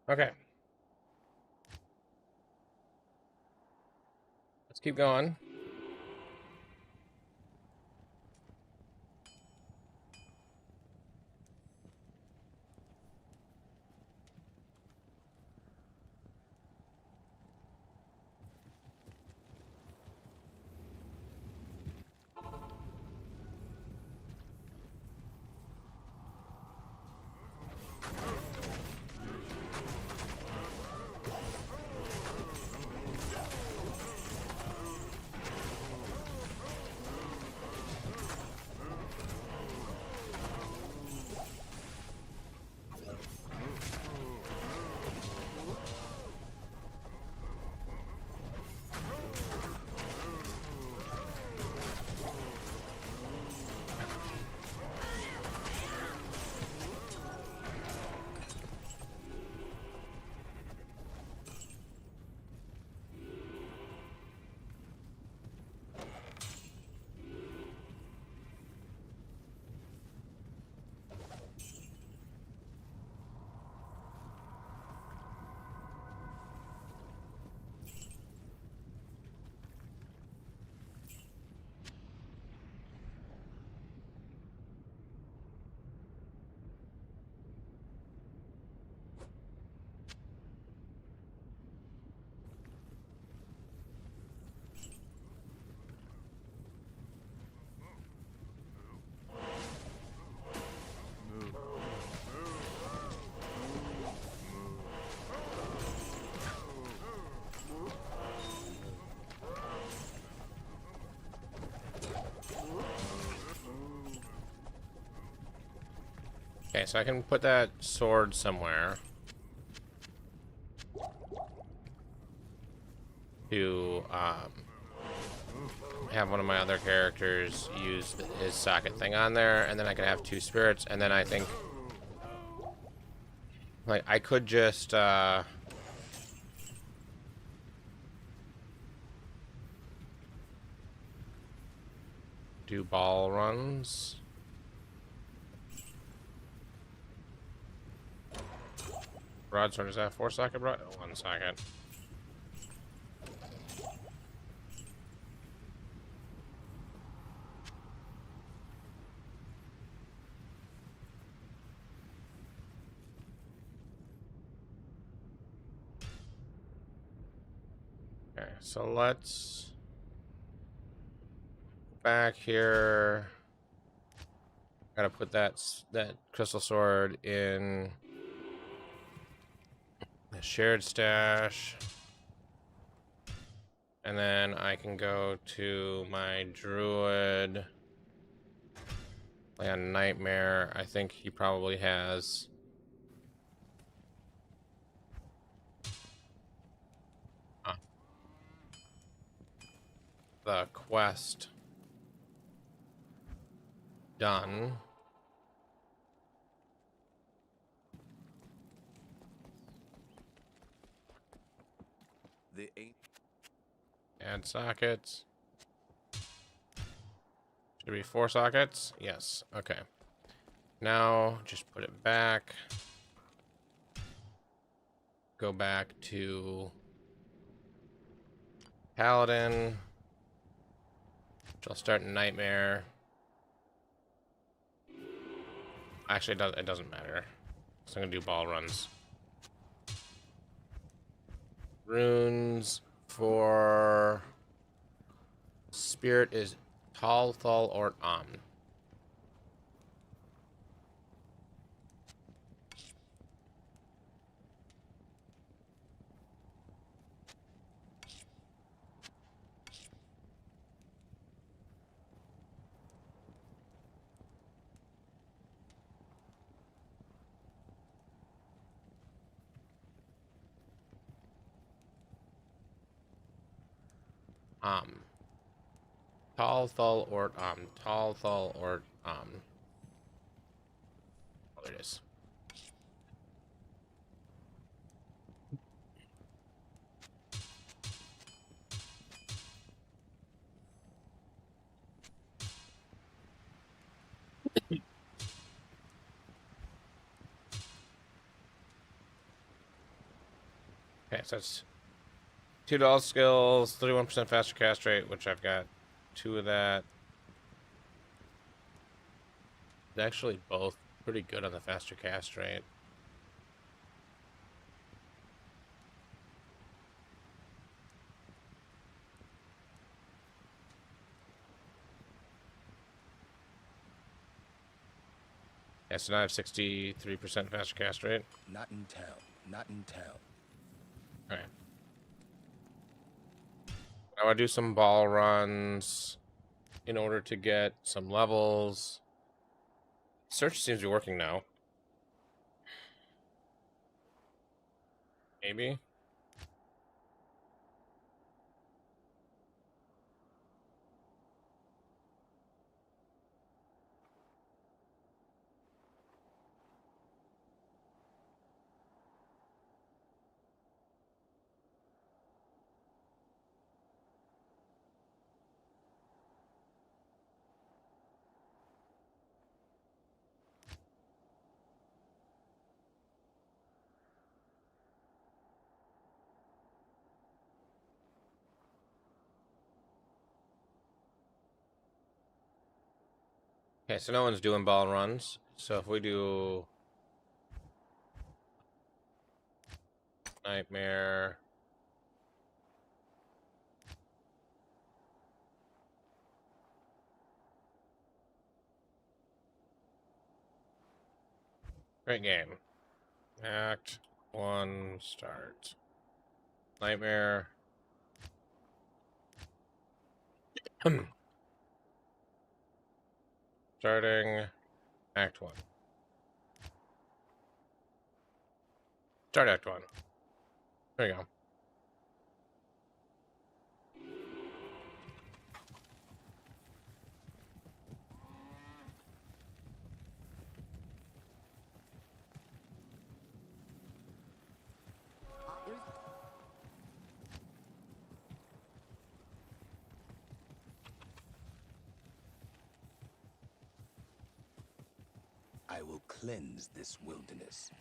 Okay, let's keep going. Okay, so I can put that sword somewhere to have one of my other characters use his socket thing on there, and then I could have two spirits, and then I think, like, I could just do ball runs. Broadsword, is that 4-socket broad? 1 socket. Okay, so let's back here. Gotta put that crystal sword in the shared stash. And then I can go to my druid, play on Nightmare. I think he probably has the quest done. Add sockets. Should it be 4 sockets? Yes. Okay. Now just put it back. Go back to Paladin. Which I'll start in Nightmare. Actually, it doesn't matter. So I'm gonna do ball runs. Runes for Spirit is Tal, Thal, or Amn. Tal, Thal, or Amn. Tal, Thal, or Amn. Oh, there it is. Okay, so that's 2 dull skills, 31% faster cast rate, which I've got 2 of that. They're actually both pretty good on the faster cast rate. Yeah, so now I have 63% faster cast rate. Not in town. Not in town. Alright. I want to do some ball runs in order to get some levels. Search seems to be working now. Maybe. Okay, so no one's doing ball runs. So if we do Nightmare, great game. Act 1, start. Nightmare. Starting Act 1. Start Act 1. There you go. I will cleanse this wilderness.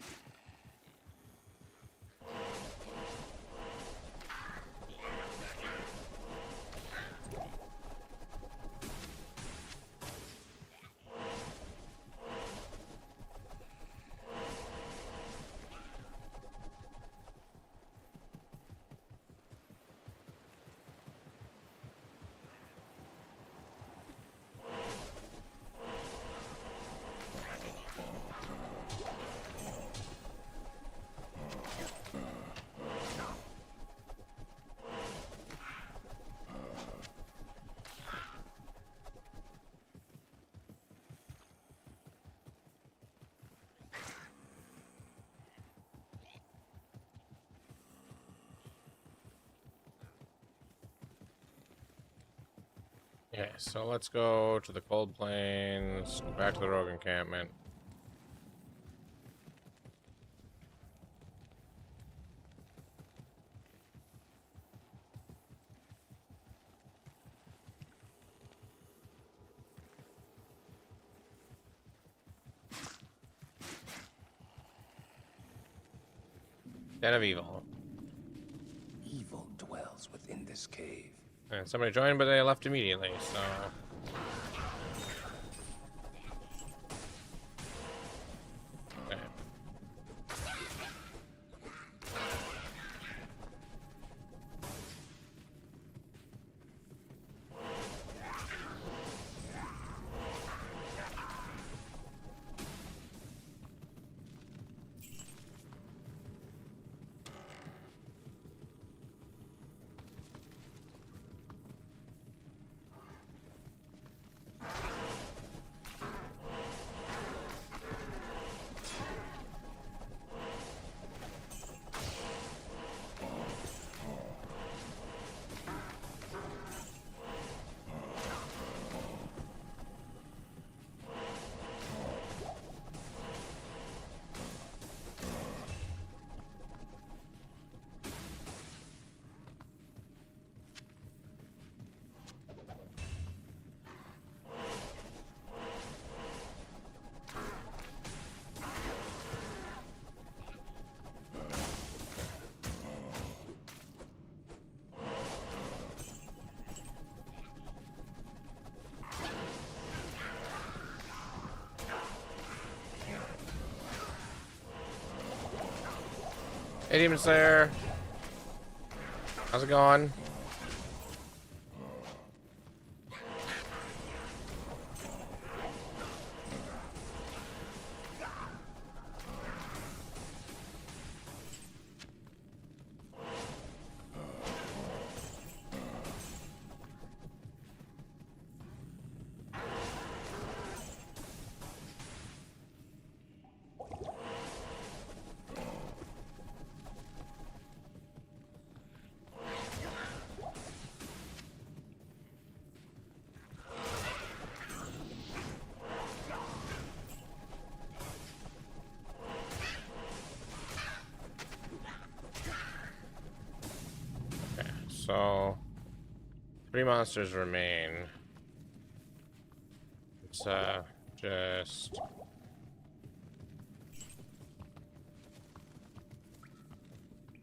Okay, so let's go to the Cold Plains, back to the Rogue encampment. Den of Evil. Evil dwells within this cave. And somebody joined, but they left immediately, so... Okay. Hey, Demon Slayer. How's it going? So, 3 monsters remain. Let's just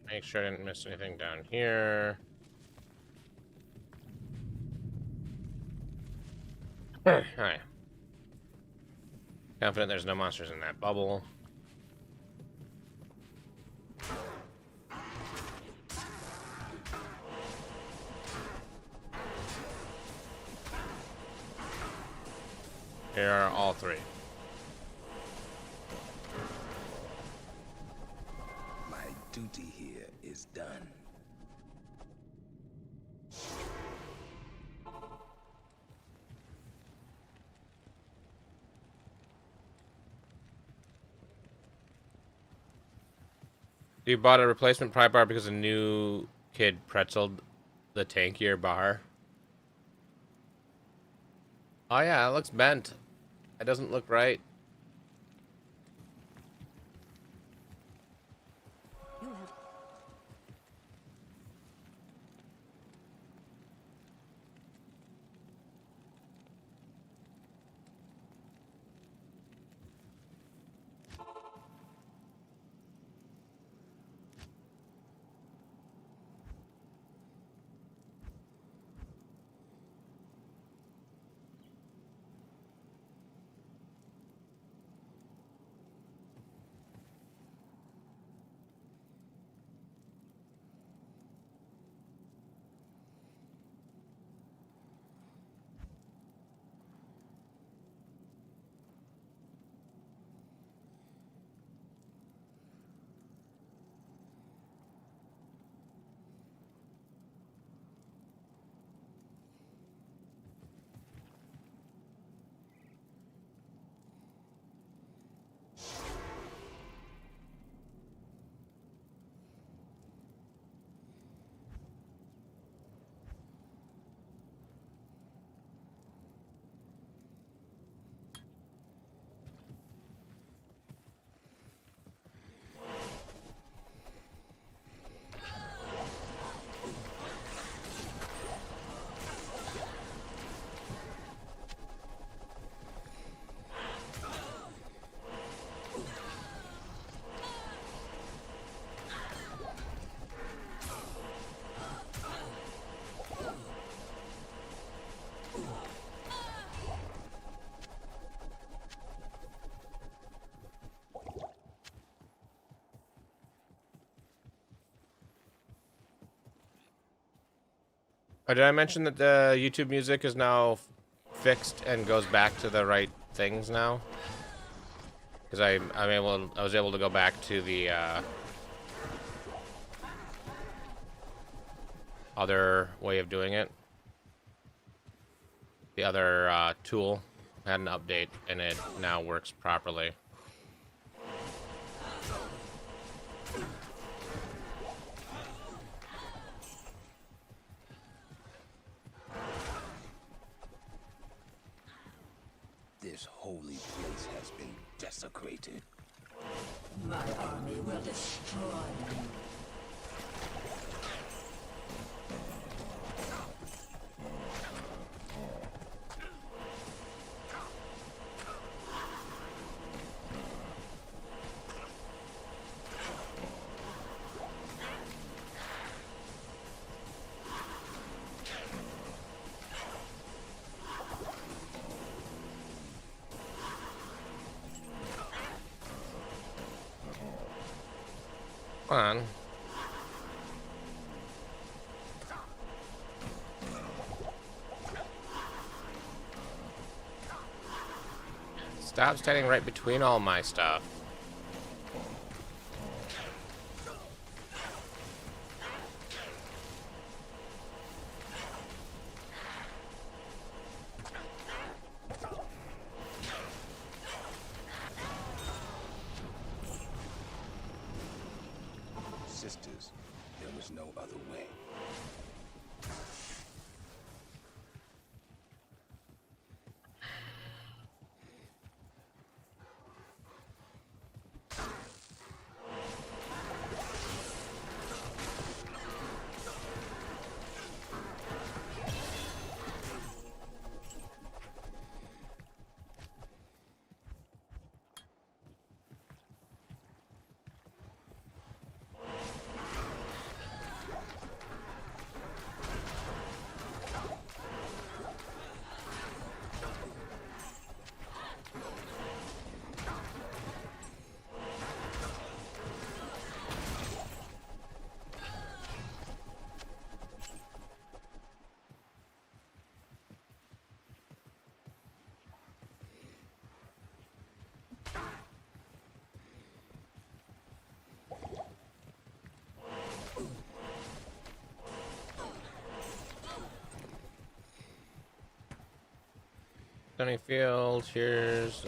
make sure I didn't miss anything down here. Alright. Confident there's no monsters in that bubble. Here are all 3. My duty here is done. You bought a replacement pry bar because a new kid pretzeled the tankier bar. Oh yeah, it looks bent. It doesn't look right. You have Oh, did I mention that the YouTube music is now fixed and goes back to the right things now? Because I was able to go back to the other way of doing it. The other tool had an update and it now works properly. This holy place has been desecrated. My army will destroy you. Come on. Stop standing right between all my stuff. Sisters, there was no other way. Sunny Field, here's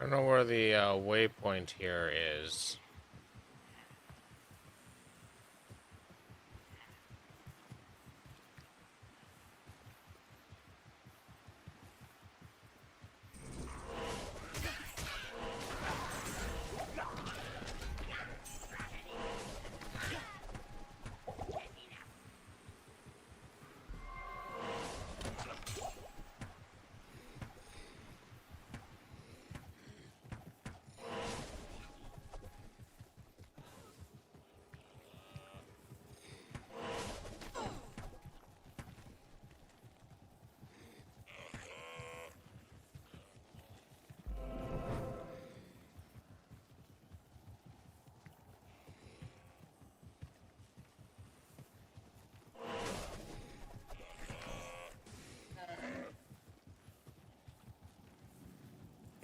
I don't know where the waypoint here is.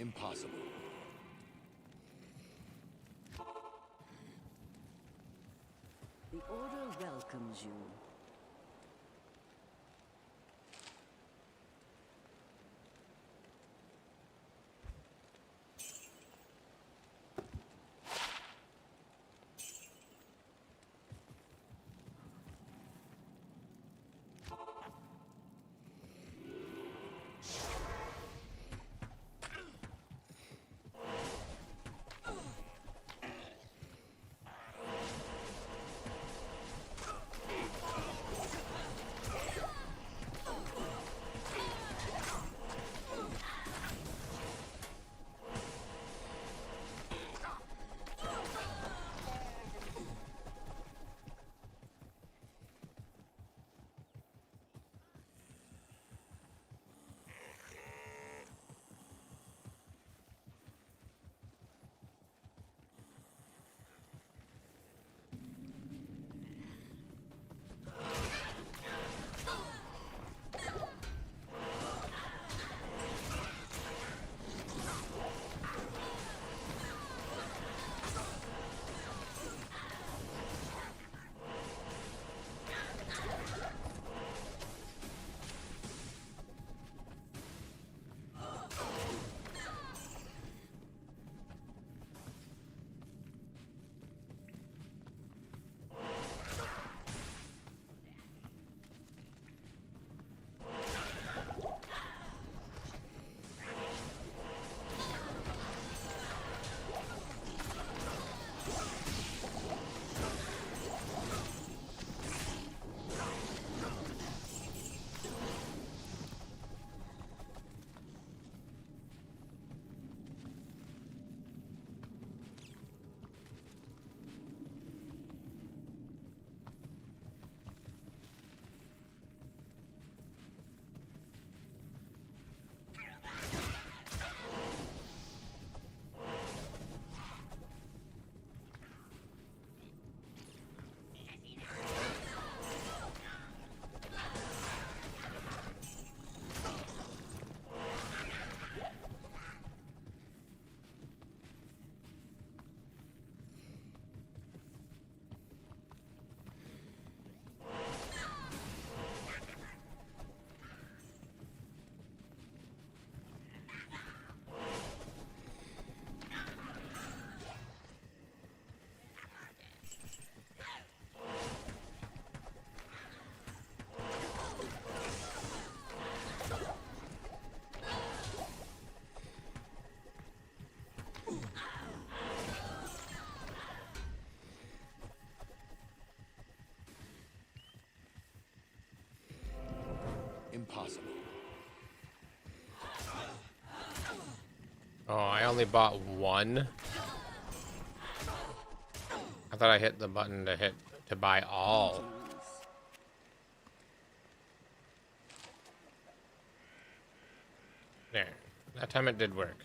Impossible. The Order welcomes you. only bought one. I thought I hit the button to buy all. There. That time it did work.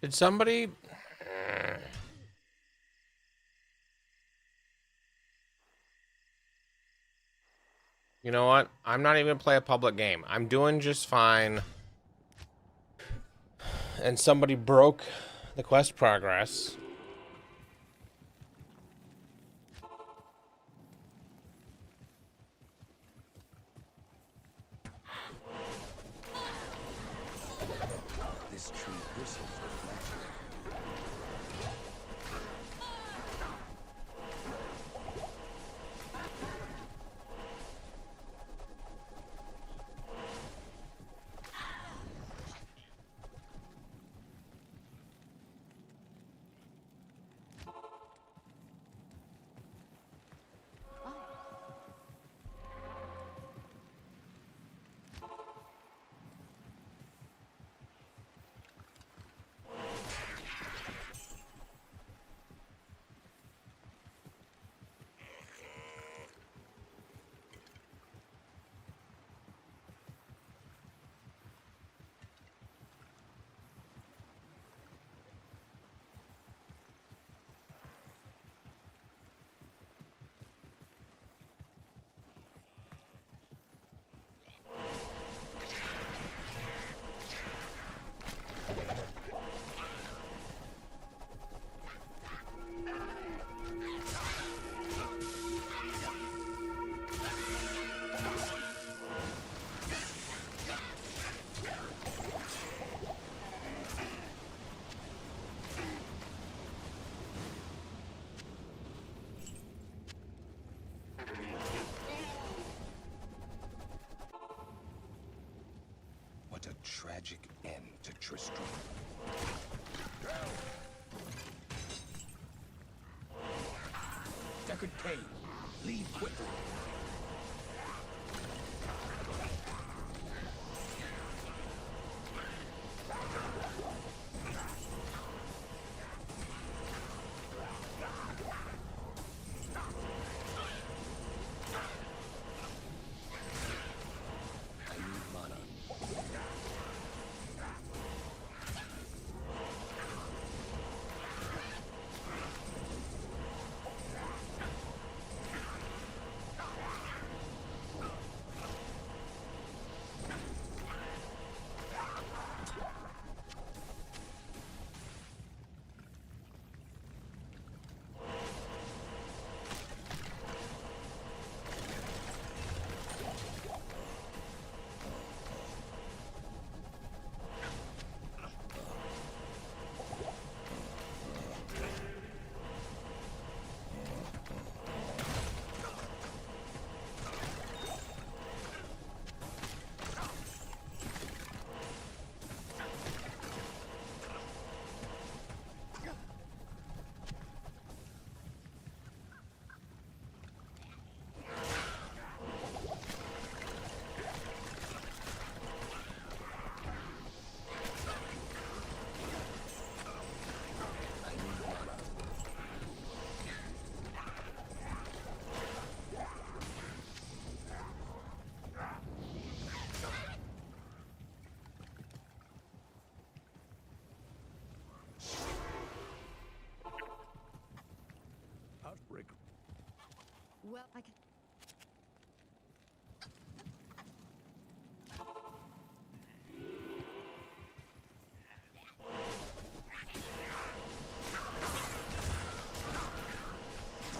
Did somebody... You know what? I'm not even gonna play a public game. I'm doing just fine. And somebody broke the quest progress. This tree bristles with magic. What a tragic end to Tristram. Deckard Cain, leave quickly. I need mana. Well, I can.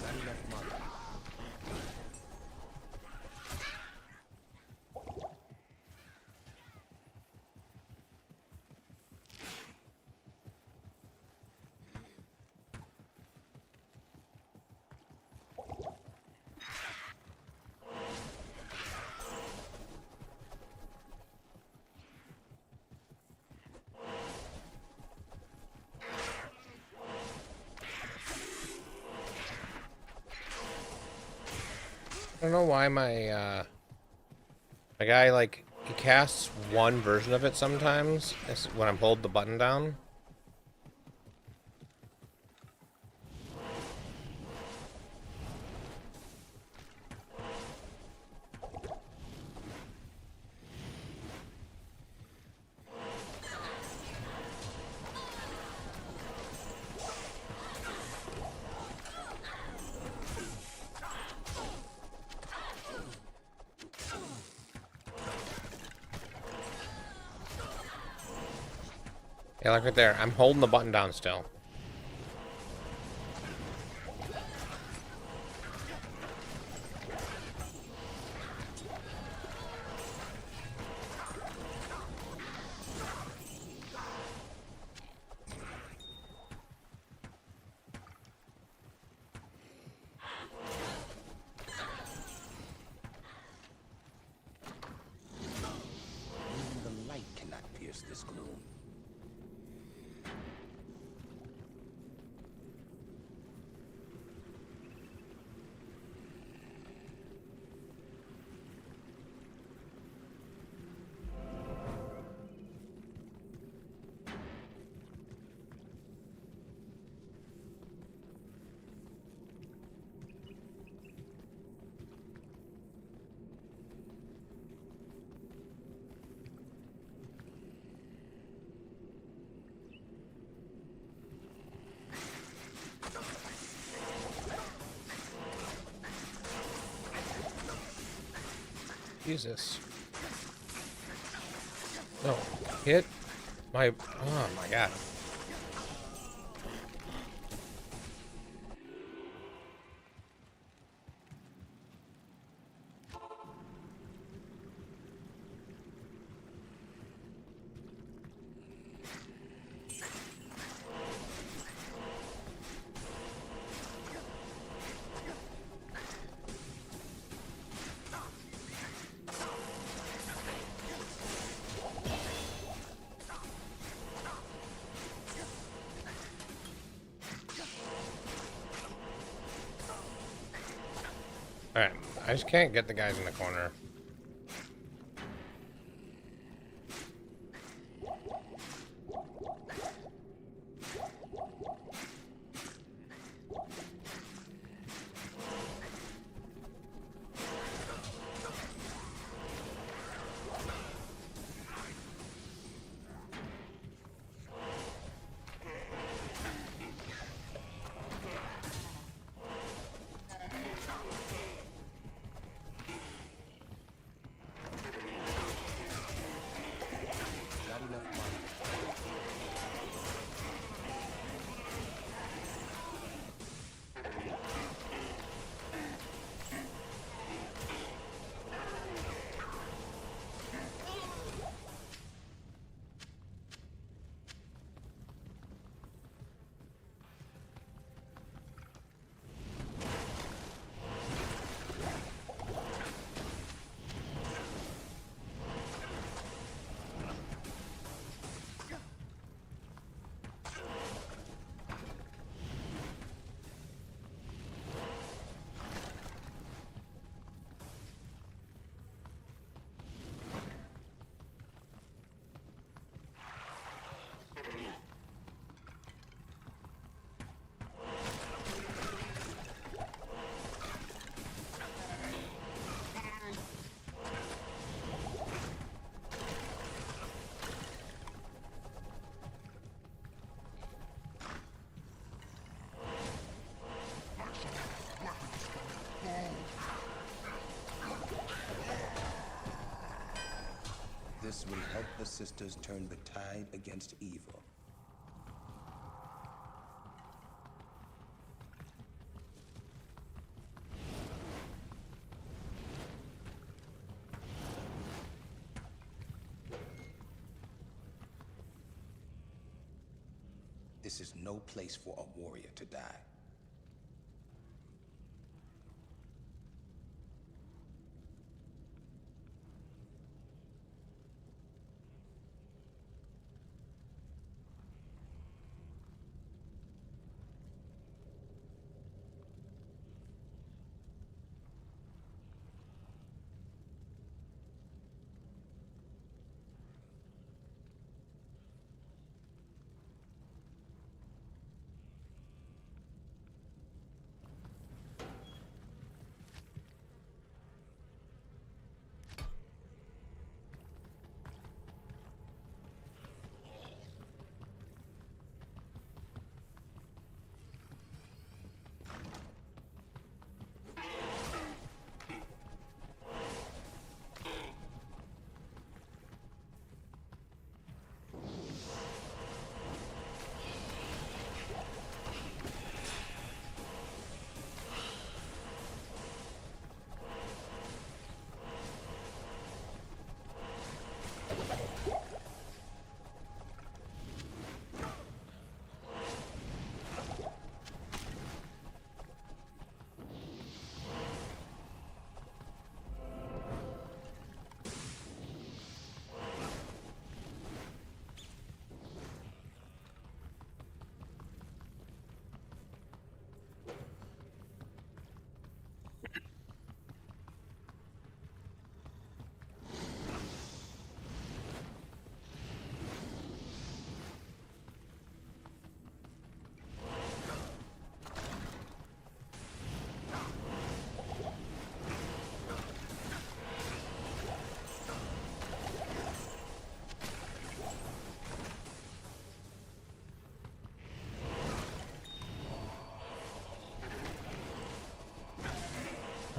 Not enough money. I don't know why my guy, like, he casts one version of it sometimes when I'm holding the button down. Yeah, like right there. I'm holding the button down still. Even the light cannot pierce this gloom. Jesus. No. Hit my... Oh my god. Alright, I just can't get the guys in the corner. The sisters turned the tide against evil. This is no place for a warrior to die.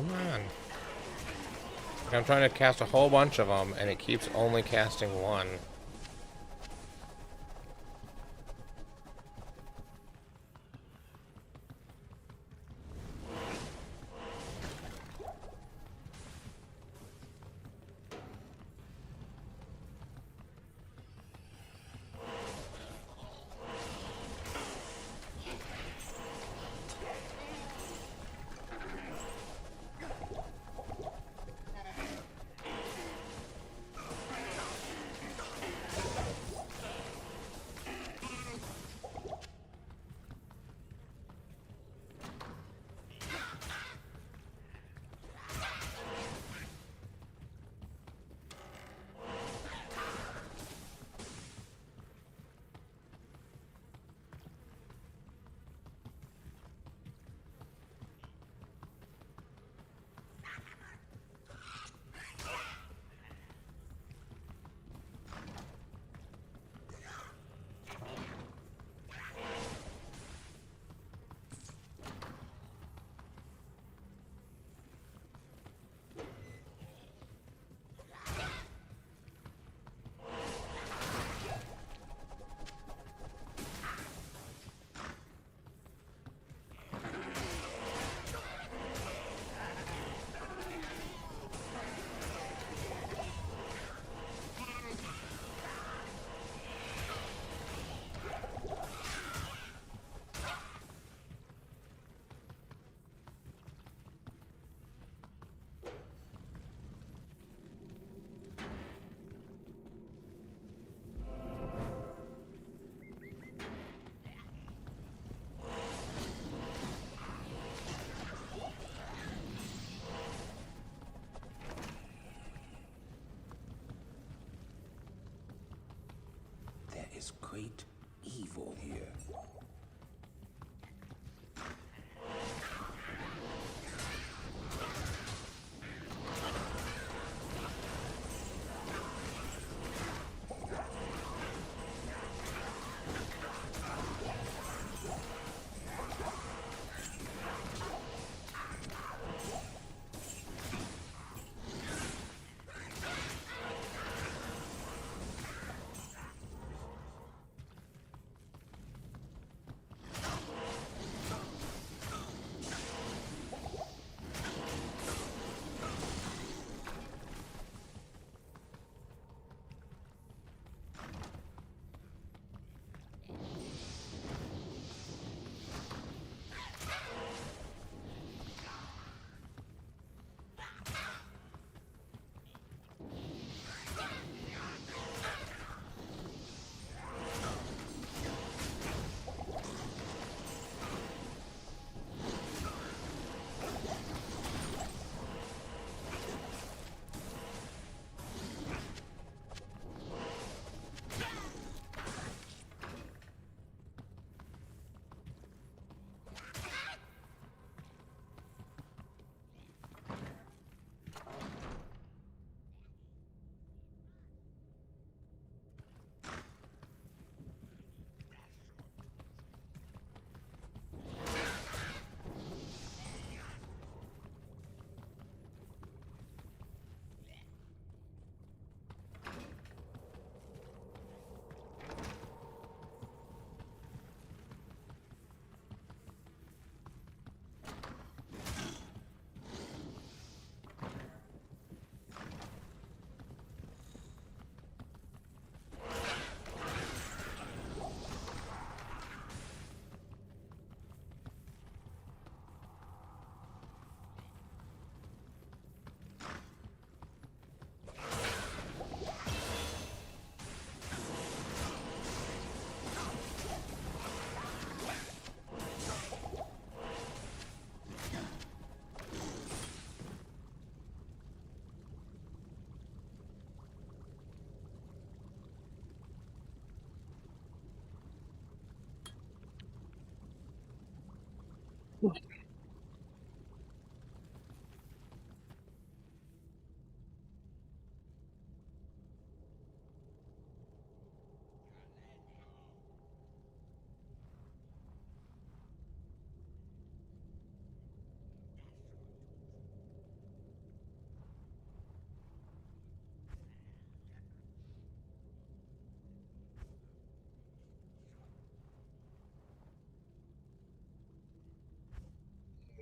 Come on. I'm trying to cast a whole bunch of them, and it keeps only casting one.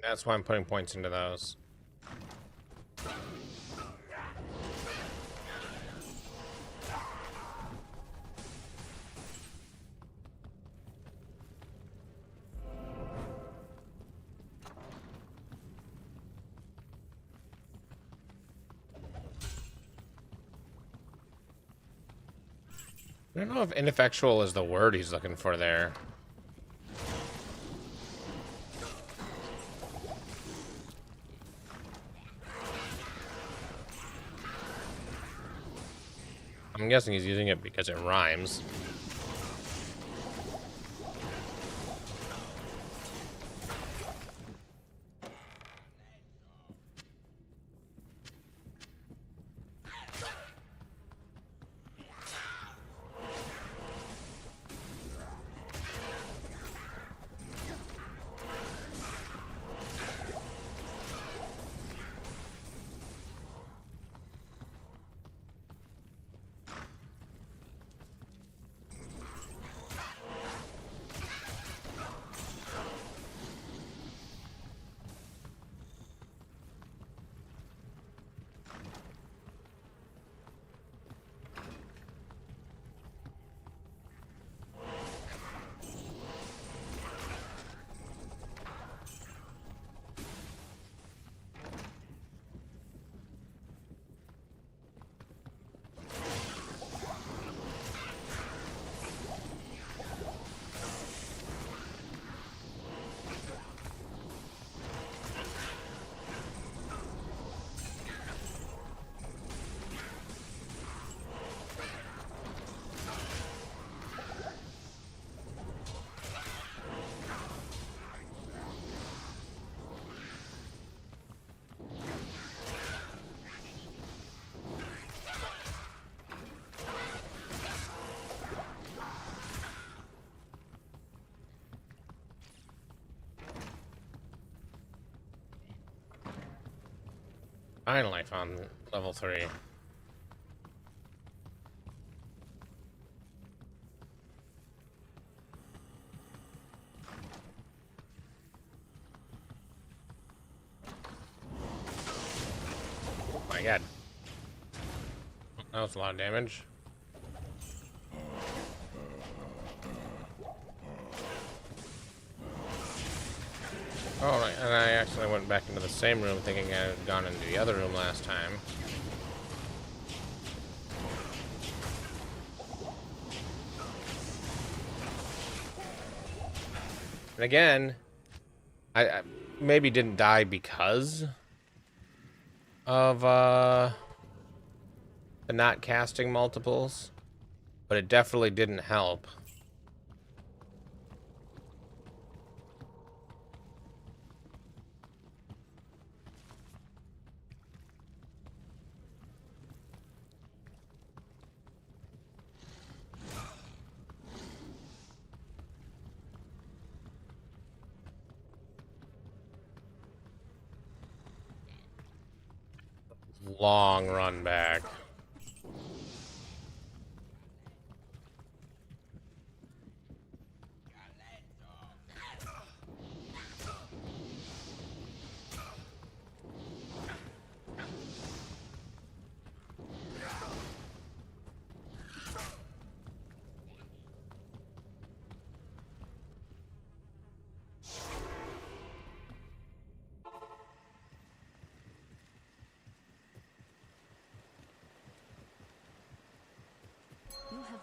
That's why I'm putting points into those. I don't know if ineffectual is the word he's looking for there. I'm guessing he's using it because it rhymes. Finally found level 3. Oh my god. That was a lot of damage. Oh, right, and I actually went back into the same room thinking I had gone into the other room last time. And again, I maybe didn't die because of the not casting multiples, but it definitely didn't help. Long run back. You have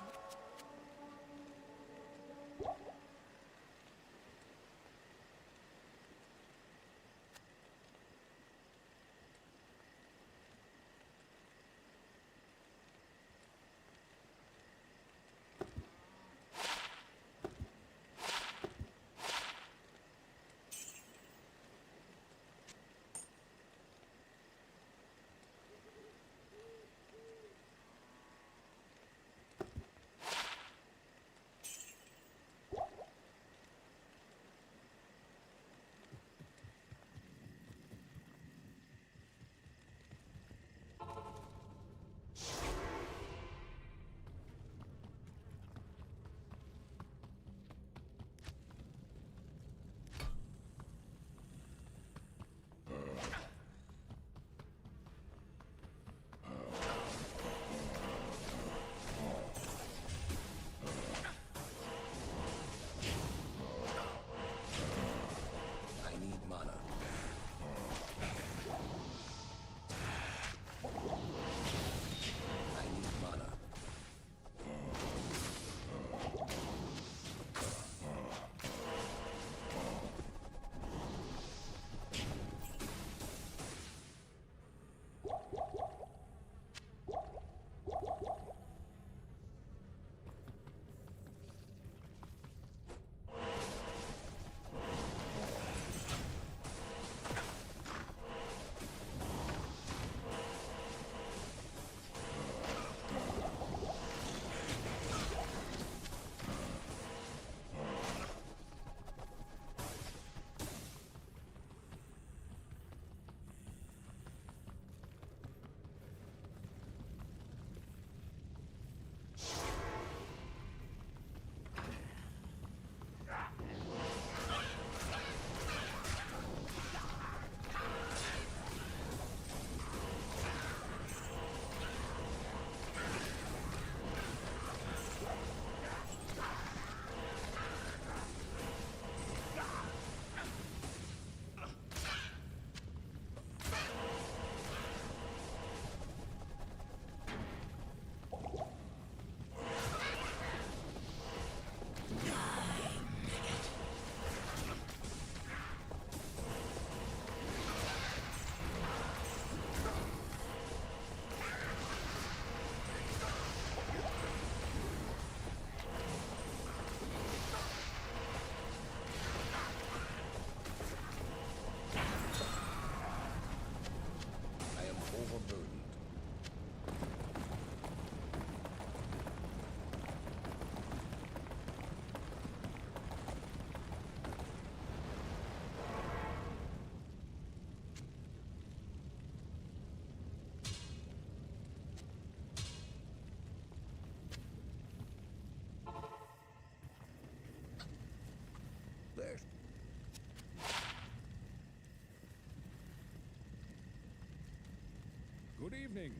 Good evening.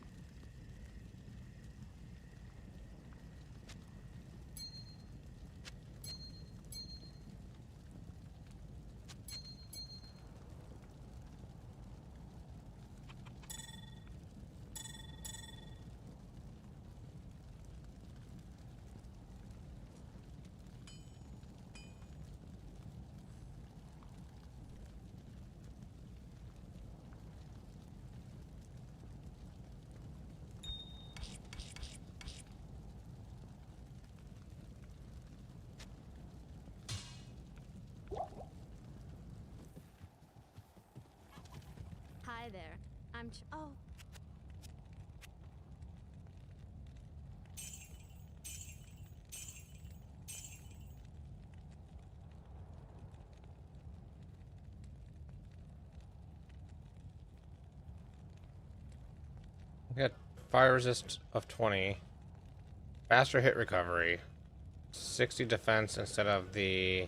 Hi there. Oh. We got fire resist of 20, faster hit recovery, 60 defense instead of the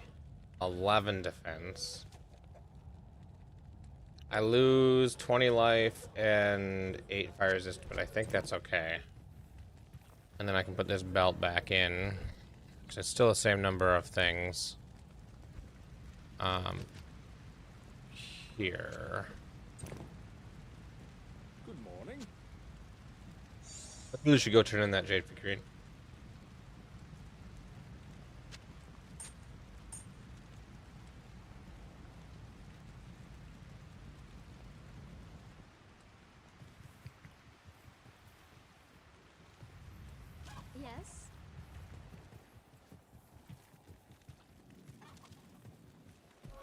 11 defense. I lose 20 life and 8 fire resist, but I think that's okay. And then I can put this belt back in, because it's still the same number of things. Here. Good morning. I really should go turn in that jade figurine. Yes.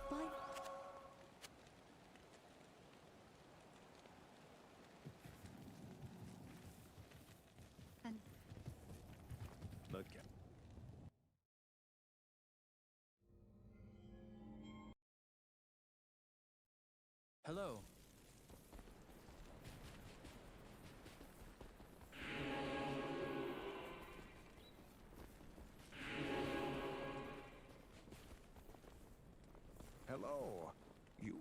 Bye. And Look. Hello. Hello. You.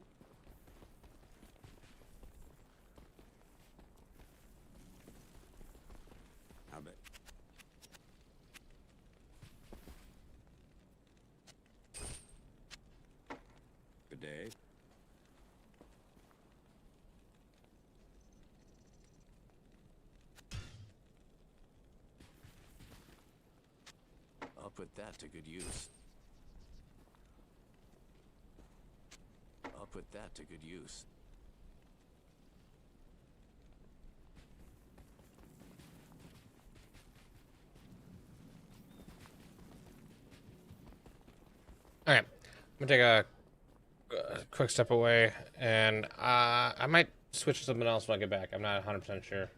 How about good day? I'll put that to good use. I'll put that to good use. Okay, I'm gonna take a quick step away, and I might switch to something else when I get back. I'm not 100% sure.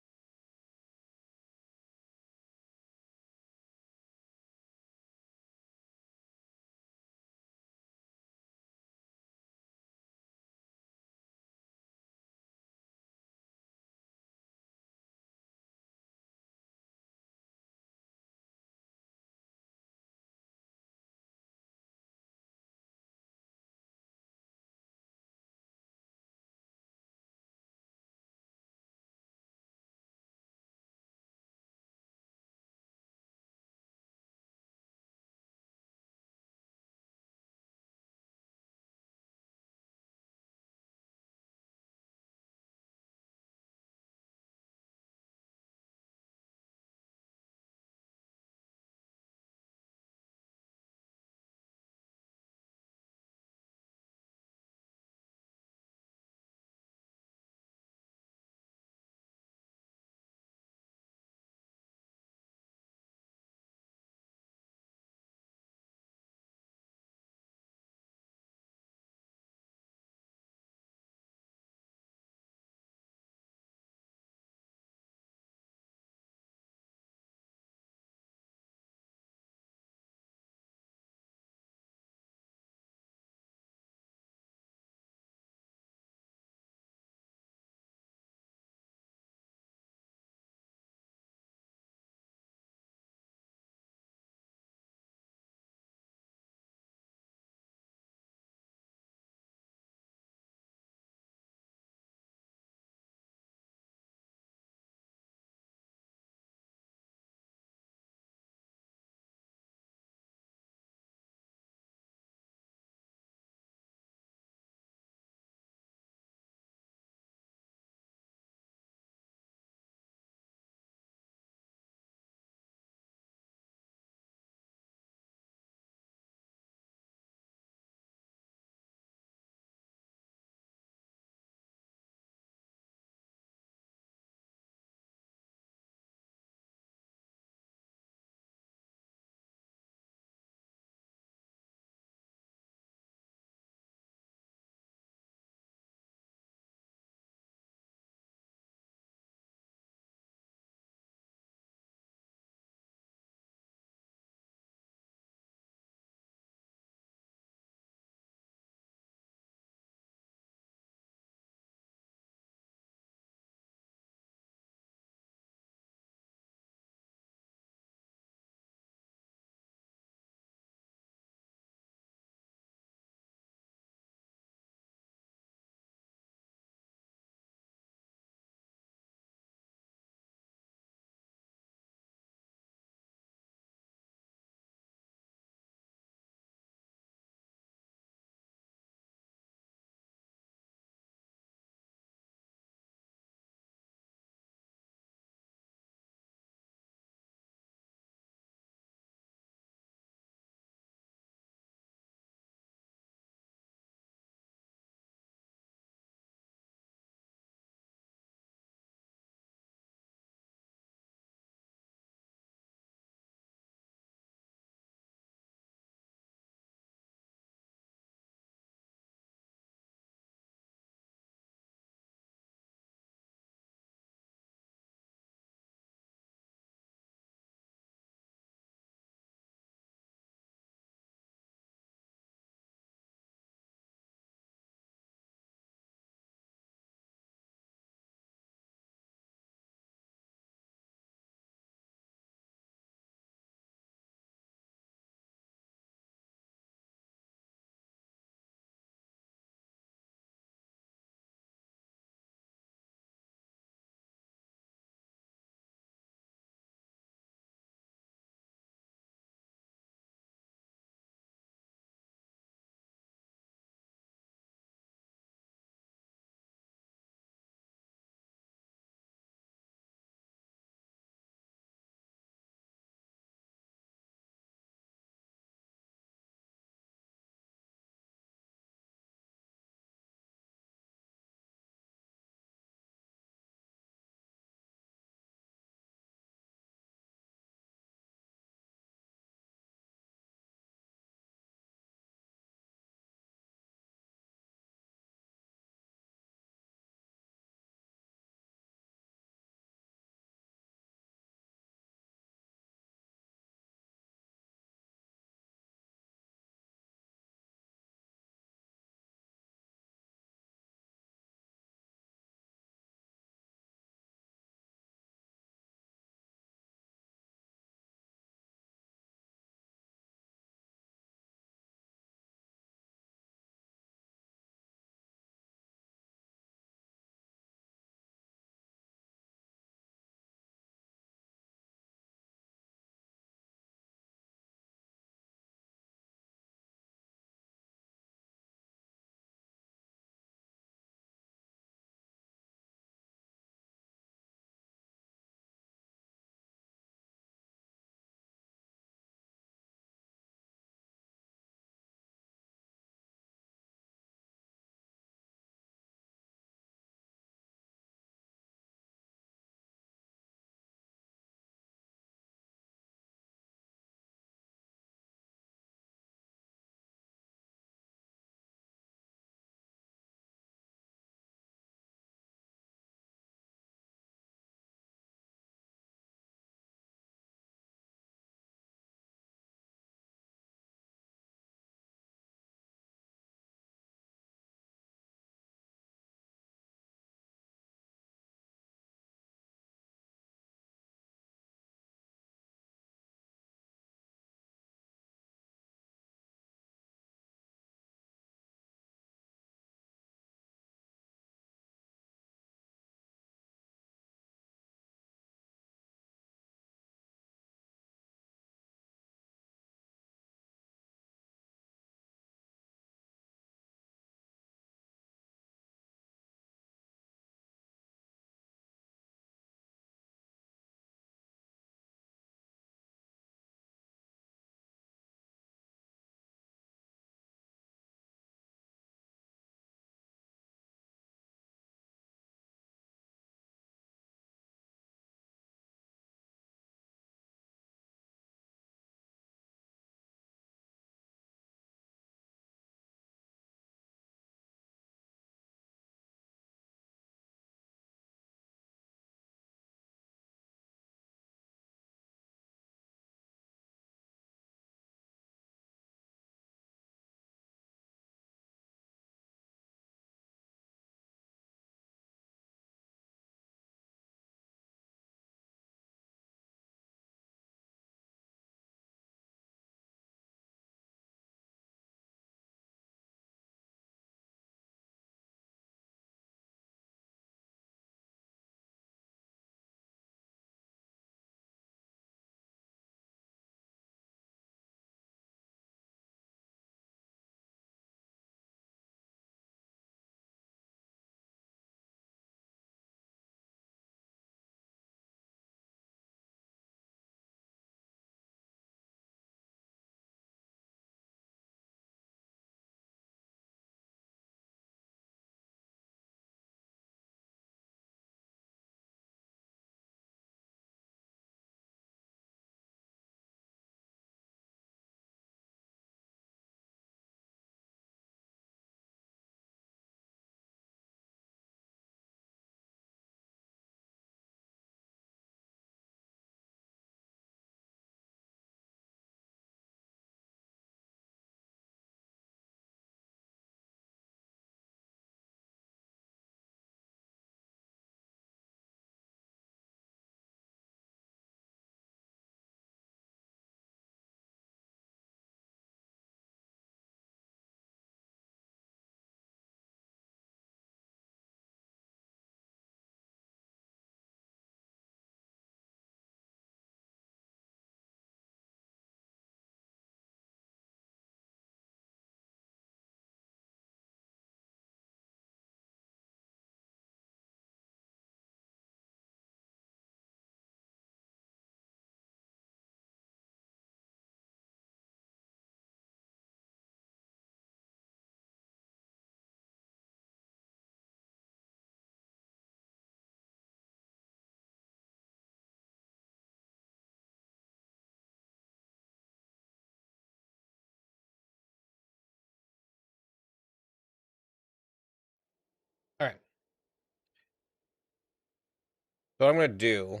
So what I'm gonna do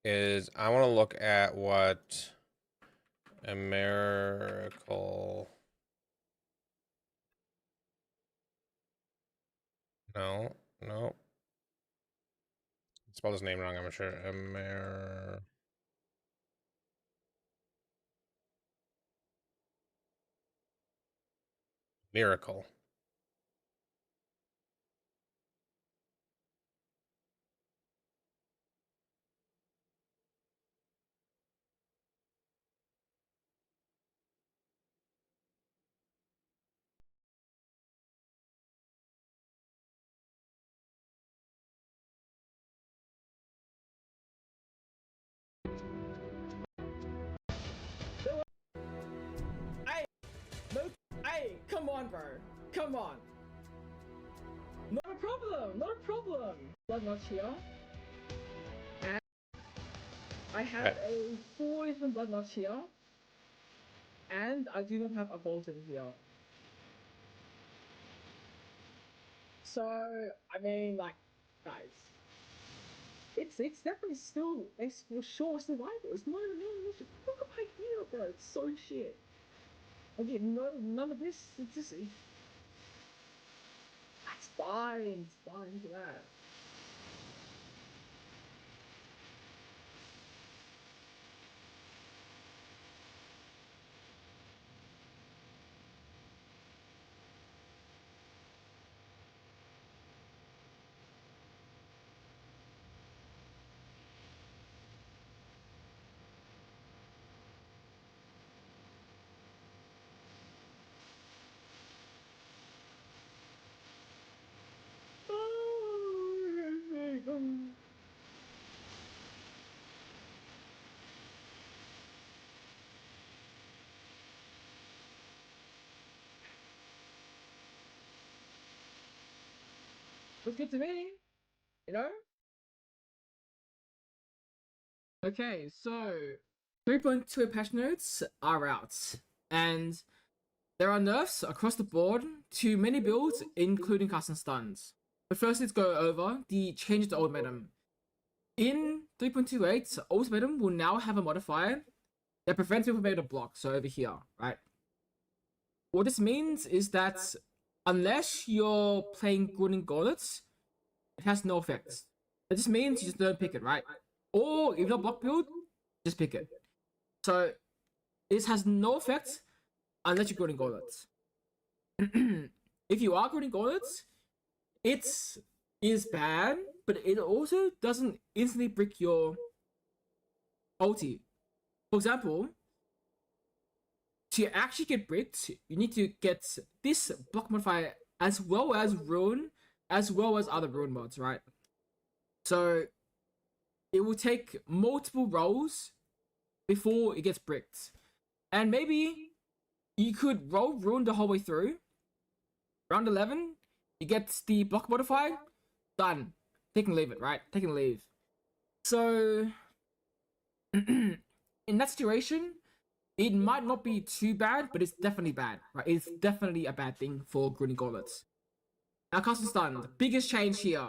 is I want to look at what a miracle. No, no. I spelled his name wrong. I'm sure. Miracle. Hey, no, hey, come on, bro. Come on. Not a problem. Not a problem. Blood notch here. And I have Right. a 4 different blood notch here. And I do not have a bolted here. So, I mean, like, guys, it's definitely still a for sure survival. It's not even look at my gear, bro. It's so shit. Again, none of this. It's just that's fine. It's fine for that. Looks good to me, you know? Okay, so 3.2 patch notes are out, and there are nerfs across the board to many builds, including custom stuns. But first, let's go over the change to ultimatum. In 3.28, ultimatum will now have a modifier that prevents people from being able to block. So over here, right? What this means is that unless you're playing Golden Gauntlets, it has no effect. It just means you just don't pick it, right? Or if you're not block build, just pick it. So this has no effect unless you're Golden Gauntlets. If you are Golden Gauntlets, it is bad, but it also doesn't instantly brick your ulti. For example, to actually get bricked, you need to get this block modifier as well as Ruin, as well as other Ruin mods, right? So it will take multiple rolls before it gets bricked. And maybe you could roll Ruin the whole way through. Round 11, you get the block modifier, done. Take and leave it, right? Take and leave. So, in that situation, it might not be too bad, but it's definitely bad, right? It's definitely a bad thing for Green Gauntlets. Now, custom stun, the biggest change here.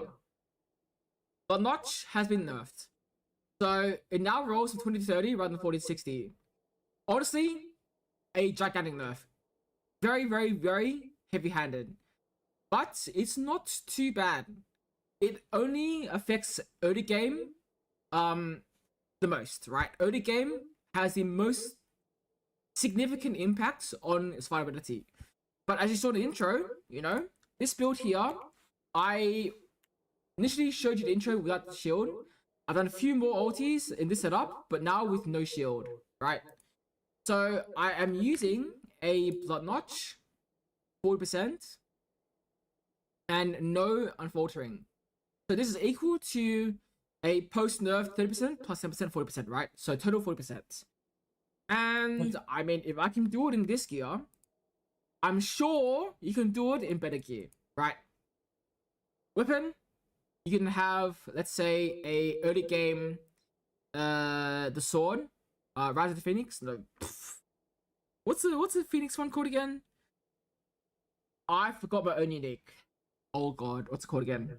The notch has been nerfed. So, it now rolls from 20 to 30 rather than 40 to 60. Honestly, a gigantic nerf. Very, very, very heavy-handed. But it's not too bad. It only affects early game the most, right? Early game has the most significant impact on survivability. But as you saw in the intro, you know, this build here, I initially showed you the intro without the shield. I've done a few more ultis in this setup, but now with no shield, right? So I am using a blood notch, 40%, and no unfaltering. So this is equal to a post-nerf 30% plus 10% 40%, right? So total 40%. And I mean, if I can do it in this gear, I'm sure you can do it in better gear, right? Weapon, you can have, let's say, a early game, the sword, Rise of the Phoenix. No, what's the Phoenix one called again? I forgot my own unique. Oh god, what's it called again?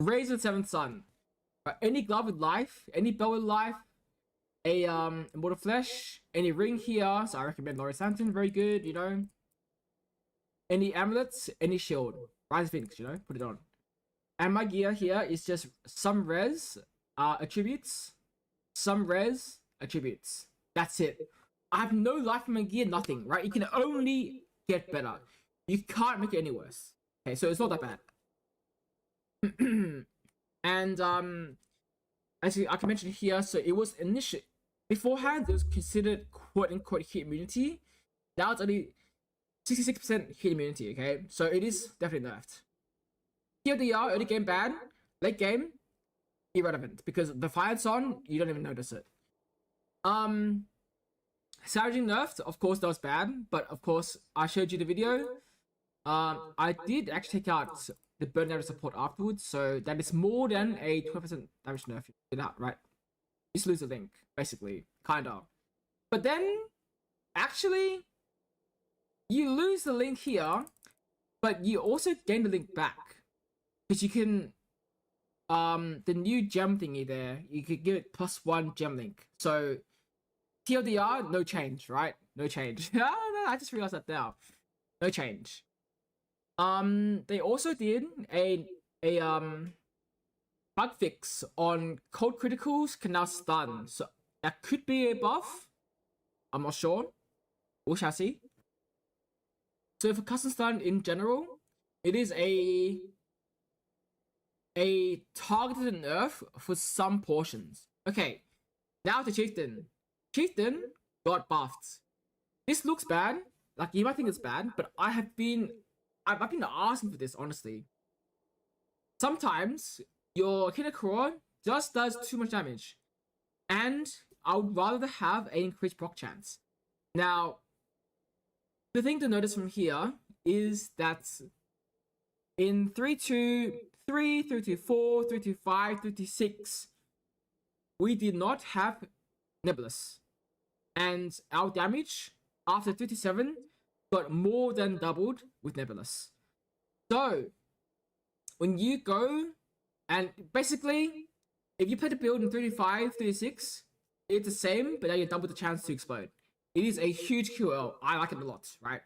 Raise the Seventh Sun. Any glove with life, any belt with life, a immortal flesh, any ring here. So I recommend Loris Lantern, very good, you know. Any amulets, any shield. Rise Phoenix, you know, put it on. And my gear here is just some res attributes, some res attributes. That's it. I have no life in my gear, nothing, right? You can only get better. You can't make it any worse. Okay, so it's not that bad. And as I can mention here, so it was initially beforehand it was considered quote unquote hit immunity. Now it's only 66% hit immunity. Okay, so it is definitely nerfed. TLDR, early game bad, late game irrelevant because the fire's on, you don't even notice it. Savaging nerfed, of course that was bad, but of course I showed you the video. I did actually take out the burn damage support afterwards, so that is more than a 12% damage nerf. You did that, right? You just lose the link, basically, kinda. But then, actually, you lose the link here, but you also gain the link back. Because you can, the new gem thingy there, you could give it +1 gem link. So, TLDR, no change, right? No change. No, I just realized that now. No change. They also did a bug fix on cold criticals can now stun. So that could be a buff. I'm not sure. We shall see. So for custom stun in general, it is a targeted nerf for some portions. Okay, now the chieftain. Chieftain got buffed. This looks bad. Like you might think it's bad, but I've been asking for this, honestly. Sometimes your Kinecraw just does too much damage. And I would rather have an increased proc chance. Now, the thing to notice from here is that in 3-2-3, 3-2-4, 3-2-5, 3-2-6, we did not have Nebulous. And our damage after 3-7 got more than doubled with Nebulous. So, when you go, and basically, if you play the build in 3-5, 3-6, it's the same, but now you double the chance to explode. It is a huge QL. I like it a lot, right?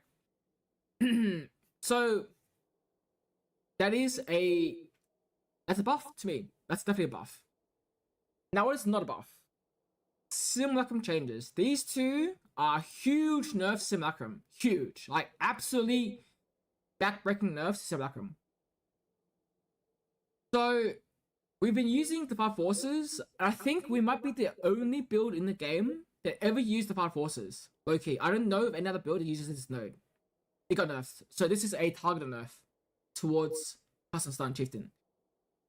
So, that's a buff to me. That's definitely a buff. Now, what is not a buff? Simulacrum changes. These two are huge nerfs Simulacrum. Huge. Like, absolutely back-breaking nerfs Simulacrum. So, we've been using the Fire Forces, and I think we might be the only build in the game that ever used the Fire Forces. Okay, I don't know of any other build that uses this node. It got nerfed. So this is a targeted nerf towards Custom Stun Chieftain.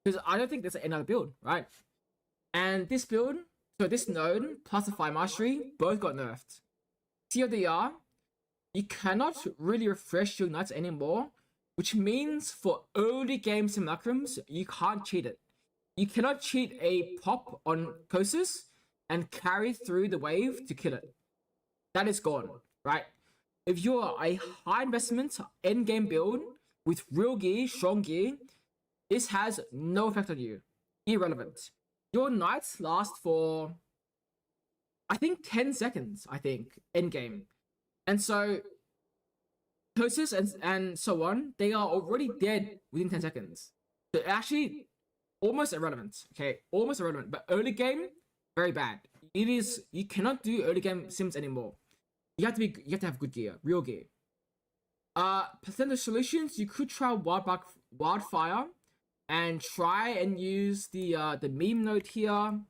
Because I don't think there's another build, right? And this build, so this node plus the Fire Mastery, both got nerfed. TLDR, you cannot really refresh your knights anymore, which means for early game Simulacrums, you can't cheat it. You cannot cheat a pop on Kosis and carry through the wave to kill it. That is gone, right? If you're a high investment end game build with real gear, strong gear, this has no effect on you. Irrelevant. Your knights last for, I think, 10 seconds, end game. And so, Kosis and so on, they are already dead within 10 seconds. So actually, almost irrelevant, okay? Almost irrelevant. But early game, very bad. You cannot do early game sims anymore. You have to have good gear, real gear. Percentage solutions, you could try Wildfire and try and use the meme node here.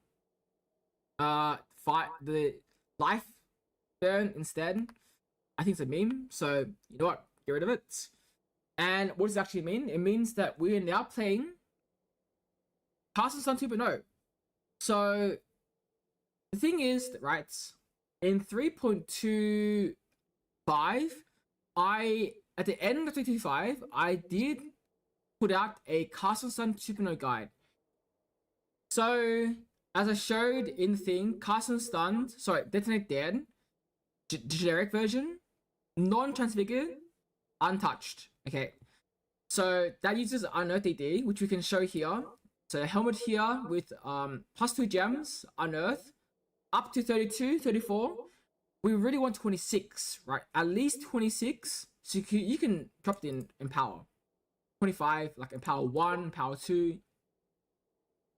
The life burn instead. I think it's a meme, so you know what? Get rid of it. And what does it actually mean? It means that we are now playing Custom Stun 2.0. So the thing is, right, in 3.25, at the end of 3.25, I did put out a Custom Stun 2.0 guide. So, as I showed in the thing, Detonate Dead, generic version, non-transfigured, untouched, okay? So, that uses Unearth AD, which we can show here. So a helmet here with +2 gems, unearth, up to 32, 34. We really want 26, right? At least 26. So you can drop it in power. 25, like in power 1, power 2,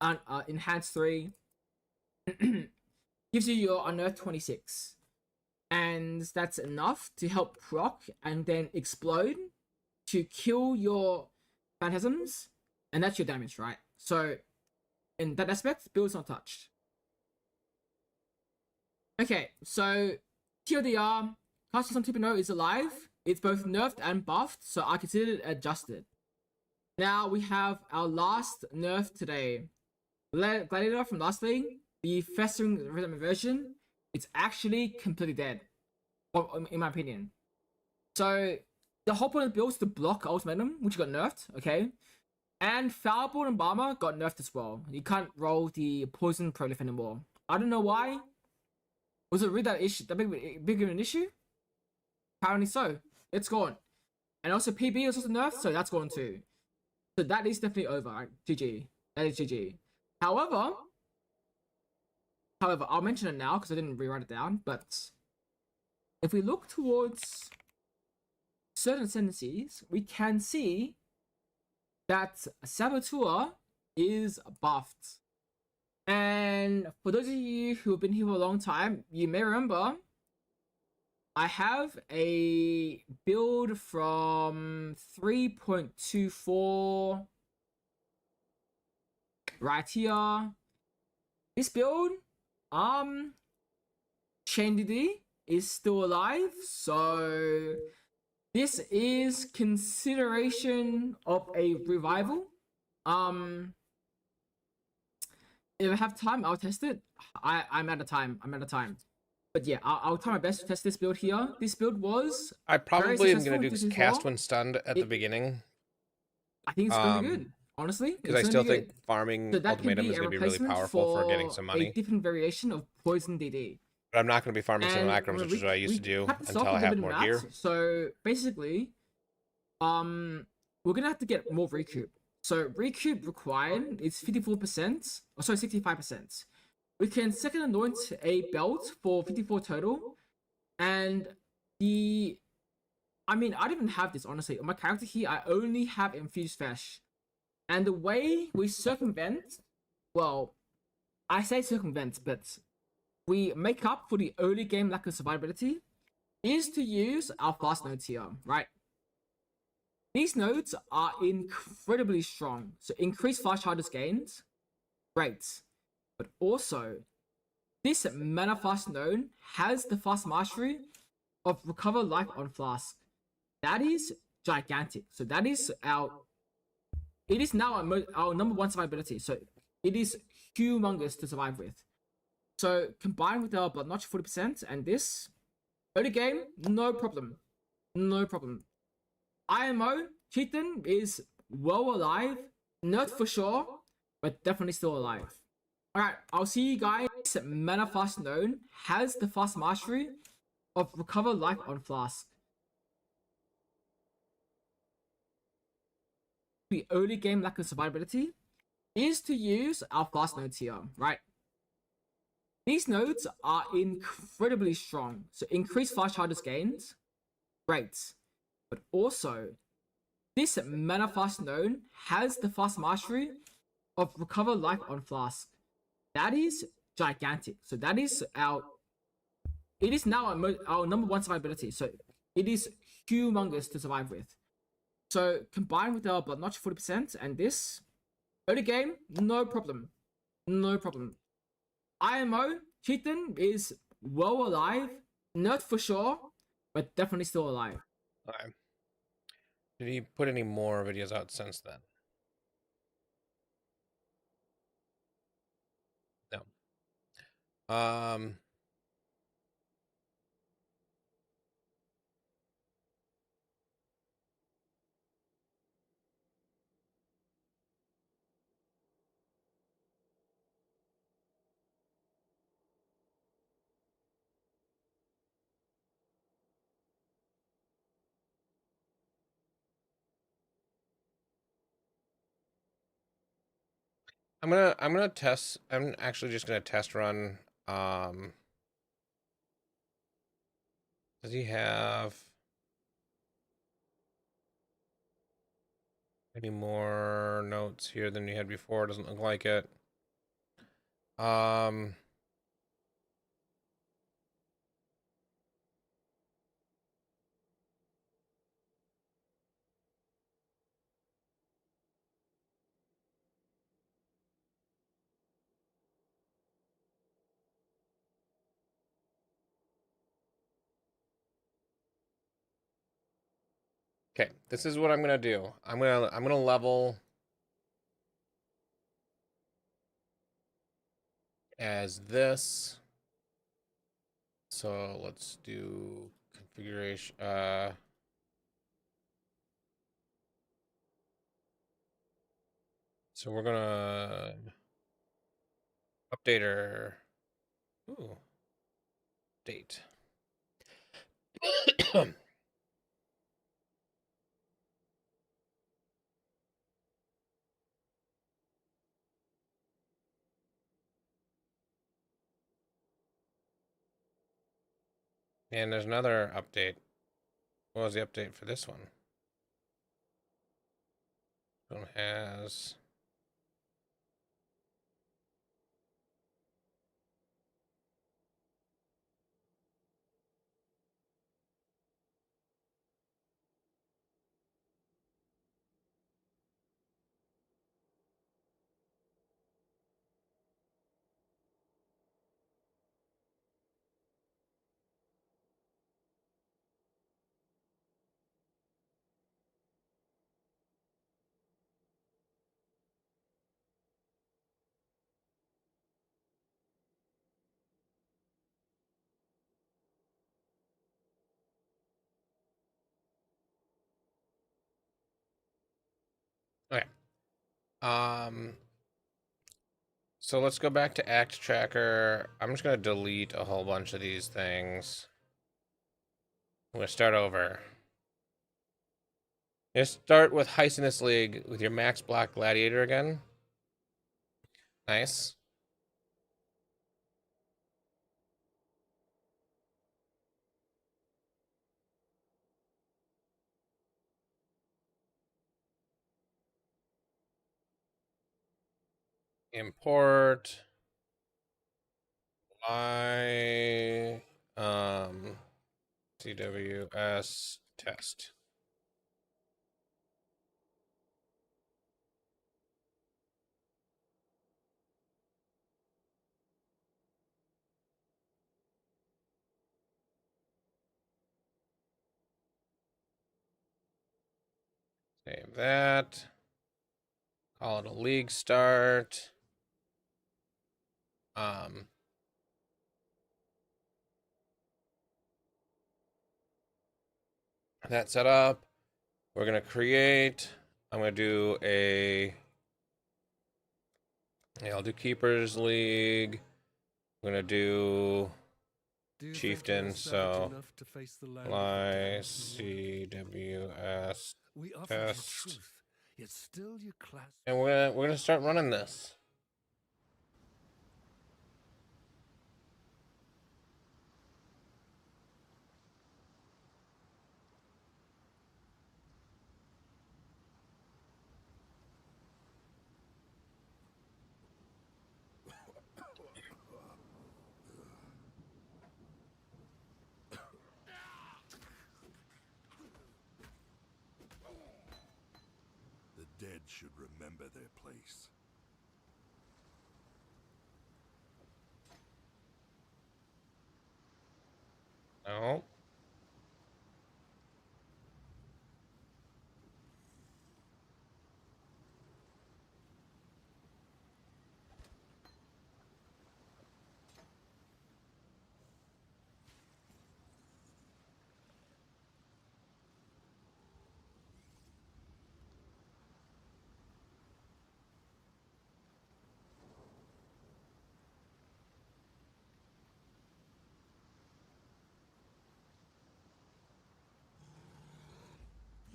and enhanced 3. Gives you your unearth 26. And that's enough to help proc and then explode to kill your phantasms, and that's your damage, right? So in that aspect, build's not touched. Okay, so TLDR, Castle on 2.0 is alive. It's both nerfed and buffed, so I consider it adjusted. Now we have our last nerf today. Gladiator from last thing, the Festering Rhythm version, it's actually completely dead, in my opinion. So the whole point of the build is to block Ultimatum, which got nerfed, okay? And Foulboard and Barmer got nerfed as well. You can't roll the Poison Prolif anymore. I don't know why. Was it really that big of an issue? Apparently so. It's gone. And also PB is also nerfed, so that's gone too. So that is definitely over, right? GG. That is GG. However, I'll mention it now because I didn't rewrite it down, but if we look towards certain sentences, we can see that Saboteur is buffed. And for those of you who have been here for a long time, you may remember I have a build from 3.24 right here. This build, ChainDD is still alive, so this is consideration of a revival. If I have time, I'll test it. I'm out of time. But yeah, I'll try my best to test this build here. This build was I probably am going to do successful cast when stunned at the beginning. I think it's going to be good, honestly. Because I still think farming Ultimatum is going to be really powerful for getting some money. A different variation of Poison DD. But I'm not going to be farming Simulacrums, which is what I used to do until I have more gear. So basically, we're going to have to get more recoup. So recoup required is 54%, or sorry, 65%. We can second anoint a belt for 54 total, and I don't even have this, honestly. On my character here, I only have Infused Flesh. And the way we circumvent, well, I say circumvent, but we make up for the early game lack of survivability, is to use our fast nodes here, right? These nodes are incredibly strong. So increased flash hardness gains, great. But also, this mana fast node has the fast mastery of recover life on flask. That is gigantic. So that is it is now our number one survivability. So it is humongous to survive with. So combined with our blood notch 40% and this early game, no problem. IMO, chieftain is well alive, not for sure, but definitely still alive. Alright, I'll see you guys. Mana fast node has the fast mastery of recover life on flask. The early game lack of survivability is to use our fast nodes here, right? These nodes are incredibly strong. So increased flash hardness gains, great. But also, this mana fast node has the fast mastery of recover life on flask. That is gigantic. So that is it is now our number one survivability. So it is humongous to survive with. So combined with our blood notch 40% and this early game, no problem. IMO, chieftain is well alive, not for sure, but definitely still alive. Okay. Did he put any more videos out since then? No. I'm gonna test. I'm actually just gonna test run. Does he have any more notes here than he had before? Doesn't look like it. Um. Okay, this is what I'm gonna do. I'm gonna level as this. So let's do configuration. So we're gonna update our date. And there's another update. What was the update for this one? This one has okay. Um, so let's go back to Act Tracker. I'm just gonna delete a whole bunch of these things. I'm gonna start over. Just start with Heist in this league with your max block gladiator again. Nice. Import I CWS test. Save that. Call it a league start. That set up. We're gonna create. I'm gonna do a. Yeah, I'll do keepers league. I'm gonna do chieftain. So fly CWS test, and we're gonna start running this. The dead should remember their place. No.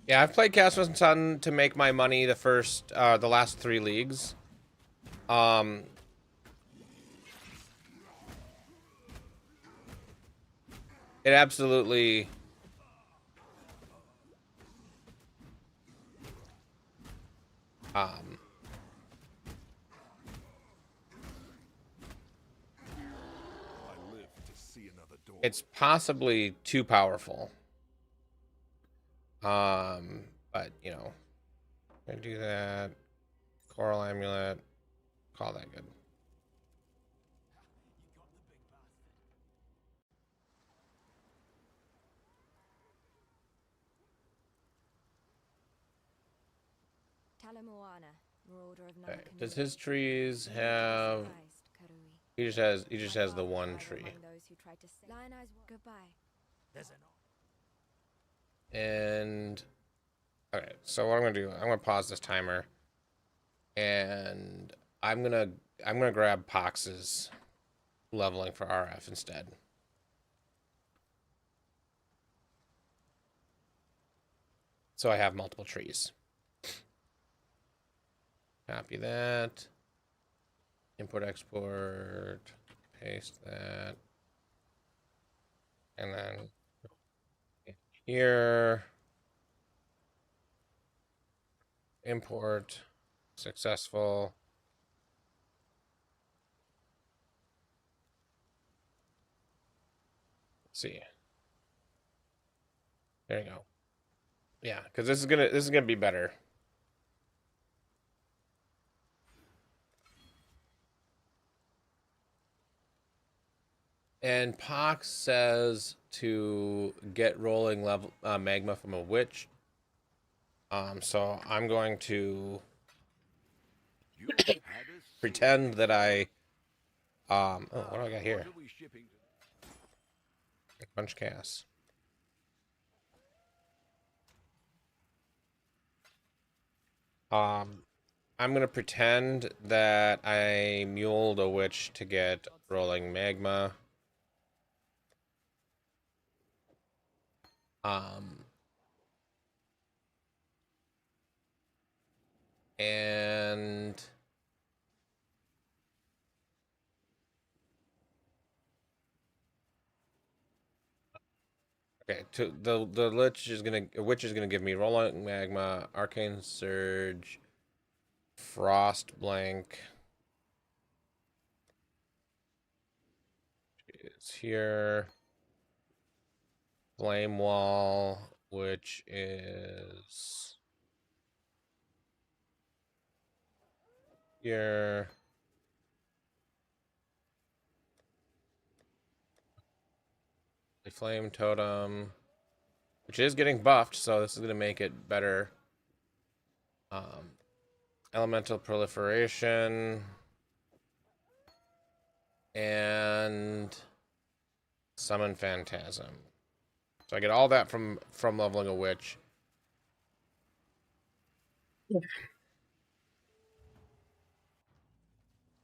Yeah, I've played Castle and Sun to make my money the last 3 leagues. Um, it absolutely um I live to see another dawn. it's possibly too powerful. But you know, I do that. Coral amulet, call that good. Okay. Does his trees have? He just has the one tree. And okay, so what I'm gonna do? I'm gonna pause this timer, and I'm gonna grab Pox's leveling for RF instead. So I have multiple trees. Copy that. Import, export, paste that. And then here, import, successful. Let's see. There you go. Yeah, because this is gonna be better. And Pox says to get rolling level magma from a witch. So I'm going to You had us pretend that I oh, what do I got here? What are we shipping to- Punch chaos. I'm gonna pretend that I muled a witch to get rolling magma. And okay, the witch is gonna give me rolling magma, arcane surge, frost blank is here, flame wall, which is here. The flame totem, which is getting buffed, so this is gonna make it better. Elemental proliferation and summon phantasm. So I get all that from leveling a witch.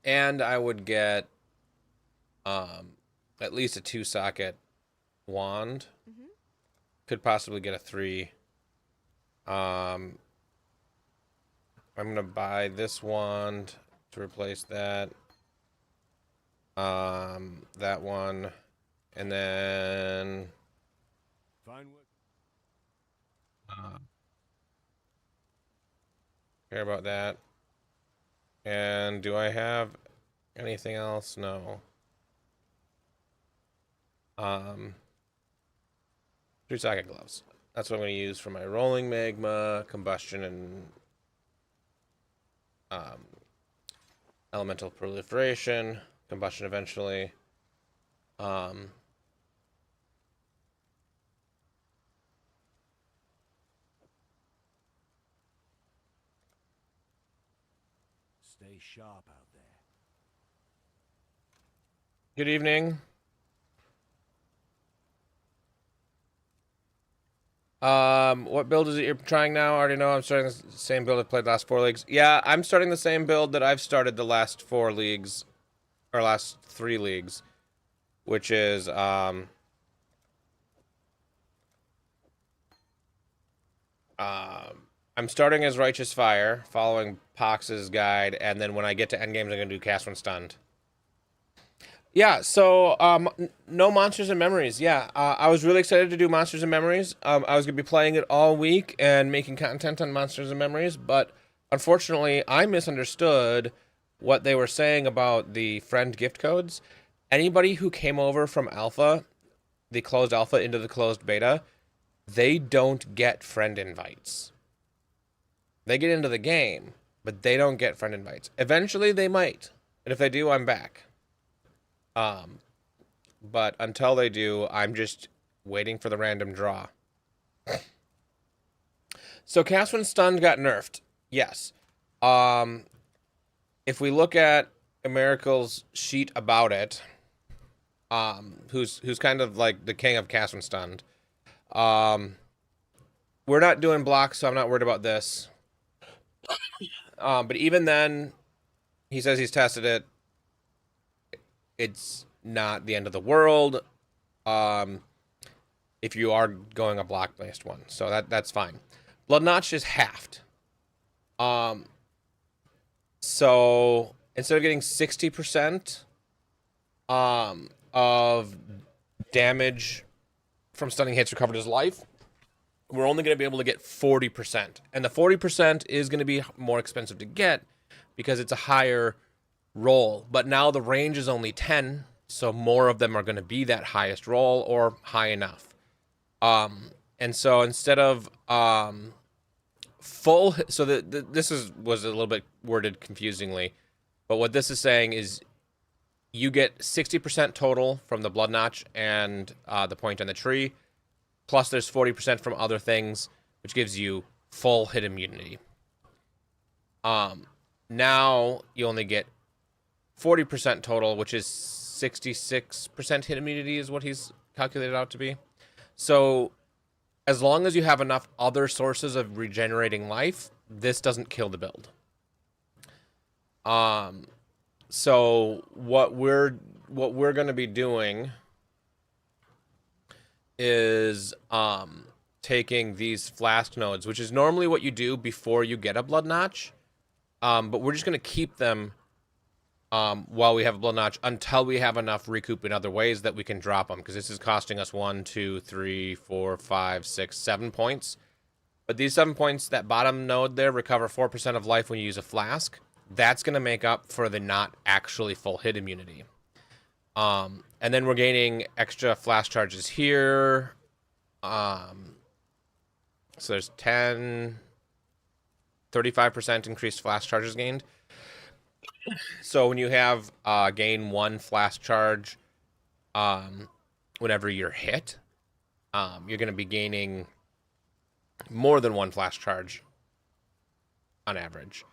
And I would get at least a 2-socket wand. Could possibly get a 3. I'm gonna buy this wand to replace that. That one, and then Fine work. care about that. And do I have anything else? No. 3-socket gloves. That's what I'm going to use for my rolling magma, combustion, and elemental proliferation. Combustion eventually. Stay sharp out there. Good evening. What build is it you're trying now? I already know I'm starting the same build I played last 4 leagues. Yeah, I'm starting the same build that I've started the last 4 leagues, or last 3 leagues, which is I'm starting as Righteous Fire, following Pox's guide, and then when I get to endgames, I'm going to do Cast when Stunned. Yeah, so no Monsters and Memories. Yeah, I was really excited to do Monsters and Memories. I was going to be playing it all week and making content on Monsters and Memories, but unfortunately, I misunderstood what they were saying about the friend gift codes. Anybody who came over from alpha, the closed alpha into the closed beta, they don't get friend invites. They get into the game, but they don't get friend invites. Eventually, they might, and if they do, I'm back. But until they do, I'm just waiting for the random draw. So Cast when Stunned got nerfed. Yes. If we look at Miracle's sheet about it, who's kind of like the king of Cast when Stunned, we're not doing blocks, so I'm not worried about this. But even then, he says he's tested it. It's not the end of the world if you are going a block-based one. So that's fine. Blood Notch is halved. So instead of getting 60% of damage from stunning hits recovered as life, we're only going to be able to get 40%. And the 40% is going to be more expensive to get because it's a higher roll. But now the range is only 10, so more of them are going to be that highest roll or high enough. And so instead of full, so this was a little bit worded confusingly, but what this is saying is you get 60% total from the Blood Notch and the point on the tree, plus there's 40% from other things, which gives you full hit immunity. Now you only get 40% total, which is 66% hit immunity is what he's calculated out to be. So as long as you have enough other sources of regenerating life, this doesn't kill the build. So what we're going to be doing is taking these flask nodes, which is normally what you do before you get a Blood Notch. But we're just going to keep them while we have a Blood Notch until we have enough recoup in other ways that we can drop them, because this is costing us 1, 2, 3, 4, 5, 6, 7 points. But these 7 points, that bottom node there, recover 4% of life when you use a flask. That's going to make up for the not actually full hit immunity. And then we're gaining extra flash charges here. So there's 35% increased flash charges gained. So when you have gain 1 flash charge whenever you're hit, you're going to be gaining more than 1 flash charge on average.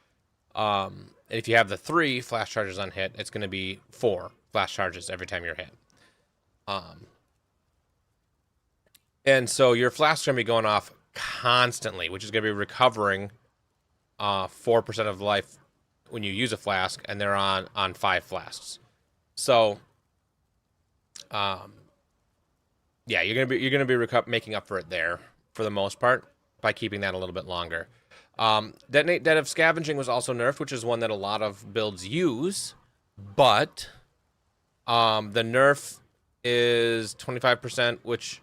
And if you have the 3 flash charges on hit, it's going to be 4 flash charges every time you're hit. And so your flasks are going to be going off constantly, which is going to be recovering 4% of life when you use a flask, and they're on 5 flasks. So, yeah, you're gonna be making up for it there for the most part by keeping that a little bit longer. Detonate Dead of Scavenging was also nerfed, which is one that a lot of builds use, but the nerf is 25%, which,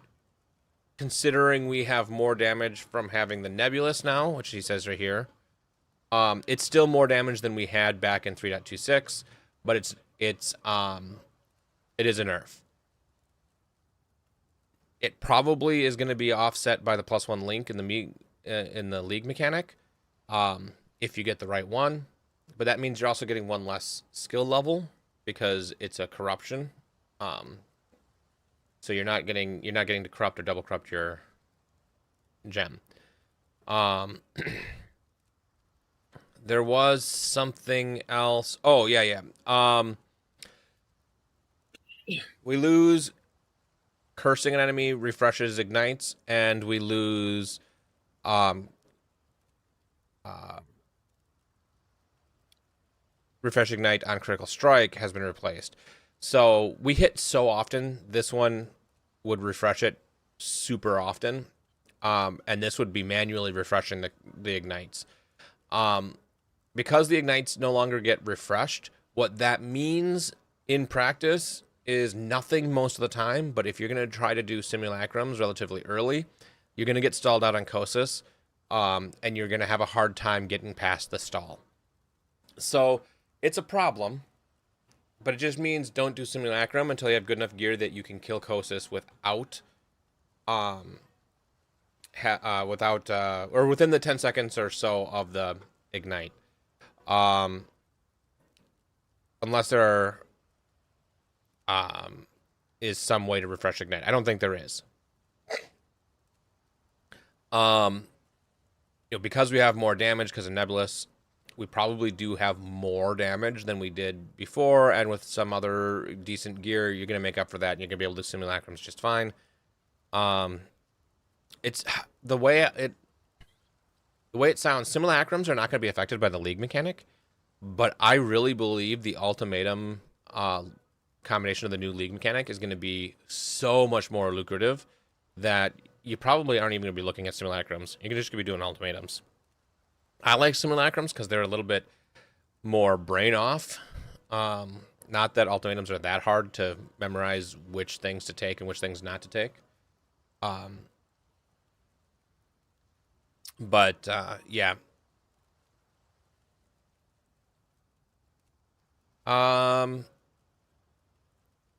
considering we have more damage from having the Nebulous now, which he says right here, it's still more damage than we had back in 3.26, but it is a nerf. It probably is going to be offset by the +1 link in the league mechanic, if you get the right one. But that means you're also getting 1 less skill level because it's a corruption. So you're not getting to corrupt or double corrupt your gem. There was something else. Oh, yeah. We lose cursing an enemy, refreshes, ignites, and we lose refresh ignite on critical strike has been replaced. So we hit so often, this one would refresh it super often. and this would be manually refreshing the ignites. Because the ignites no longer get refreshed, what that means in practice is nothing most of the time, but if you're going to try to do simulacrums relatively early, you're going to get stalled out on Kosas, and you're going to have a hard time getting past the stall. So it's a problem, but it just means don't do simulacrum until you have good enough gear that you can kill Kosas without, or within the 10 seconds or so of the ignite. Unless there is some way to refresh ignite. I don't think there is. Because we have more damage because of Nebulous, we probably do have more damage than we did before, and with some other decent gear, you're gonna make up for that, and you're gonna be able to do simulacrums just fine. It's the way it sounds. Simulacrums are not gonna be affected by the league mechanic, but I really believe the ultimatum combination of the new league mechanic is gonna be so much more lucrative that you probably aren't even gonna be looking at simulacrums. You're just gonna be doing ultimatums. I like simulacrums because they're a little bit more brain off. Not that ultimatums are that hard to memorize which things to take and which things not to take. Yeah.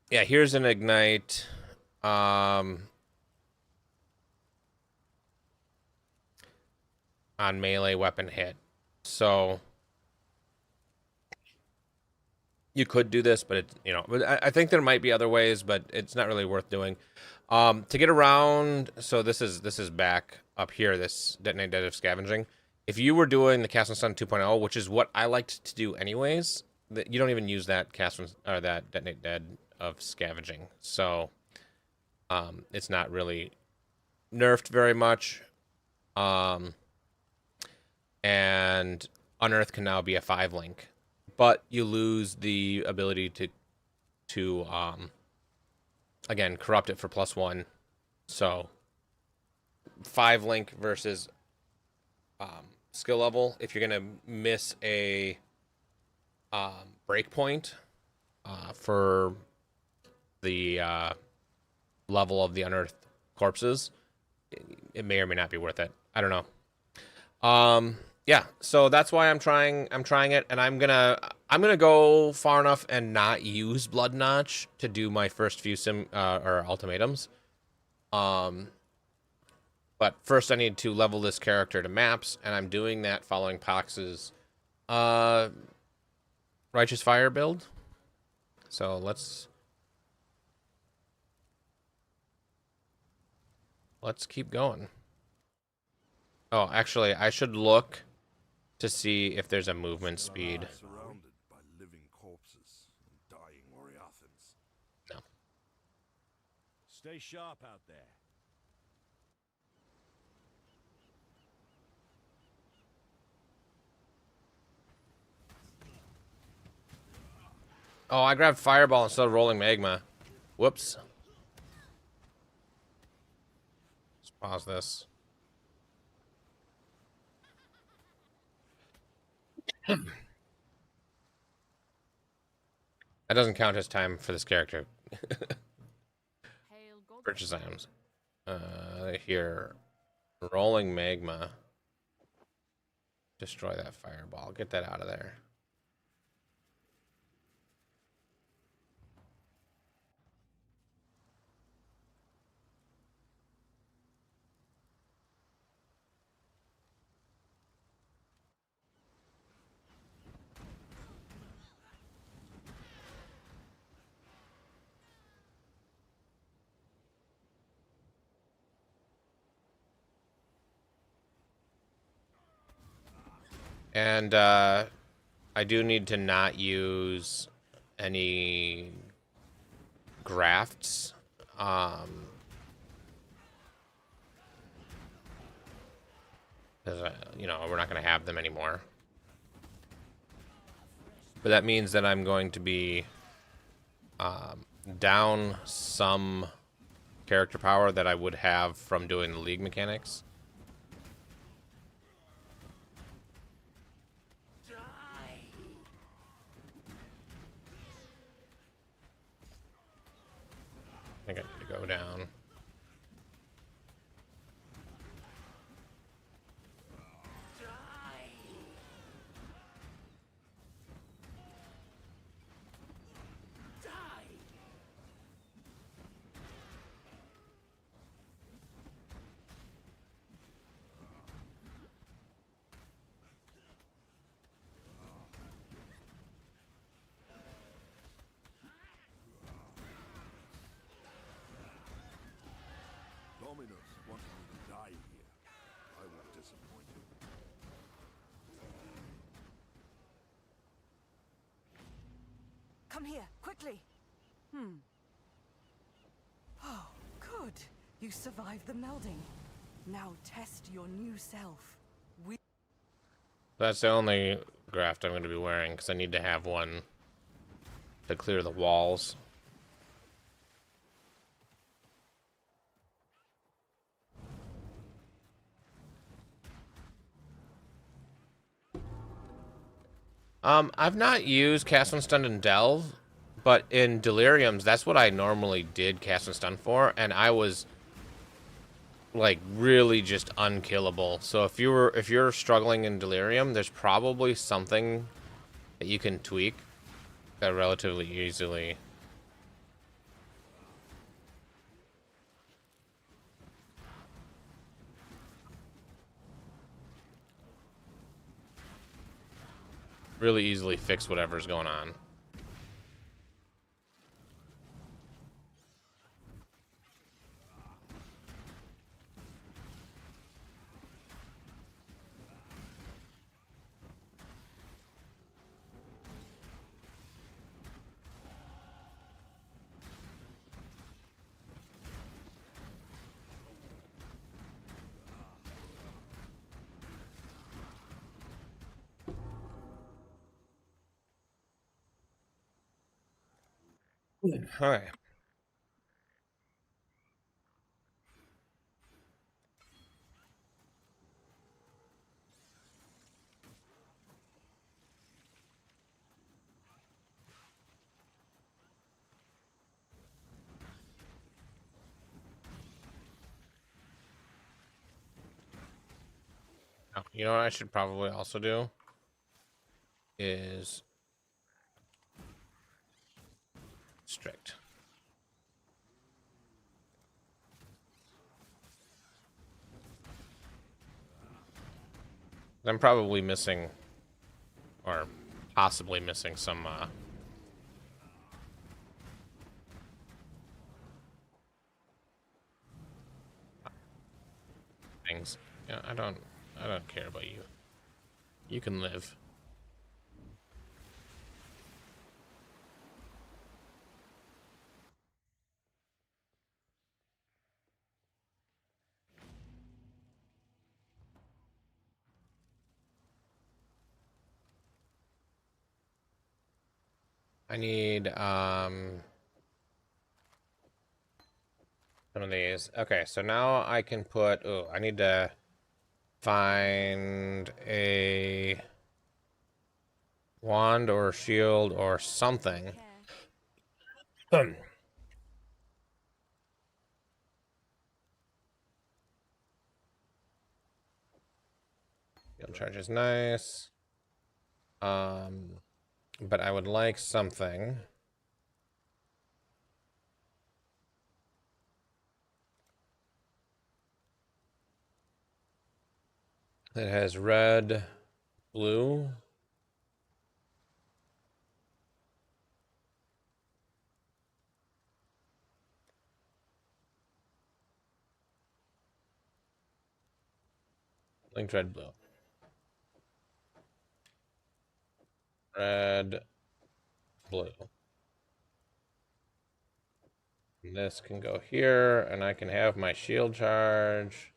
Yeah, here's an ignite. On melee weapon hit. So you could do this, but I think there might be other ways, but it's not really worth doing. To get around, so this is back up here, this detonate dead of scavenging. If you were doing the cast and stun 2.0, which is what I liked to do anyways, you don't even use that that detonate dead of scavenging. So it's not really nerfed very much. And Unearth can now be a 5-link, but you lose the ability to again corrupt it for +1. So 5-link versus skill level. If you're gonna miss a breakpoint for the level of the Unearthed corpses, it may or may not be worth it. I don't know. Yeah, so that's why I'm trying it, and I'm gonna go far enough and not use Blood Notch to do my first few or ultimatums. But first I need to level this character to maps, and I'm doing that following Pox's Righteous Fire build. So let's keep going. Oh, actually, I should look to see if there's a movement speed. Surrounded by living corpses and dying Oriathans. No. Stay sharp out there. Oh, I grabbed Fireball instead of Rolling Magma. Whoops. Let's pause this. That doesn't count as time for this character. Purchase items. Here. Rolling Magma. Destroy that Fireball. Get that out of there. And I do need to not use any grafts. Because we're not going to have them anymore. But that means that I'm going to be down some character power that I would have from doing the league mechanics. I think I need to go down. Dominus wanted me to die here. I was disappointed. Come here, quickly. Oh, good. You survived the melding. Now test your new self. That's the only graft I'm going to be wearing, because I need to have one to clear the walls. I've not used Cast and Stun and Delve, but in Deliriums, that's what I normally did Cast and Stun for, and I was like really just unkillable. So if you're struggling in Delirium, there's probably something that you can tweak relatively easily. Really easily fix whatever's going on. Alright. Oh, you know what I should probably also do? Is strict. I'm probably missing, or possibly missing some, things. Yeah, I don't care about you. You can live. I need, some of these. Okay, so now I can put, oh, I need to find a wand or shield or something. Field charge is nice. But I would like something that has red, blue. Linked red, blue. Red, blue. And this can go here, and I can have my shield charge.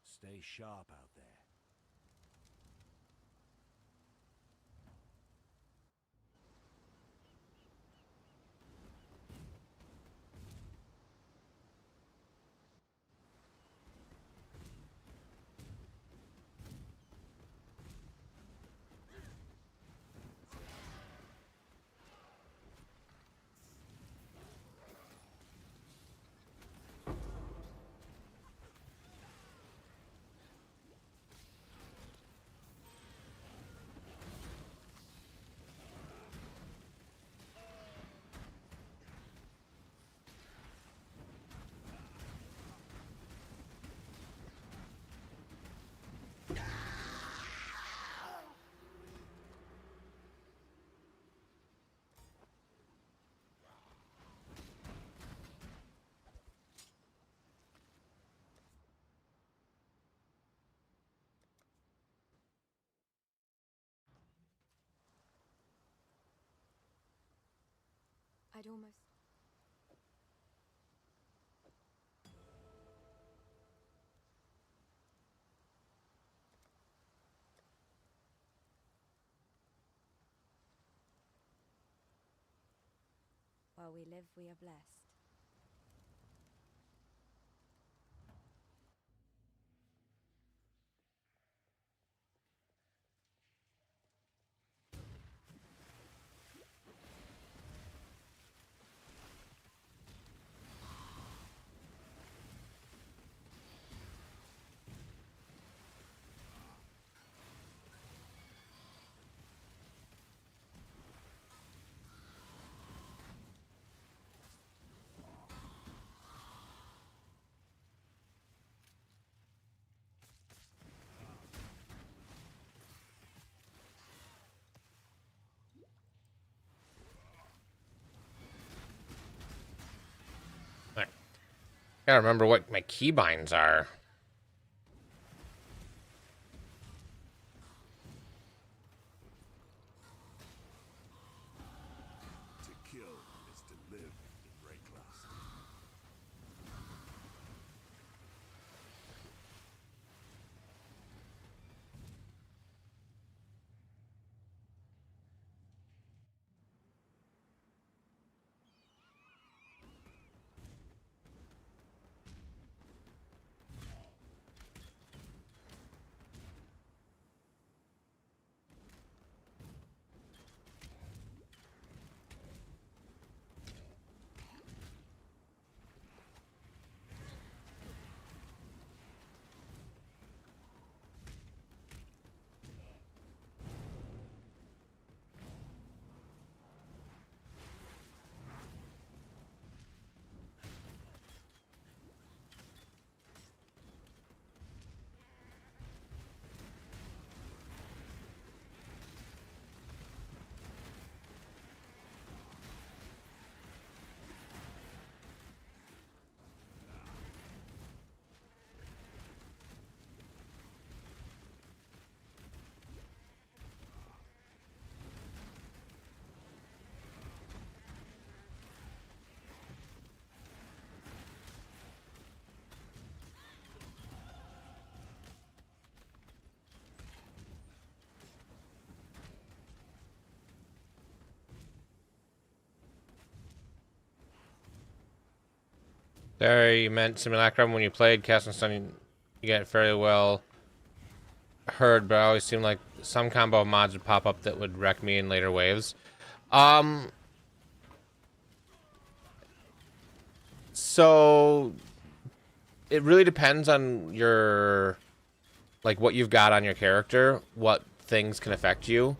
Stay sharp out there. I'd almost. While we live, we are blessed. I gotta remember what my keybinds are. To kill is to live in Rayclass. There, you meant Simulacrum when you played Cast and Stun. You get fairly well heard, but I always seemed like some combo of mods would pop up that would wreck me in later waves. So it really depends on your, like, what you've got on your character, what things can affect you.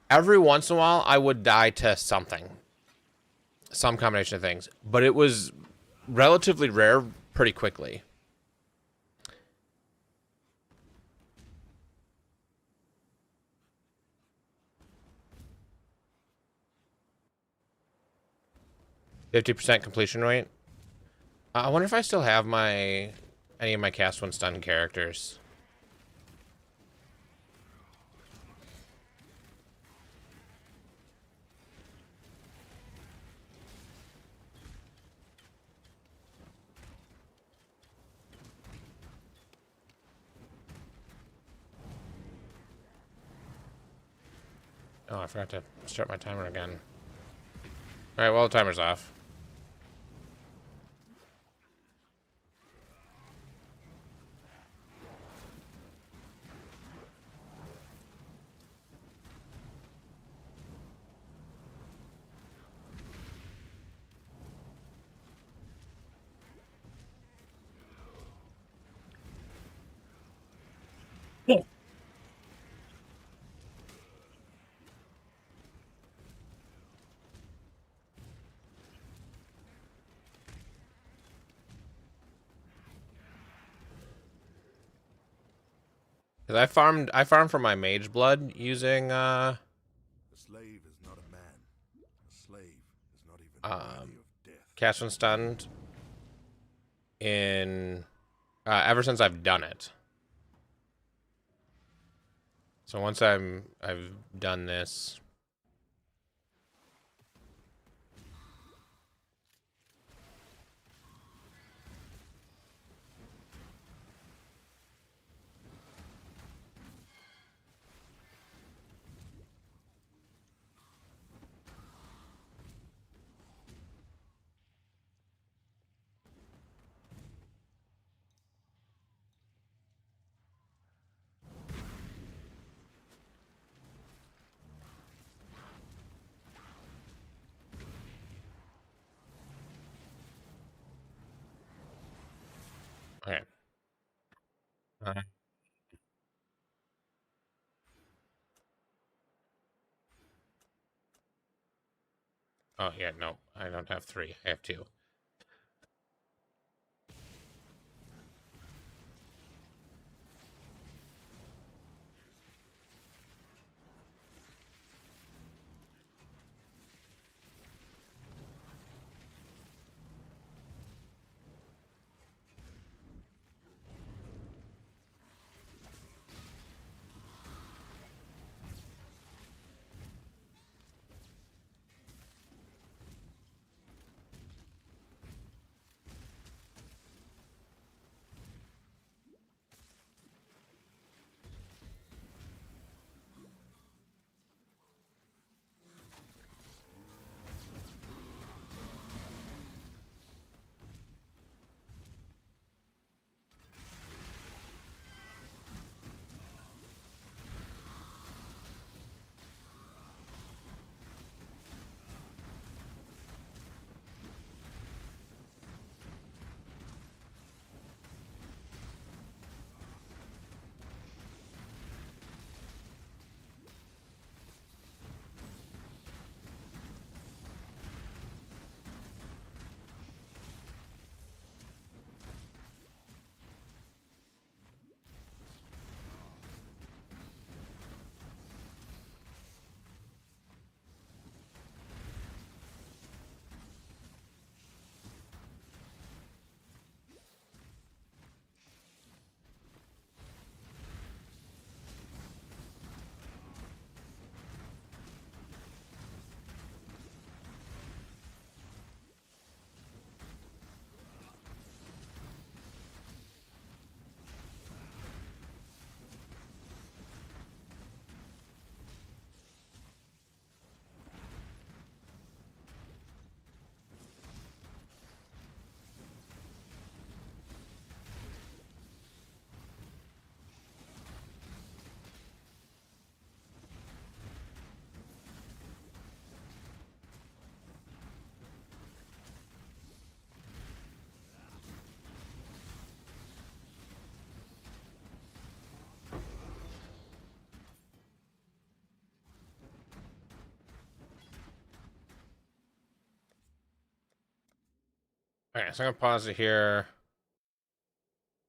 Every once in a while, I would die to something, some combination of things, but it was relatively rare pretty quickly. %50 completion rate. I wonder if I still have any of my cast when stun characters. Oh, I forgot to start my timer again. Alright, well, the timer's off. Cause I farmed for my mage blood using A slave is not a man. A slave is not even worthy of death. cast when stunned in ever since I've done it. So once I've done this, Okay. Oh, yeah, no. I don't have 3. I have 2. Okay, so I'm gonna pause it here.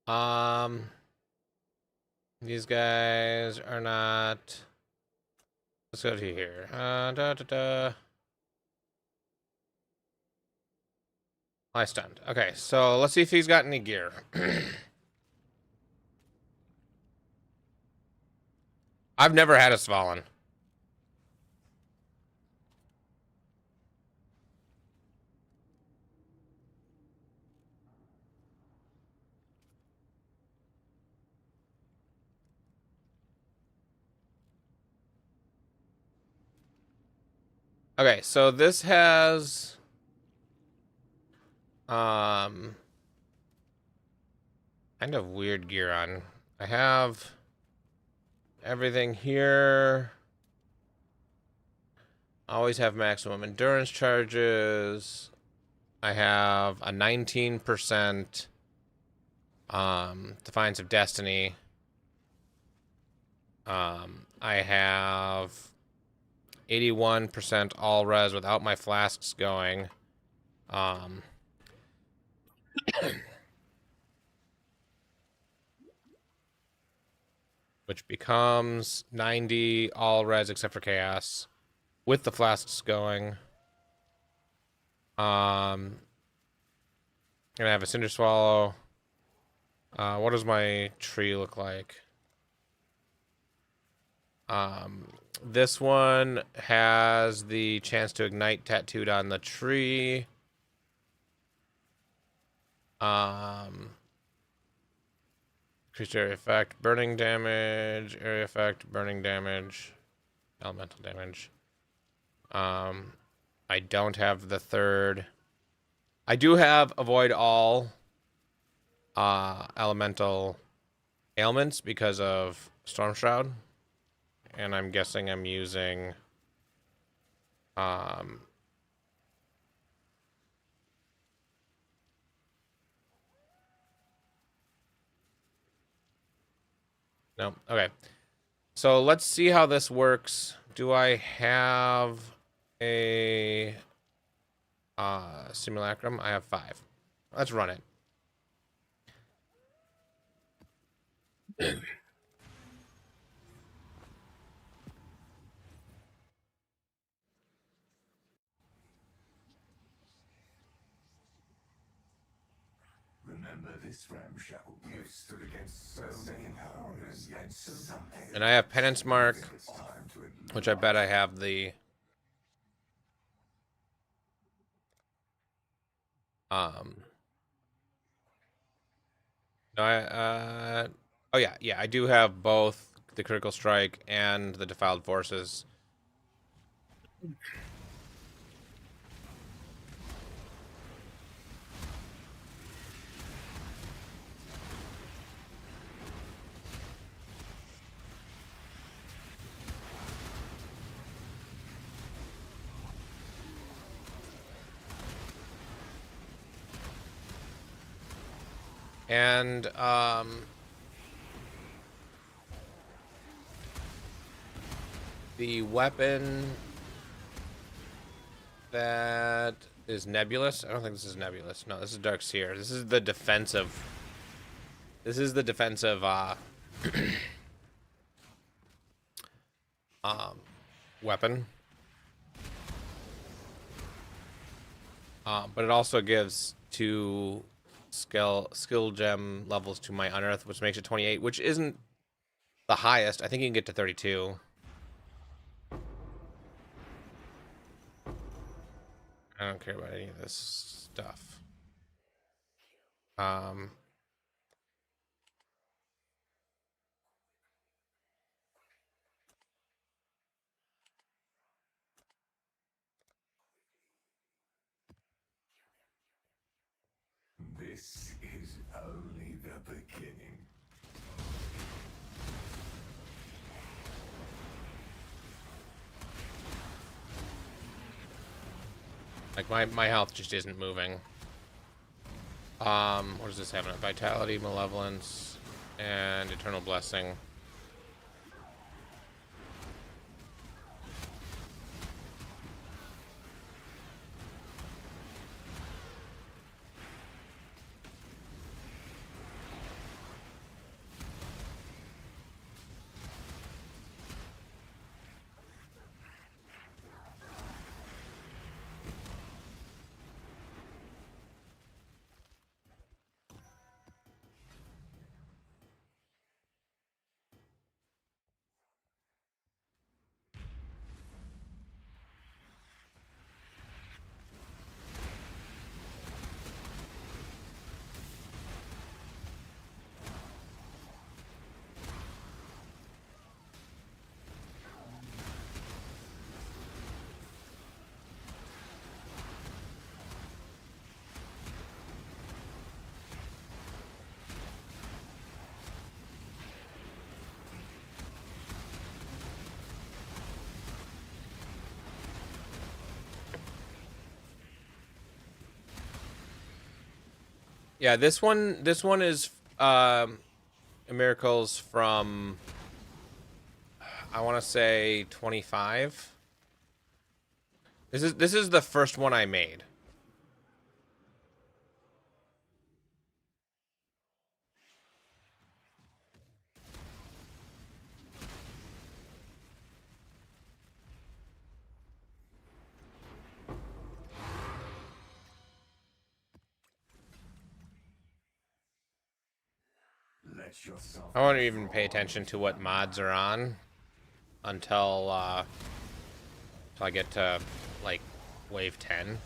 Um, these guys are not. Let's go to here. I stunned. Okay, so let's see if he's got any gear. I've never had a Svalin. Okay, so this has kind of weird gear on. I have everything here. Always have maximum endurance charges. I have a 19% Defiance of Destiny. I have 81% all res without my flasks going. Which becomes 90 all res except for chaos with the flasks going. Gonna have a Cinder Swallow. What does my tree look like? This one has the chance to ignite tattooed on the tree. Increased area effect, burning damage, area effect, burning damage, elemental damage. I don't have the third. I do have avoid all elemental ailments because of Storm Shroud. And I'm guessing I'm using No. Okay. So let's see how this works. Do I have a simulacrum? I have 5. Let's run it. Remember this ramshackle you stood against so many powers, yet something. And I have penance mark, which I bet I have the no, oh yeah, I do have both the critical strike and the defiled forces. And the weapon that is nebulous. I don't think this is nebulous. No, this is Dark Seer. This is the defensive. This is the defensive weapon. But it also gives 2 skill gem levels to my unearth, which makes it 28, which isn't the highest. I think you can get to 32. I don't care about any of this stuff. This is only the beginning. Like my health just isn't moving. What does this have? Vitality, malevolence, and eternal blessing. Yeah, this one is miracles from, I want to say 25. This is the first one I made. Let yourself. I won't even pay attention to what mods are on until I get to like wave 10.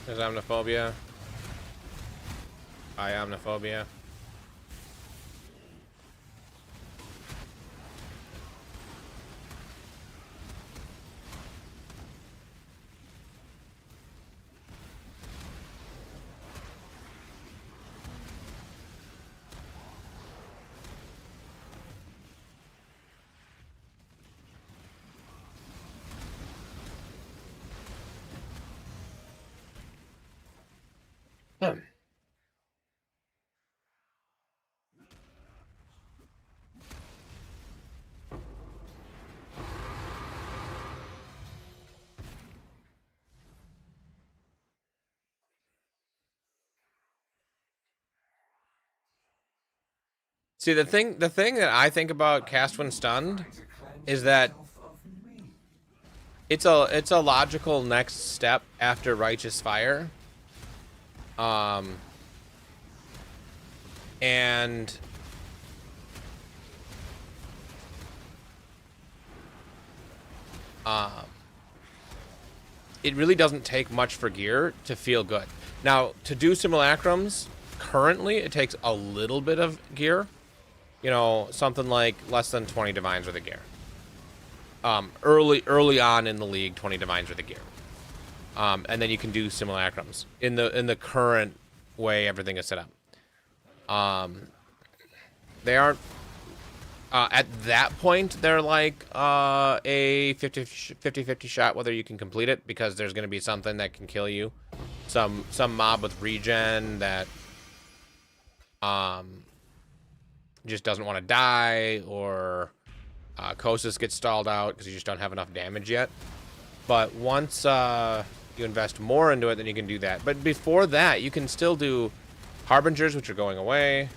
There's omniphobia. By omniphobia. See, the thing that I think about cast when stunned is that it's a logical next step after righteous fire. And it really doesn't take much for gear to feel good. Now, to do simulacrums, currently it takes a little bit of gear. You know, something like less than 20 divines worth of gear. Early on in the league, 20 divines worth of gear. And then you can do simulacrums in the current way everything is set up. They aren't at that point. They're like a 50-50 shot whether you can complete it, because there's going to be something that can kill you, some mob with regen that just doesn't want to die, or Kosis gets stalled out because you just don't have enough damage yet. But once you invest more into it, then you can do that. But before that, you can still do Harbingers, which are going away.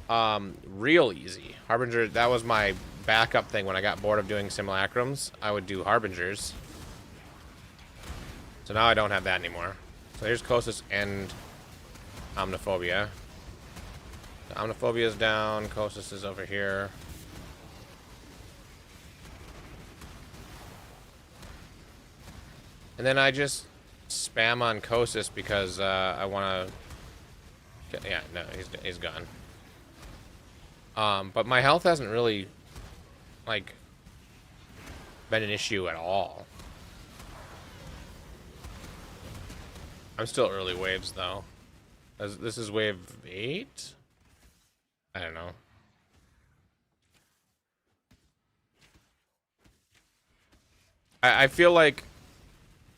Real easy. Harbinger, that was my backup thing when I got bored of doing simulacrums. I would do Harbingers. So now I don't have that anymore. So here's Kosis and Omniphobia. The Omniphobia is down. Kosis is over here. And then I just spam on Kosis because I want to... Yeah, no, he's gone. But my health hasn't really, like, been an issue at all. I'm still early waves, though. This is wave 8? I don't know. I feel like,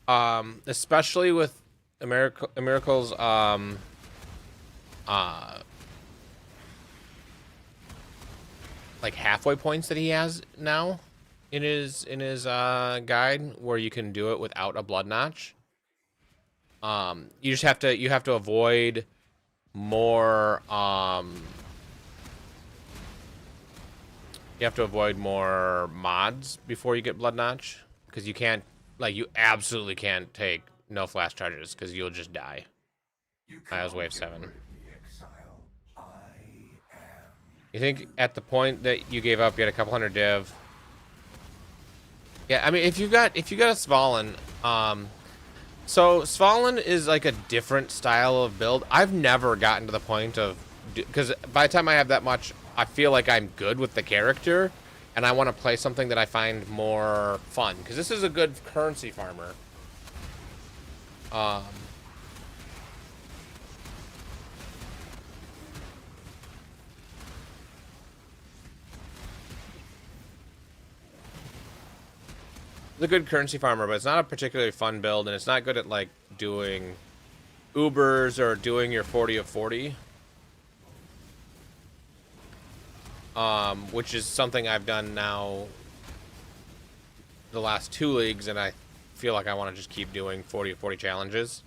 especially with Miracle's, like halfway points that he has now in his guide, where you can do it without a blood notch. You just have to avoid more you have to avoid more mods before you get blood notch, because you can't, like, you absolutely can't take no flash charges because you'll just die. I was wave 7. You think at the point that you gave up, you had a couple hundred div? Yeah, I mean, if you got a Svalin, so Svalin is like a different style of build. I've never gotten to the point of, because by the time I have that much, I feel like I'm good with the character, and I want to play something that I find more fun, because this is a good currency farmer. It's a good currency farmer, but it's not a particularly fun build, and it's not good at, like, doing Ubers or doing your 40 of 40. Which is something I've done now the last 2 leagues, and I feel like I want to just keep doing 40 of 40 challenges.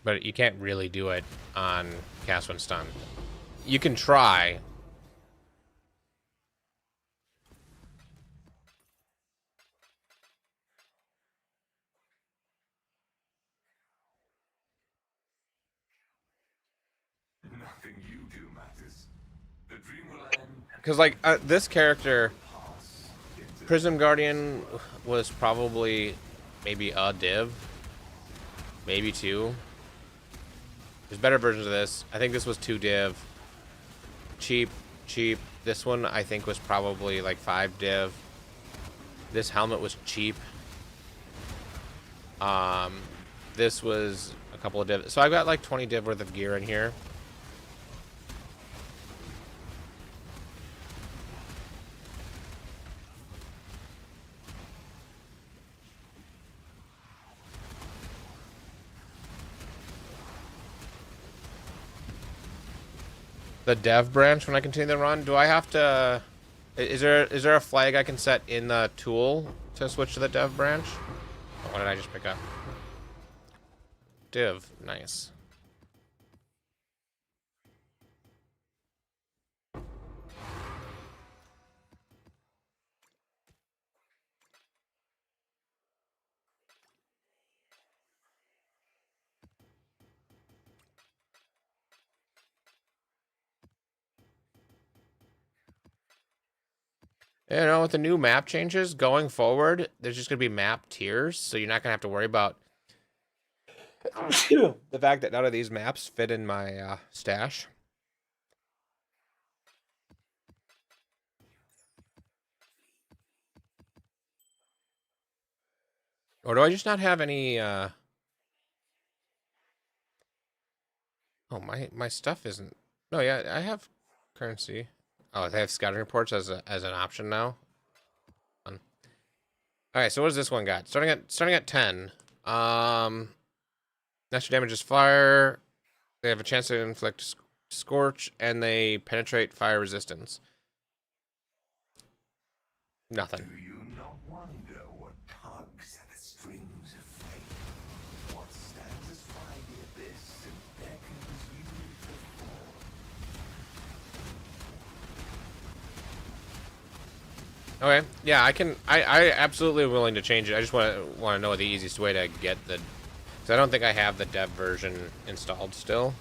But you can't really do it on cast when stunned. You can try. do matters. The dream will end. Because, like, this character, Pass into Prism Guardian, was probably maybe a div. Maybe 2. There's better versions of this. I think this was 2 div. Cheap, cheap. This one, I think, was probably, like, 5 div. This helmet was cheap. This was a couple of div. So I've got, like, 20 div worth of gear in here. The dev branch when I continue the run. Do I have to? Is there a flag I can set in the tool to switch to the dev branch? Oh, what did I just pick up? Div, nice. You know, with the new map changes going forward, there's just gonna be map tiers, so you're not gonna have to worry about the fact that none of these maps fit in my stash. Or do I just not have any? Oh, my stuff isn't. No, yeah, I have currency. Oh, they have scouting reports as an option now. All right, so what does this one got? Starting at 10. Natural damage is fire. They have a chance to inflict scorch, and they penetrate fire resistance. Nothing. Do you not wonder what tugs at the strings of fate? What stands aside the abyss and beckons you to fall? Okay, yeah, I absolutely am willing to change it. I just want to know the easiest way to get the. Because I don't think I have the dev version installed still.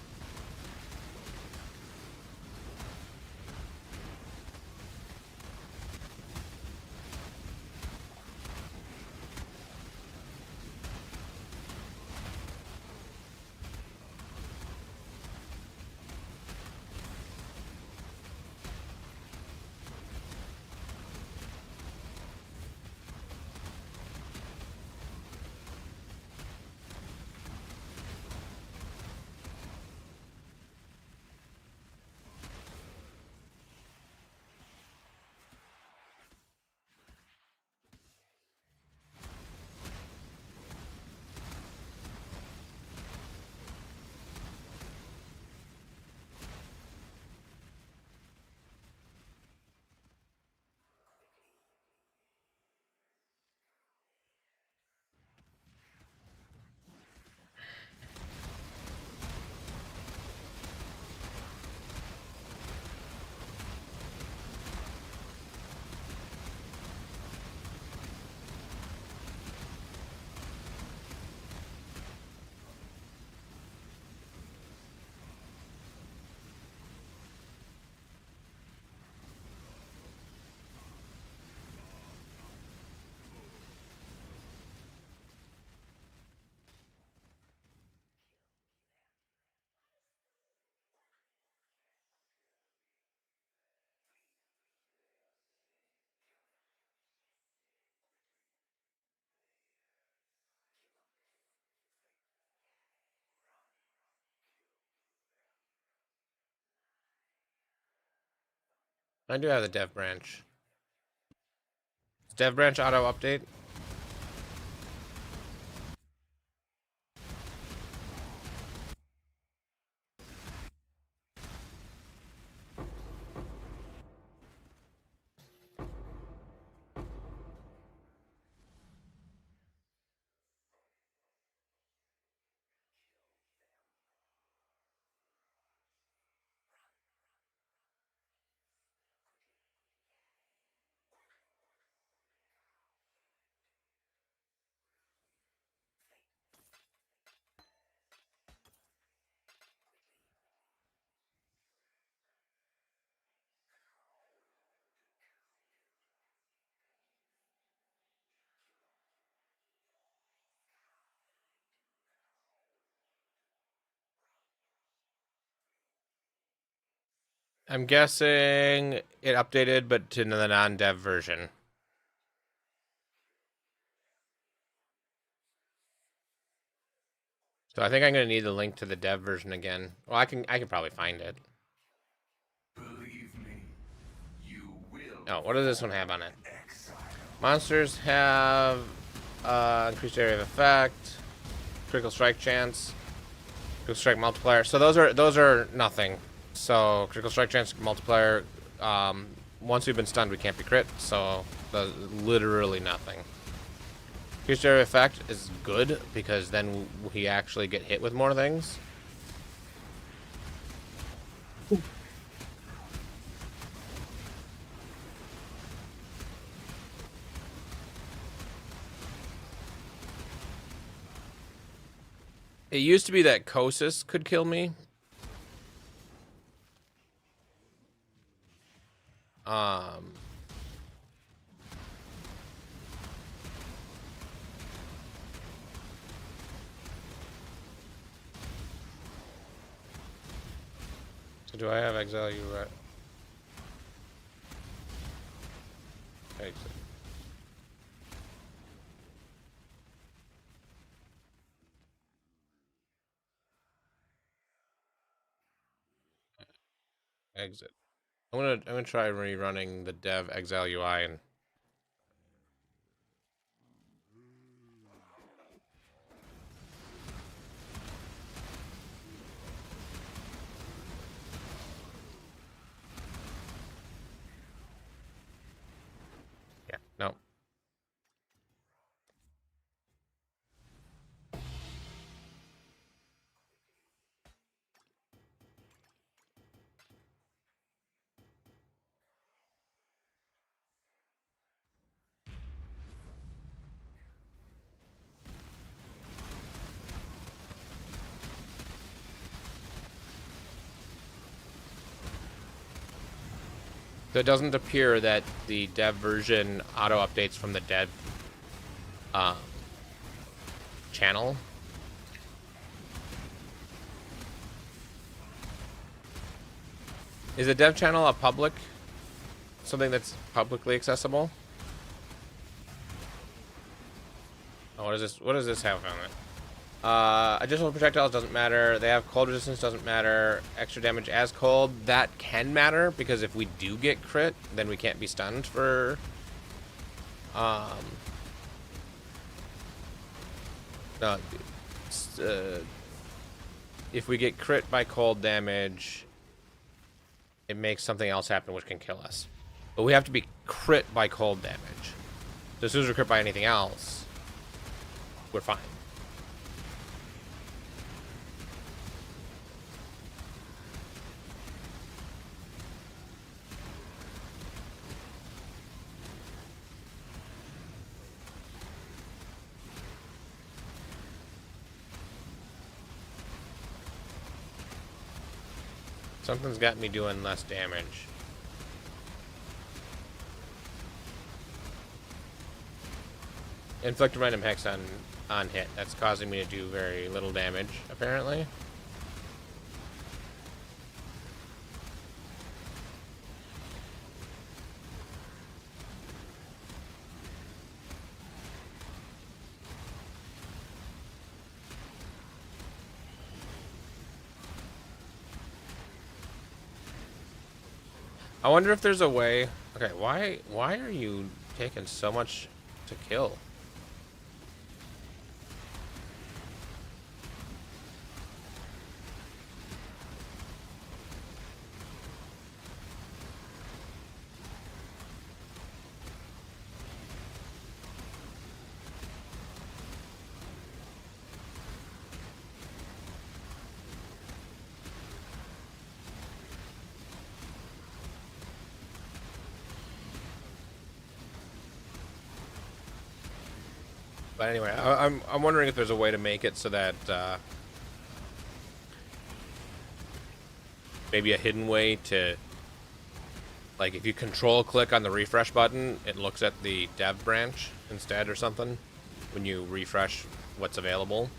I do have the dev branch. Does dev branch auto update? I'm guessing it updated, but to the non-dev version. So I think I'm gonna need the link to the dev version again. Well, I can probably find it. Believe me, you will. Oh, what does this one have on it? Exile. Monsters have increased area of effect, critical strike chance, critical strike multiplier. So those are nothing. So critical strike chance multiplier. Once we've been stunned, we can't be crit. So that's literally nothing. Increased area of effect is good because then we actually get hit with more things. It used to be that Kosis could kill me. So do I have Exile you right? Exit. Exit. I'm gonna try rerunning the dev Exile UI and yeah, no. So it doesn't appear that the dev version auto updates from the dev channel. Is the dev channel a public, something that's publicly accessible? Oh, what is this? What does this have on it? Additional projectiles doesn't matter. They have cold resistance, doesn't matter. Extra damage as cold, that can matter because if we do get crit, then we can't be stunned for no, if we get crit by cold damage, it makes something else happen which can kill us. But we have to be crit by cold damage. So as soon as we're crit by anything else, we're fine. Something's got me doing less damage. Inflict a random hex on hit. That's causing me to do very little damage, apparently. I wonder if there's a way. Okay, why are you taking so much to kill? But anyway, I'm wondering if there's a way to make it so that maybe a hidden way to, like, if you control click on the refresh button, it looks at the dev branch instead or something when you refresh what's available.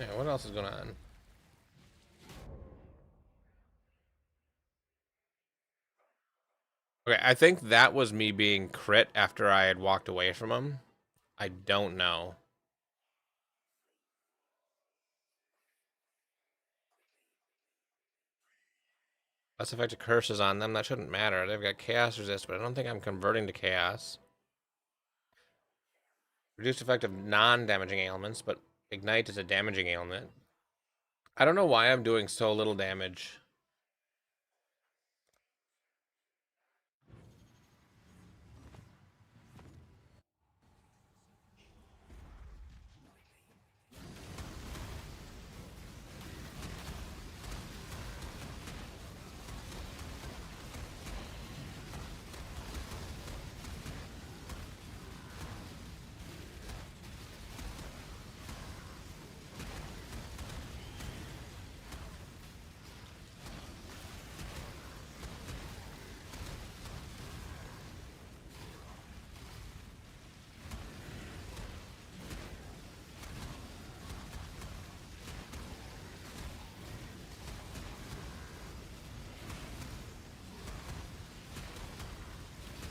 Yeah, what else is going on? Okay, I think that was me being crit after I had walked away from him. I don't know. Less effective curses on them. That shouldn't matter. They've got chaos resist, but I don't think I'm converting to chaos. Reduced effect of non-damaging ailments, but ignite is a damaging ailment. I don't know why I'm doing so little damage.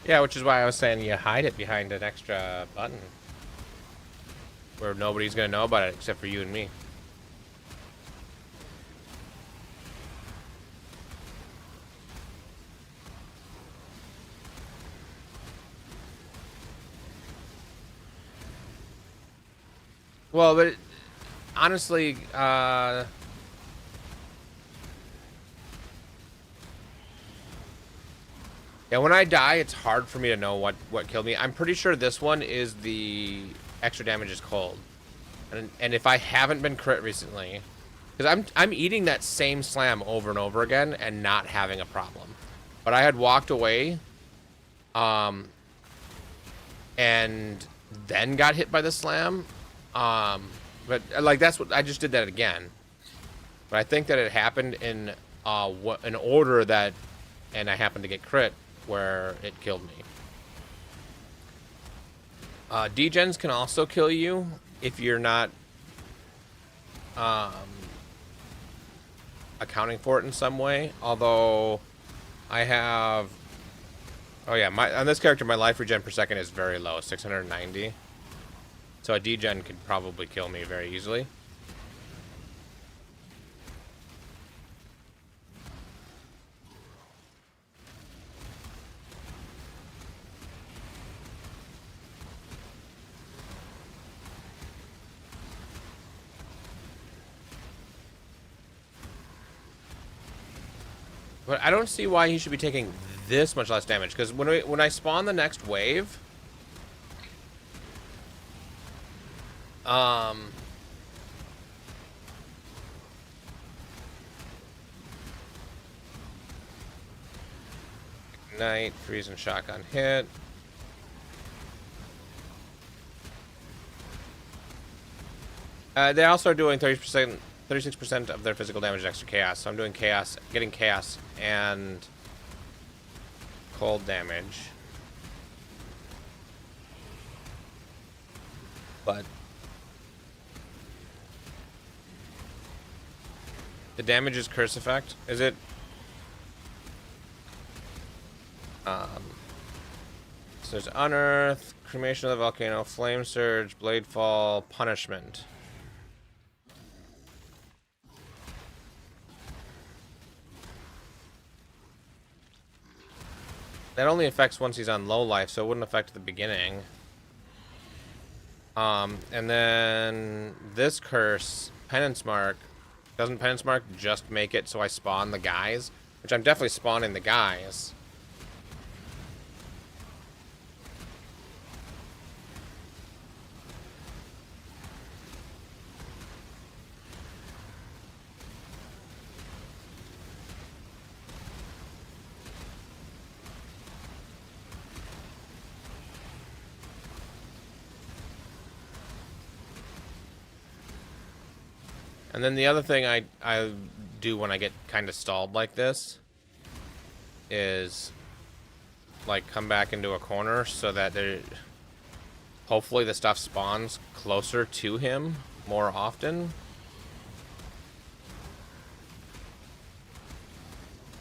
Yeah, which is why I was saying you hide it behind an extra button. Where nobody's gonna know about it except for you and me. Well, but honestly, yeah, when I die, it's hard for me to know what killed me. I'm pretty sure this one is the extra damage is cold, and if I haven't been crit recently, because I'm eating that same slam over and over again and not having a problem, but I had walked away, and then got hit by the slam, but like that's what I just did that again, but I think that it happened in an order that, and I happened to get crit where it killed me. Degens can also kill you if you're not accounting for it in some way. Although I have, oh yeah, on this character my life regen per second is very low, 690. So a degen could probably kill me very easily. But I don't see why he should be taking this much less damage, because when I spawn the next wave, ignite, freeze, and shotgun hit. They also are doing 36% of their physical damage extra chaos. So I'm doing chaos, getting chaos and cold damage. But the damage is curse effect. Is it? So there's unearth, cremation of the volcano, flame surge, blade fall, punishment. That only affects once he's on low life, so it wouldn't affect the beginning. And then this curse, penance mark, doesn't penance mark just make it so I spawn the guys? Which I'm definitely spawning the guys. And then the other thing I do when I get kind of stalled like this is like come back into a corner so that hopefully the stuff spawns closer to him more often.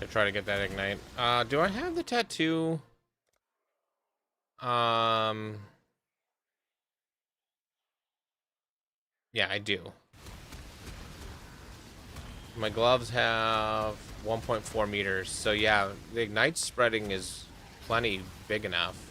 to try to get that ignite. Do I have the tattoo? Yeah, I do. My gloves have 1.4 meters, so yeah, the ignite spreading is plenty big enough.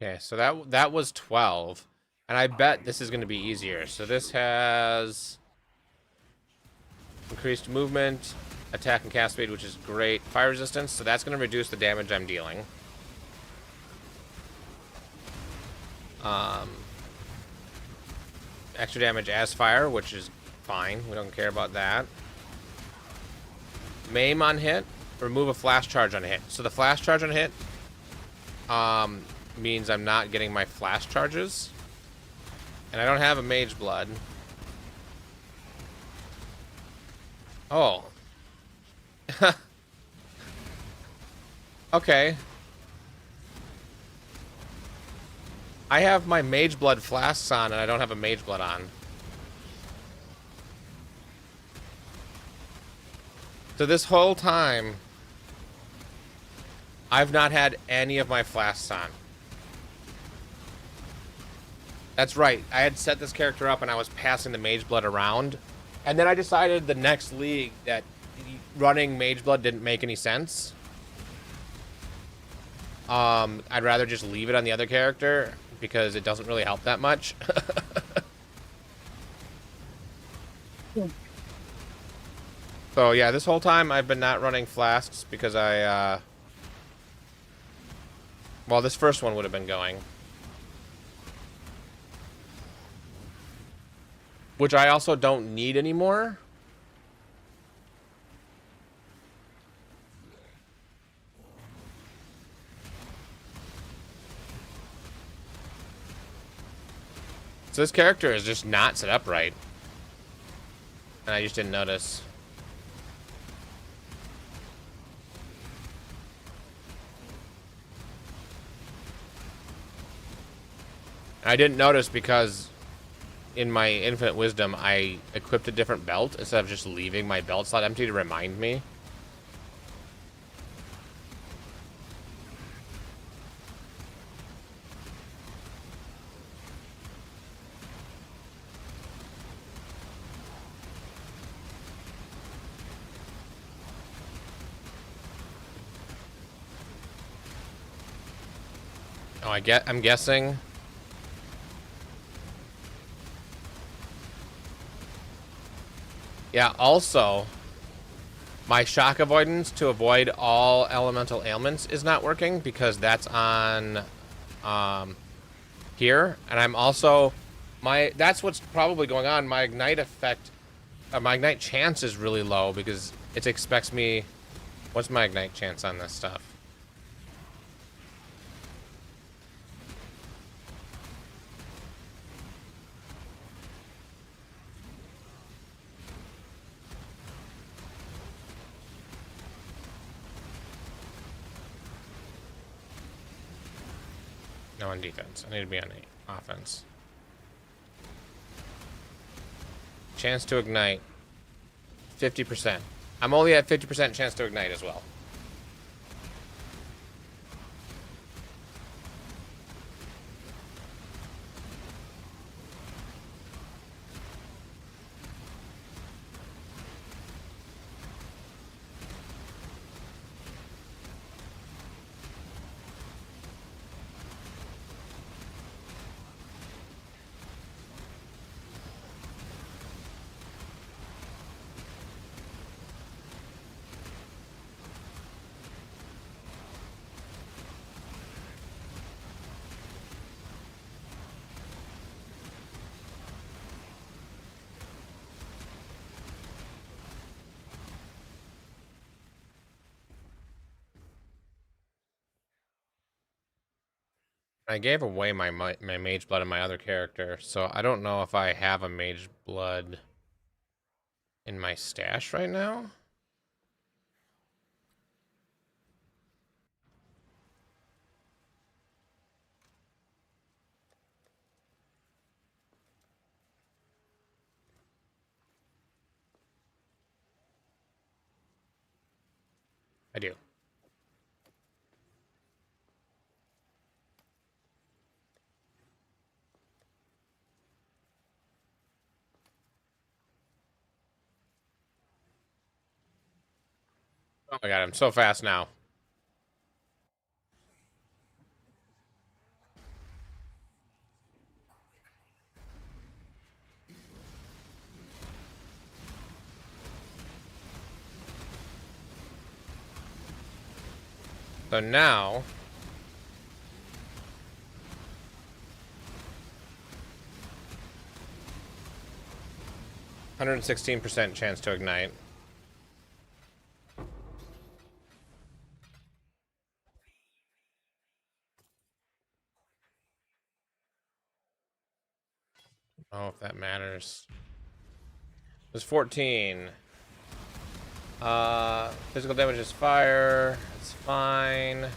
Okay, so that was 12. And I bet this is going to be easier. So this has increased movement, attack and cast speed, which is great. Fire resistance, so that's going to reduce the damage I'm dealing. Extra damage as fire, which is fine. We don't care about that. Maim on hit, remove a flash charge on hit. So the flash charge on hit means I'm not getting my flash charges. And I don't have a mage blood. Oh. Okay. I have my mage blood flasks on and I don't have a mage blood on. So this whole time, I've not had any of my flasks on. That's right. I had set this character up and I was passing the mage blood around. And then I decided the next league that running mage blood didn't make any sense. I'd rather just leave it on the other character because it doesn't really help that much. So yeah, this whole time I've been not running flasks because I, well, this first one would have been going. Which I also don't need anymore. So this character is just not set up right. And I just didn't notice. I didn't notice because in my infinite wisdom, I equipped a different belt instead of just leaving my belt slot empty to remind me. Oh, I'm guessing. Yeah, also, my shock avoidance to avoid all elemental ailments is not working because that's on here. And I'm also, that's what's probably going on. My ignite effect, my ignite chance is really low because it expects me, what's my ignite chance on this stuff? No, on defense. I need to be on offense. Chance to ignite. 50%. I'm only at 50% chance to ignite as well. I gave away my mage blood in my other character, so I don't know if I have a mage blood in my stash right now. I do. Oh my god, I'm so fast now. So now... 116% chance to ignite. Oh, if that matters. It was 14. Physical damage is fire. It's fine.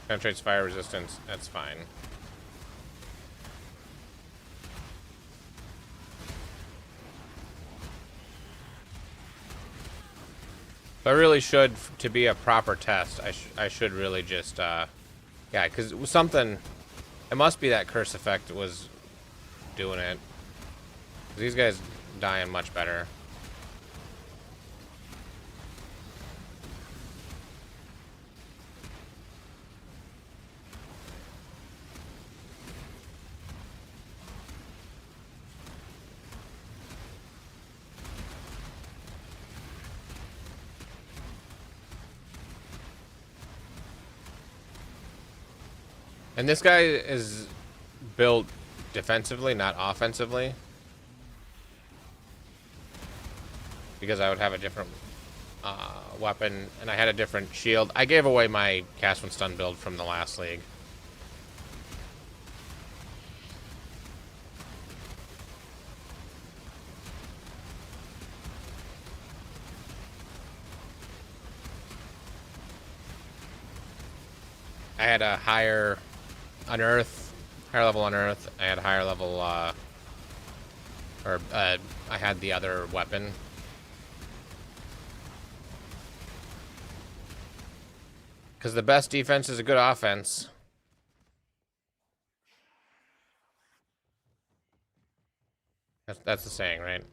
Penetrates fire resistance. That's fine. I really should, to be a proper test, I should really just, yeah, because it was something, it must be that curse effect was doing it. These guys dying much better. And this guy is built defensively, not offensively. Because I would have a different weapon, and I had a different shield. I gave away my cast when stun build from the last league. I had a higher unearth, higher level unearth. I had a higher level, I had the other weapon. Because the best defense is a good offense. That's the saying, right?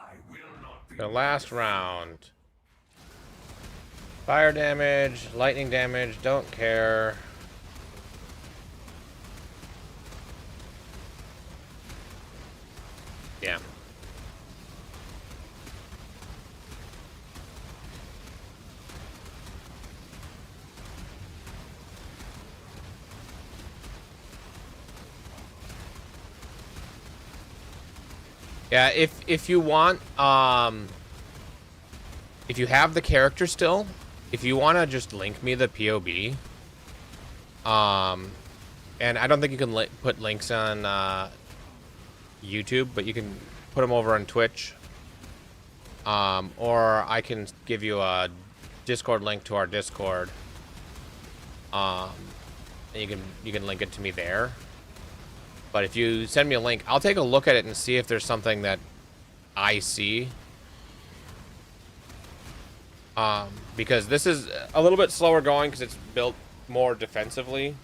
I will not be The last round. Fire damage, lightning damage, don't care. Yeah. Yeah, if you want, if you have the character still, if you want to just link me the POB, and I don't think you can put links on YouTube, but you can put them over on Twitch, or I can give you a Discord link to our Discord, and you can link it to me there. But if you send me a link, I'll take a look at it and see if there's something that I see. Because this is a little bit slower going because it's built more defensively.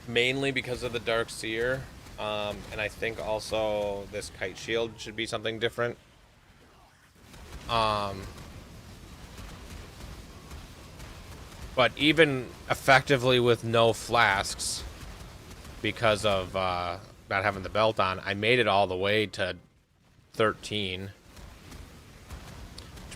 Mainly because of the Dark Seer. And I think also this Kite Shield should be something different. But even effectively with no flasks, because of not having the belt on, I made it all the way to 13. Which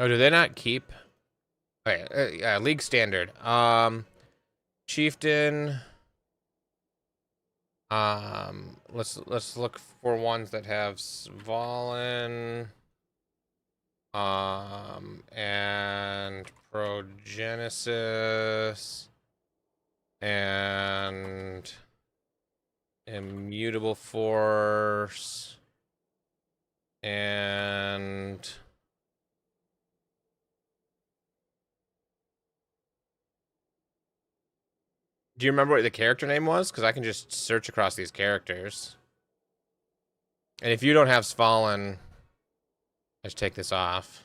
Oh, do they not keep? Okay, yeah, league standard. Chieftain. Let's look for ones that have Svalin. And Progenesis. And Immutable Force. And do you remember what the character name was? Because I can just search across these characters. And if you don't have Svalin, let's take this off.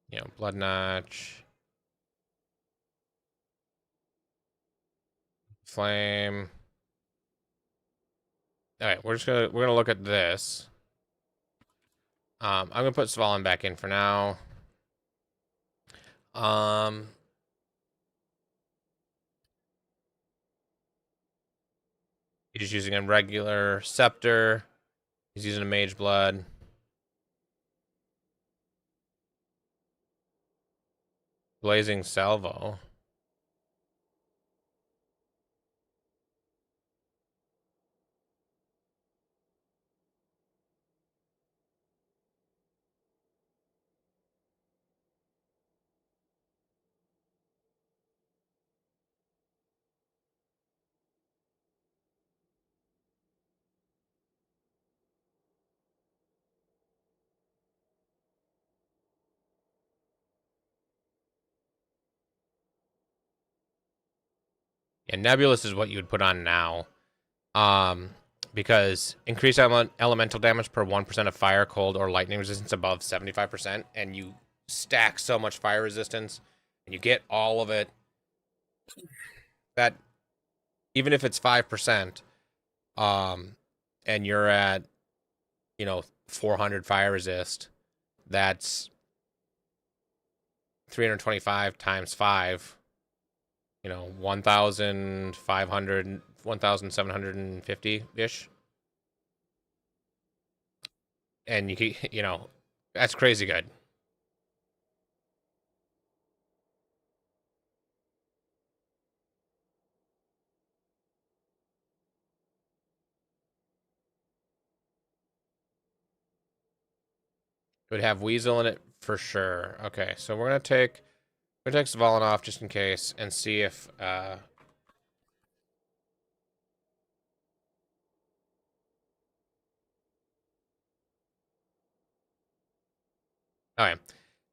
You know, Blood Notch, Flame. All right, we're gonna look at this. I'm gonna put Svalin back in for now. He's using a regular scepter. He's using a mage blood. Blazing salvo. Yeah, Nebulous is what you would put on now. Because increased elemental damage per 1% of fire, cold, or lightning resistance above 75%, and you stack so much fire resistance, and you get all of it. That even if it's 5%, and you're at, 400 fire resist, that's 325 times 5. 1,500, 1,750 ish. And that's crazy good. It would have Weasel in it for sure. Okay, so we're gonna take Svalin off just in case and see if okay.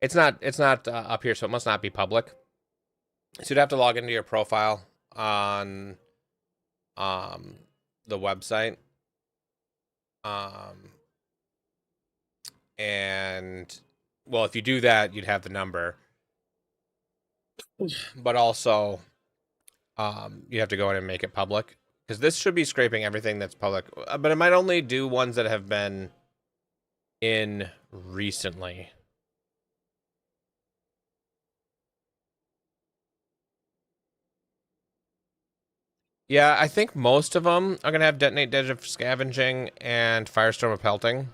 It's not up here, so it must not be public. So you'd have to log into your profile on the website. And well, if you do that, you'd have the number. But also you have to go in and make it public, because this should be scraping everything that's public, but it might only do ones that have been in recently. Yeah, I think most of them are gonna have Detonate Edge of Scavenging and Firestorm of Pelting.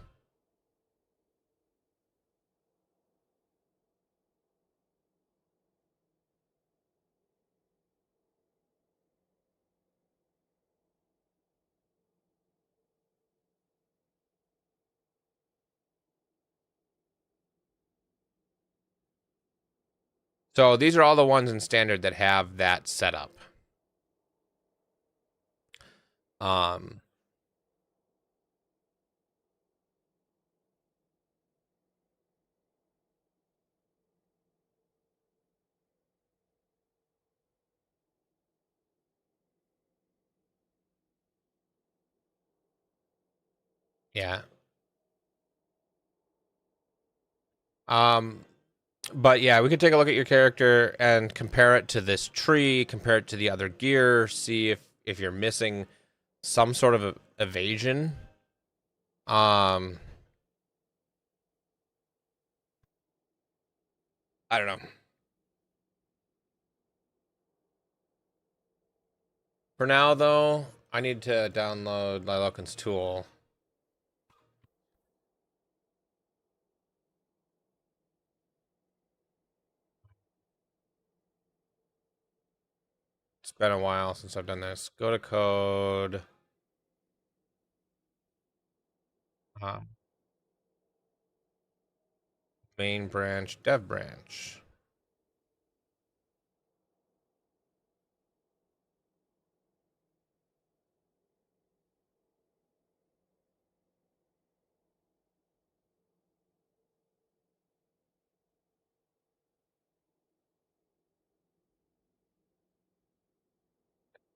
So these are all the ones in standard that have that setup. Um, yeah. Um, but yeah, we could take a look at your character and compare it to this tree, compare it to the other gear, see if you're missing some sort of evasion. I don't know. For now, though, I need to download Lilokin's tool. It's been a while since I've done this. Go to code. Uh, Main branch, dev branch.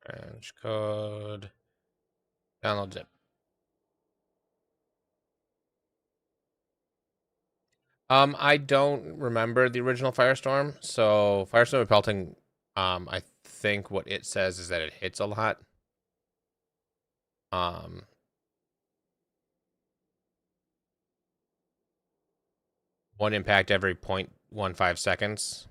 Branch code. Download zip. I don't remember the original Firestorm, so Firestorm of Pelting, I think what it says is that it hits a lot. Um, One impact every 0.15 seconds.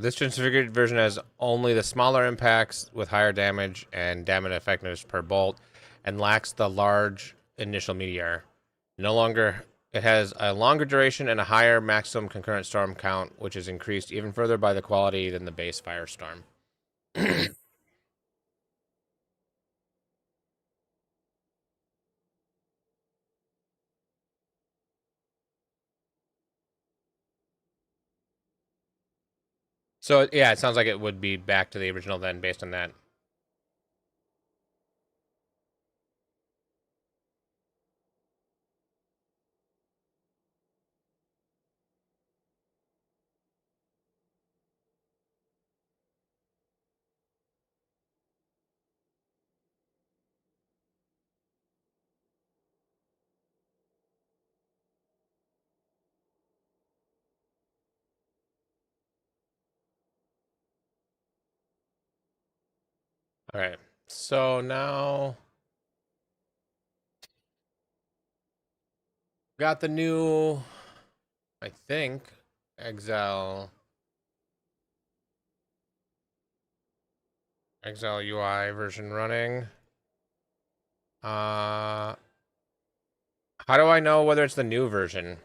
This transfigured version has only the smaller impacts with higher damage and damage effectiveness per bolt, and lacks the large initial meteor. No longer, it has a longer duration and a higher maximum concurrent storm count, which is increased even further by the quality than the base Firestorm. So yeah, it sounds like it would be back to the original then, based on that. All right. So now got the new, I think, Exile UI version running. How do I know whether it's the new version?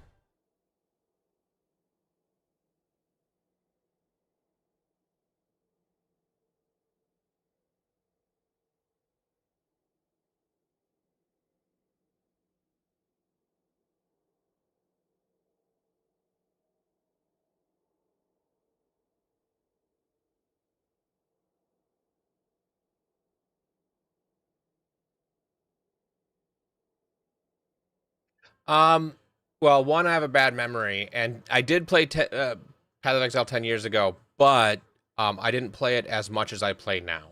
Um, well, one, I have a bad memory, and I did play Path of Exile 10 years ago, but I didn't play it as much as I play now.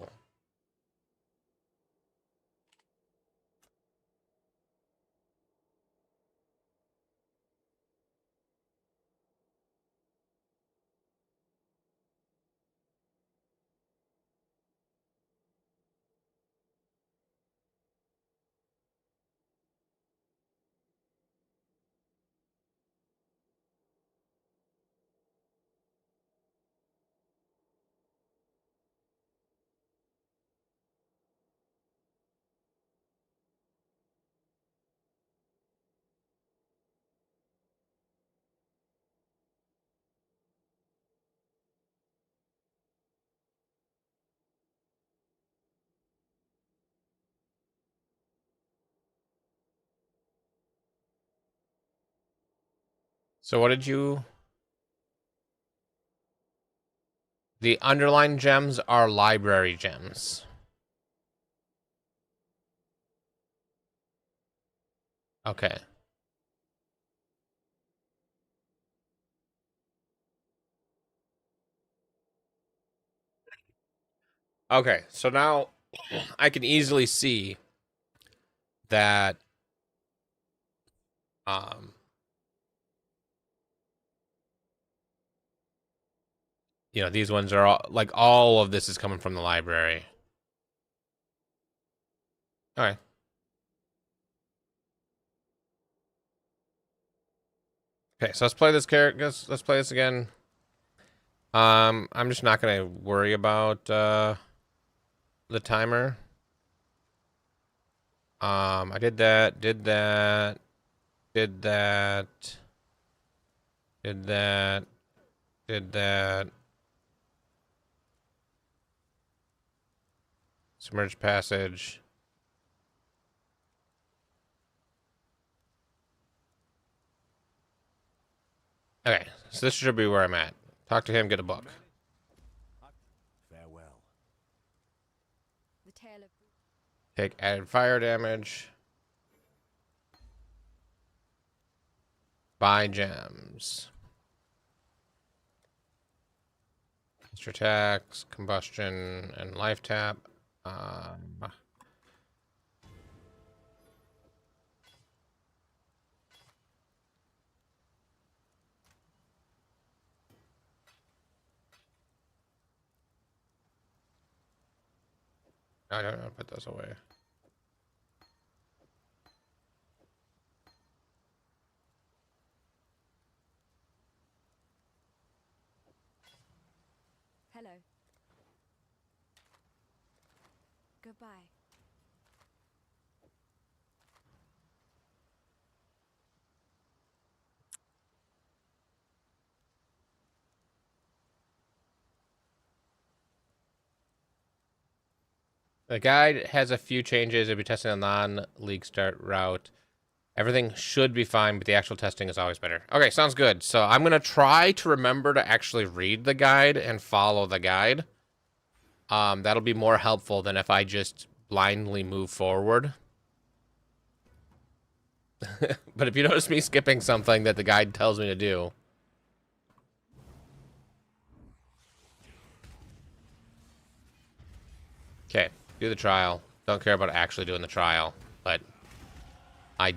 So what did you... The underlined gems are library gems. Okay. Okay, so now I can easily see that you know, these ones are all like all of this is coming from the library. All right. Okay, so let's play this character. Let's play this again. I'm just not gonna worry about the timer. I did that, did that, did that, did that, did that. Submerged passage. Okay, so this should be where I'm at. Talk to him, get a book. Farewell. The tale of Take added fire damage. Buy gems. Extra attacks, combustion, and life tap. I don't know, put those away. hello. Goodbye. The guide has a few changes. It'll be testing a non-league start route. Everything should be fine, but the actual testing is always better. Okay, sounds good. So I'm going to try to remember to actually read the guide and follow the guide. That'll be more helpful than if I just blindly move forward. But if you notice me skipping something that the guide tells me to do. Okay, do the trial. Don't care about actually doing the trial, but I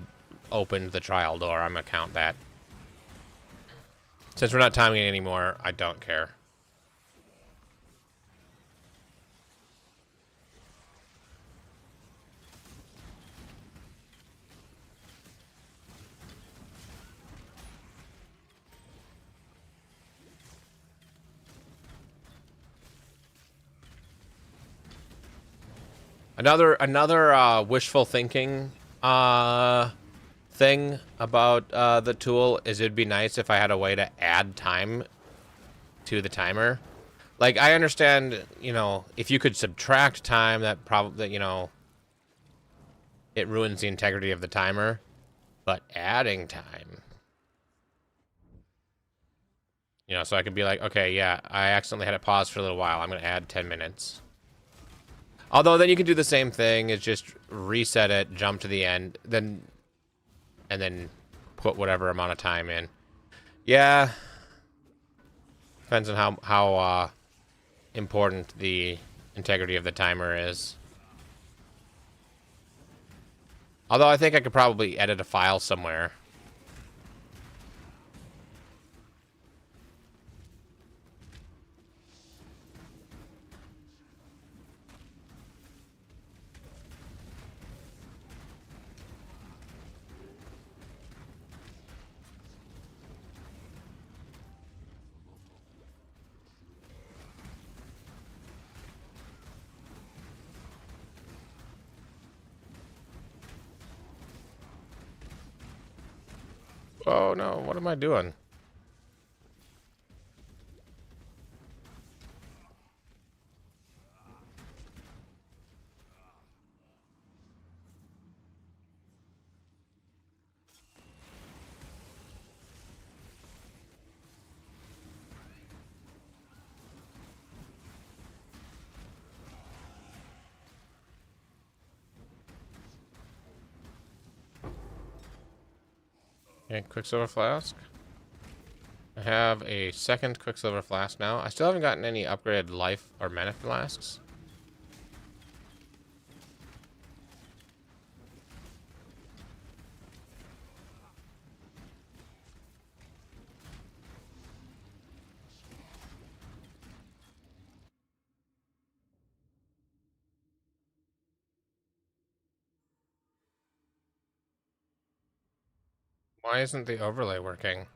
opened the trial door. I'm going to count that. Since we're not timing it anymore, I don't care. Another wishful thinking thing about the tool is it'd be nice if I had a way to add time to the timer. Like, I understand, you know, if you could subtract time, that probably, you know, it ruins the integrity of the timer. But adding time, you know, so I could be like, okay, yeah, I accidentally had it paused for a little while. I'm going to add 10 minutes. Although then you can do the same thing, is just reset it, jump to the end, and then put whatever amount of time in. Yeah. Depends on how important the integrity of the timer is. Although I think I could probably edit a file somewhere. Oh no, what am I doing? Okay, Quicksilver Flask. I have a second Quicksilver Flask now. I still haven't gotten any upgraded life or mana flasks. Why isn't the overlay working?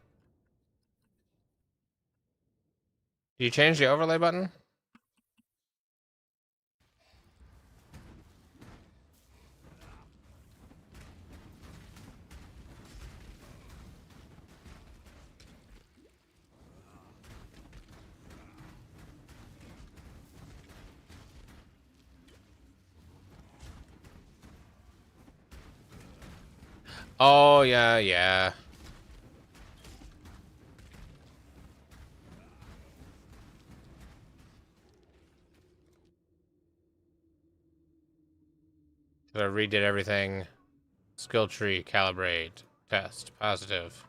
Do you change the overlay button? Oh, yeah, yeah. So I redid everything. Skill tree, calibrate, test, positive.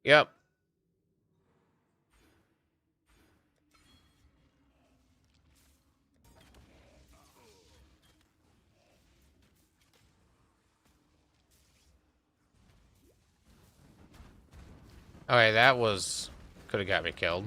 Yep. Okay, that was... could have got me killed.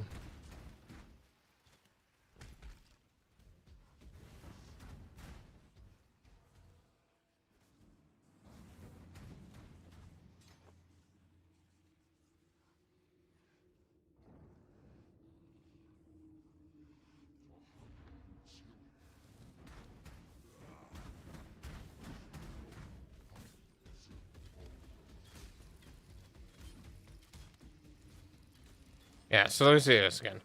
Yeah, so let me see this again.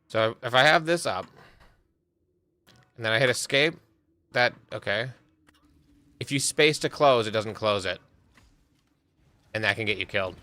So if I have this up, and then I hit escape, that... okay. If you space to close, it doesn't close it. And that can get you killed.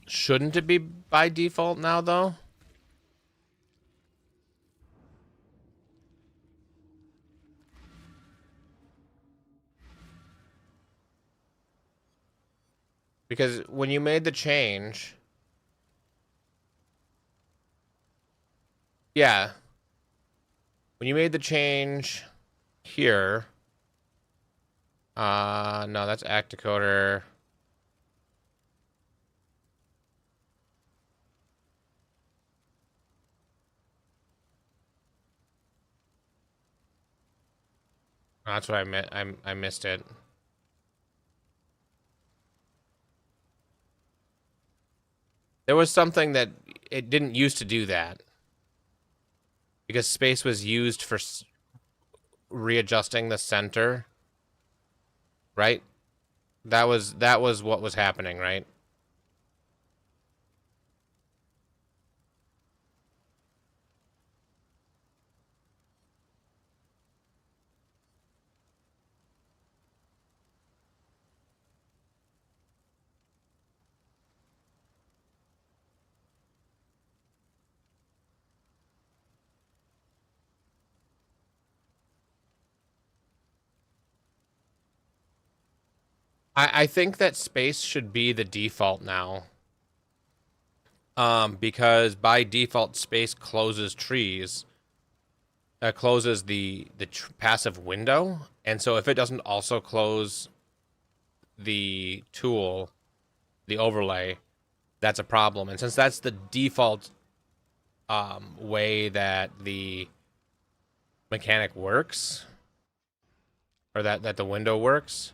Shouldn't it be by default now, though? Because when you made the change... yeah. When you made the change here... no, that's act decoder. That's what I missed it. There was something that it didn't used to do that. Because space was used for readjusting the center. Right? That was what was happening, right? I think that space should be the default now. Because by default, space closes trees. Closes the passive window, and so if it doesn't also close the tool, the overlay, that's a problem. And since that's the default way that the mechanic works, or that the window works,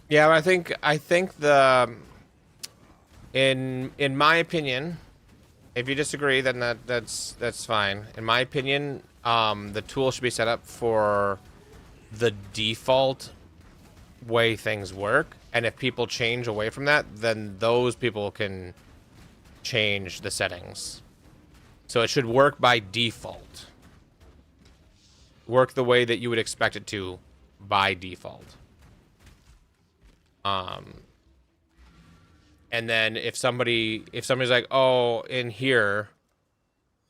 Yeah, I think the in my opinion, if you disagree, then that's fine. In my opinion, the tool should be set up for the default way things work, and if people change away from that, then those people can change the settings. So it should work by default. Work the way that you would expect it to by default. And then if somebody's like, oh, in here,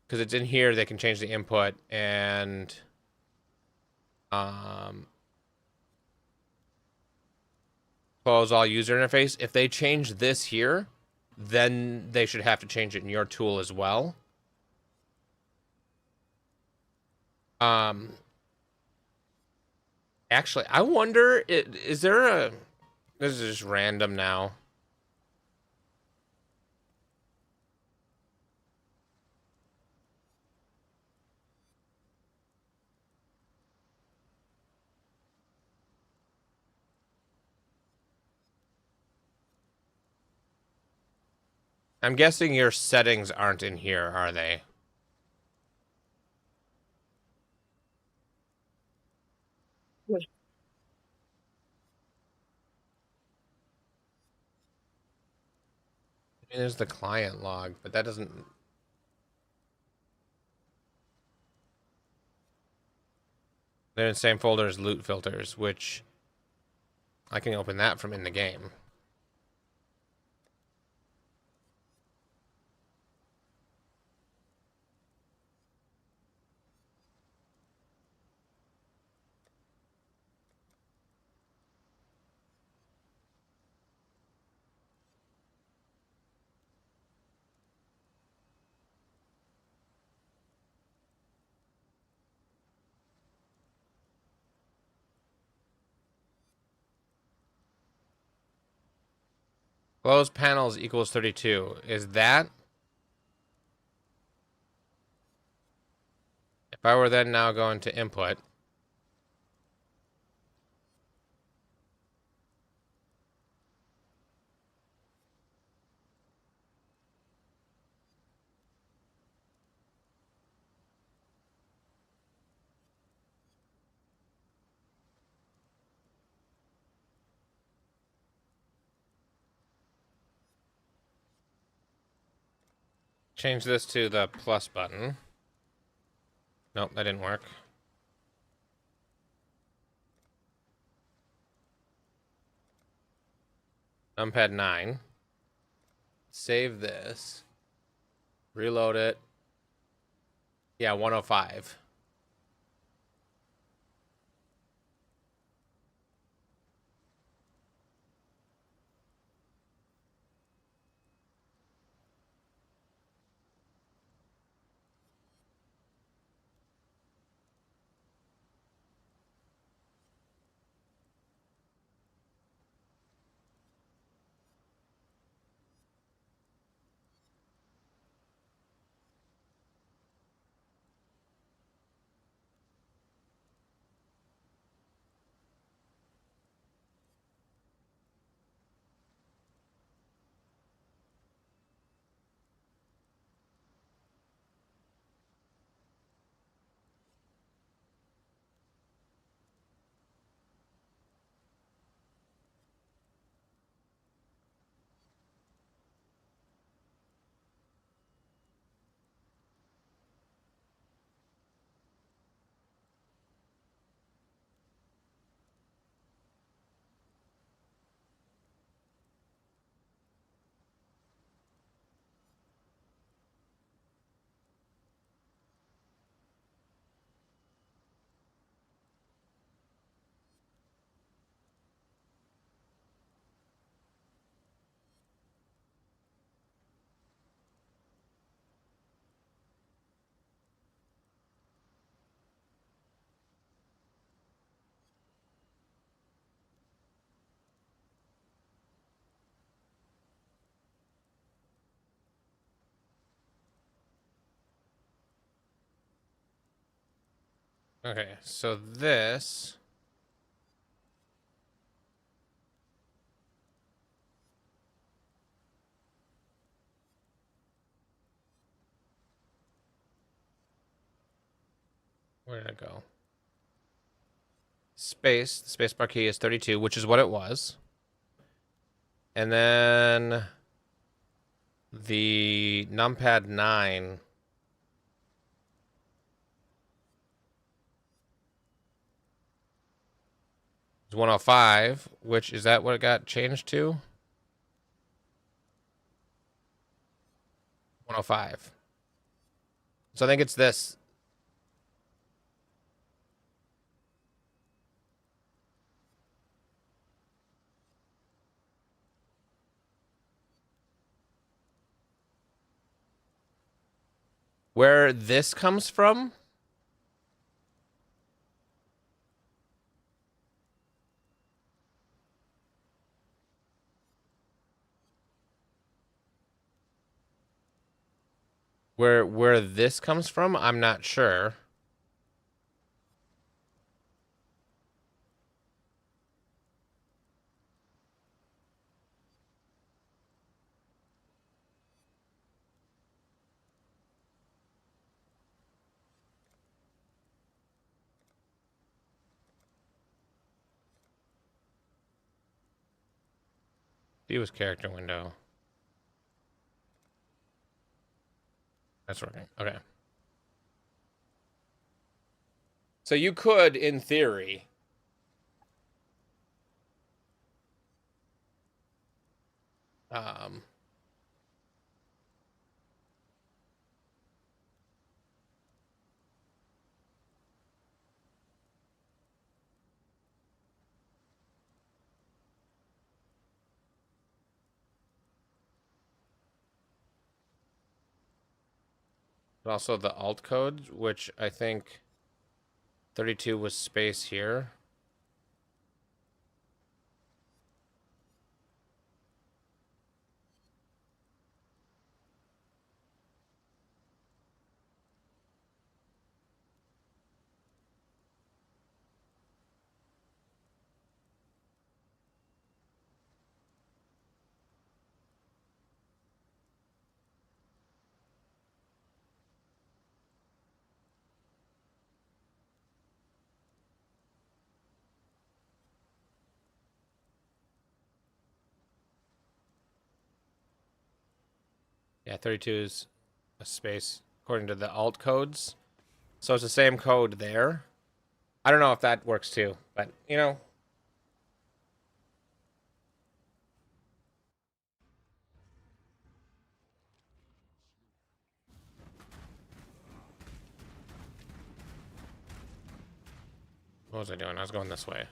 because it's in here, they can change the input and close all user interface. If they change this here, then they should have to change it in your tool as well. Actually, I wonder, is there a... This is just random now. I'm guessing your settings aren't in here, are they? I mean, there's the client log, but that doesn't... They're in the same folder as loot filters, which I can open that from in the game. Close panels equals 32. Is that... If I were then now going to input... Change this to the plus button. Nope, that didn't work. Numpad 9. Save this. Reload it. Yeah, 105. Okay, so this... Where did it go? Space. The spacebar key is 32, which is what it was. And then the numpad 9 is 105, which is that what it got changed to? 105. So I think it's this. Where this comes from? Where this comes from, I'm not sure. View character window. That's working. Okay. So you could, in theory, um, but also the alt code, which I think 32 was space here. Yeah, 32 is a space according to the alt codes. So it's the same code there. I don't know if that works too, but you know. What was I doing? I was going this way.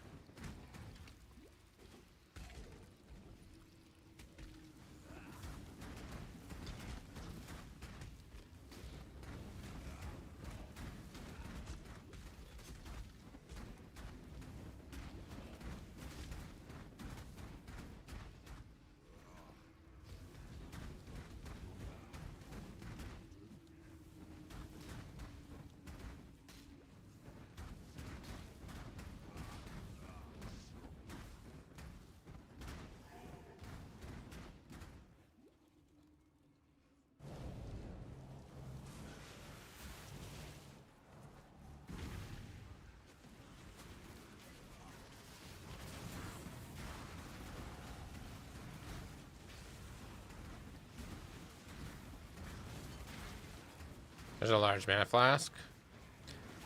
There's a large mana flask.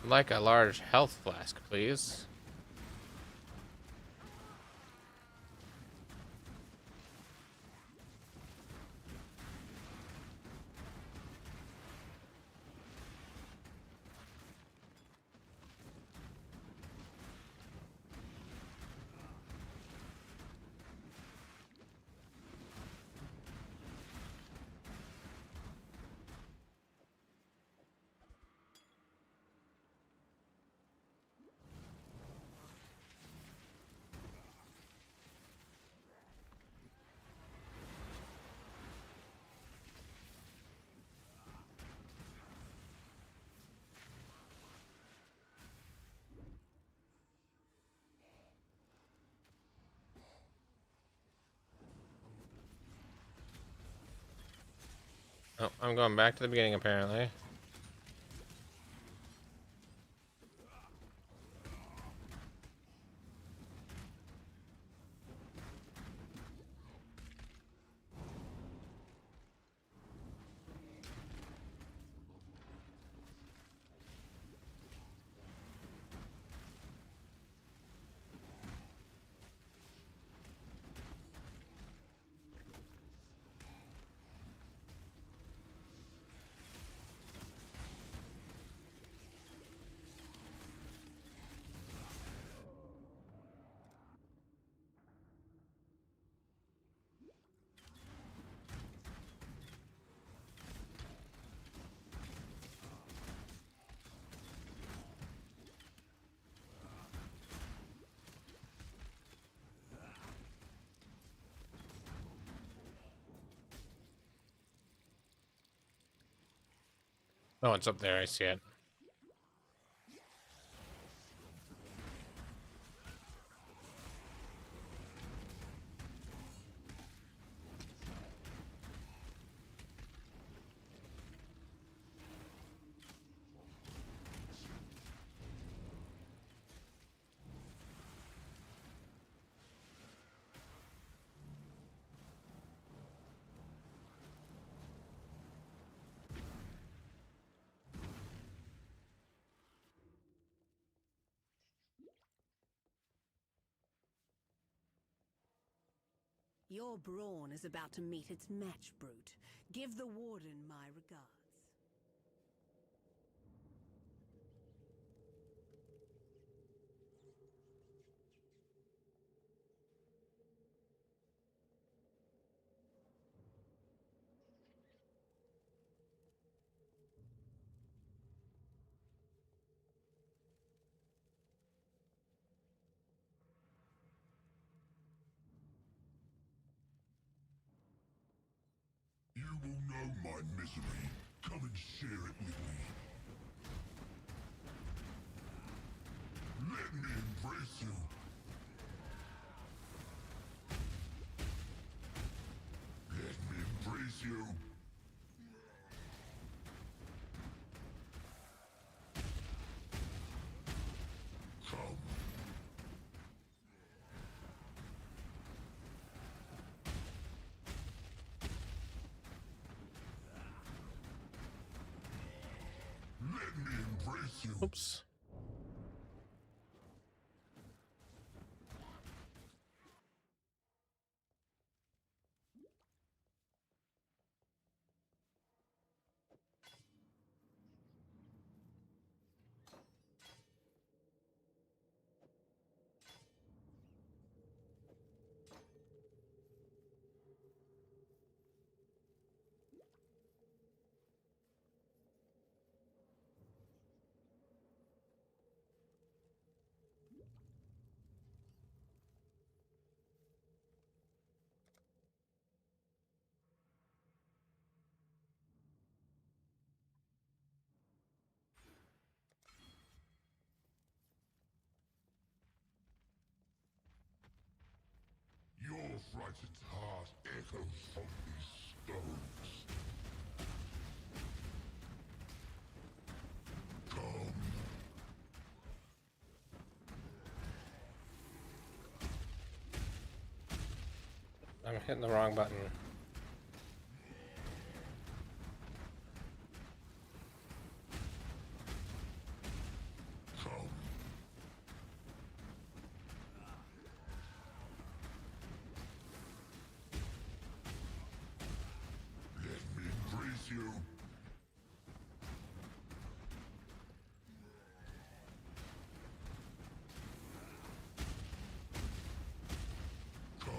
I'd like a large health flask, please. Oh, I'm going back to the beginning, apparently. Oh, it's up there. I see it. Your brawn is about to meet its match, Brute. Give the Warden my regards. You will know my misery. Come and share it with me. Let me embrace you. Let me embrace you. Come. Let me embrace you. Oops. Your frightened heart echoes from these stones. Come. I'm hitting the wrong button. Come. Let me embrace you. Come.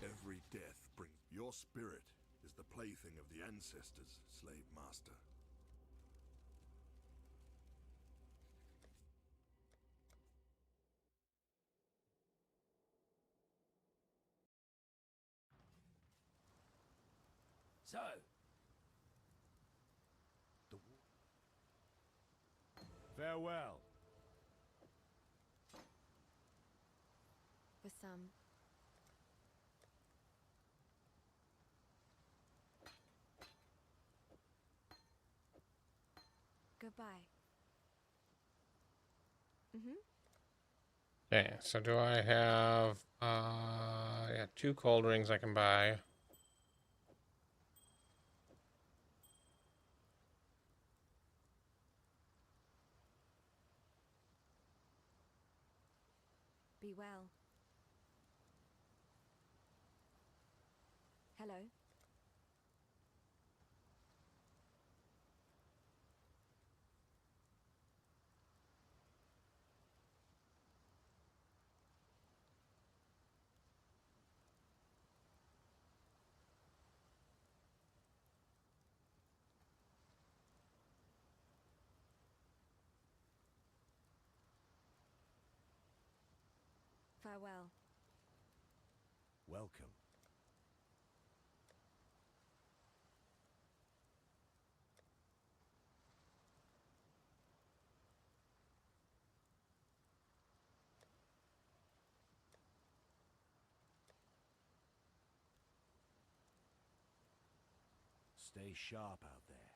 Every death brings... Your spirit is the plaything of the ancestors, slave master. So. Farewell. For some. Goodbye. Okay, so do I have yeah, 2 cold rings I can buy. Be well. Hello. Farewell. Welcome. Stay sharp out there.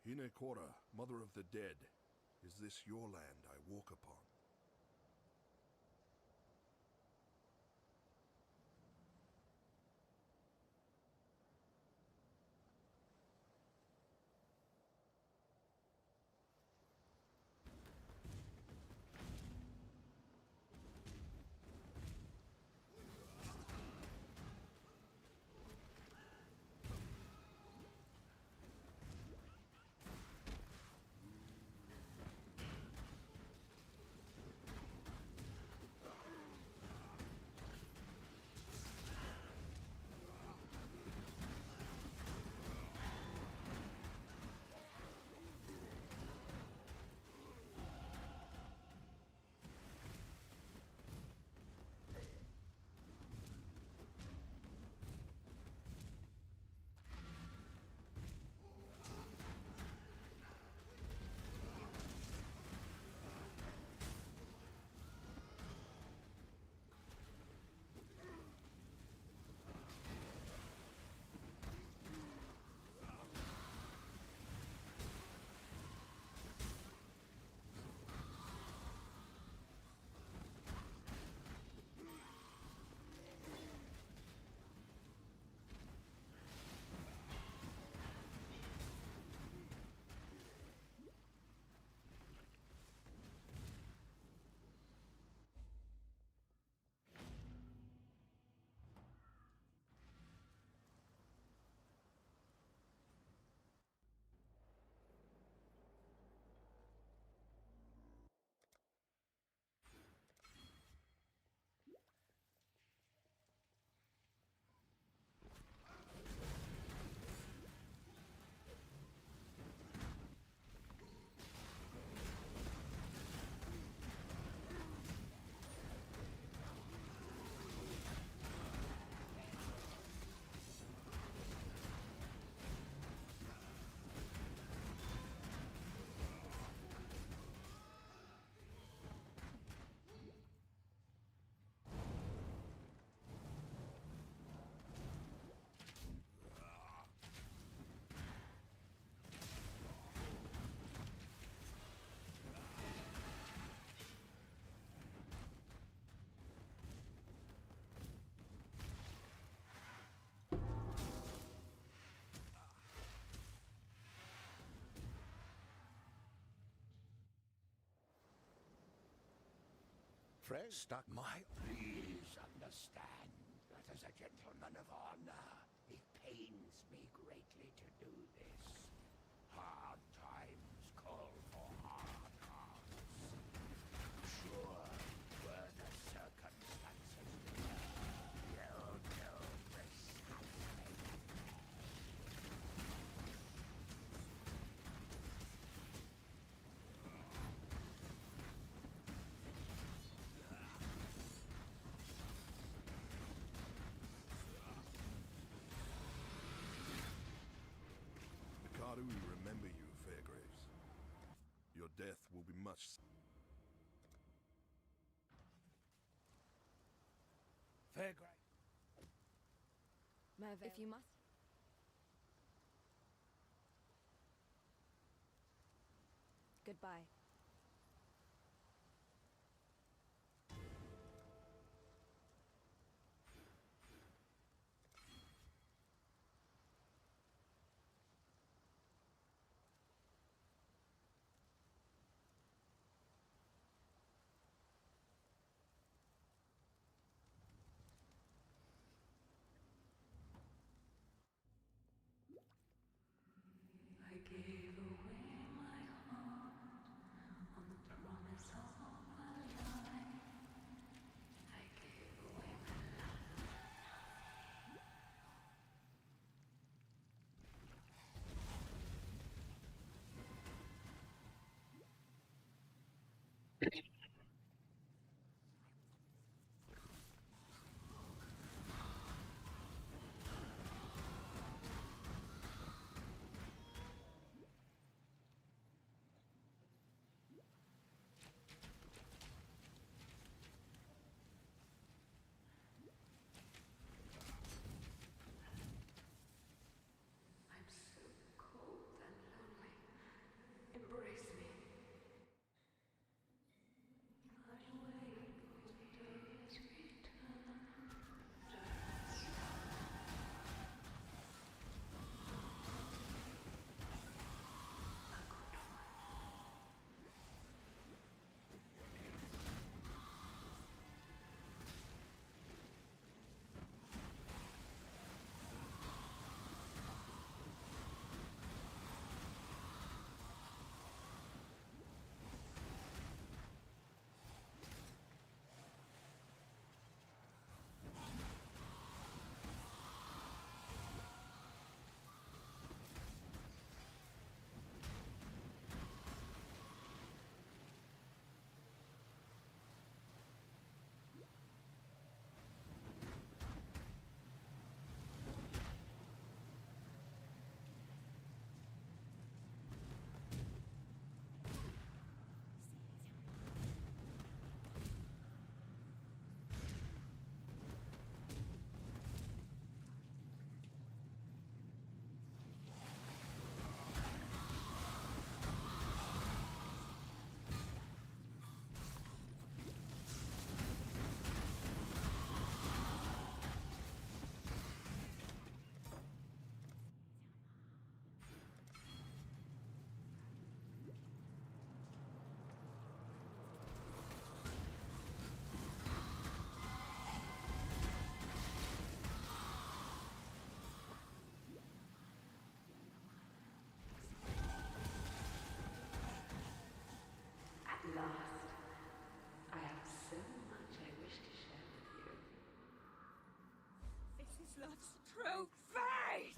Hinekora, Mother of the Dead, is this your land I walk upon? Friend, stuck my... Please understand that as a gentleman of honor, it pains me greatly to do this. Hard times call for hard hearts. Sure, were the circumstances you'll do precisely. death will be much. Fair great. Mervyn, if you must. Goodbye. I gave away my heart on the promise of my life. I gave away my I'm so cold and lonely. Embrace me. I wait for the day's return. At last, I have so much I wish to share with you. This is love's true face!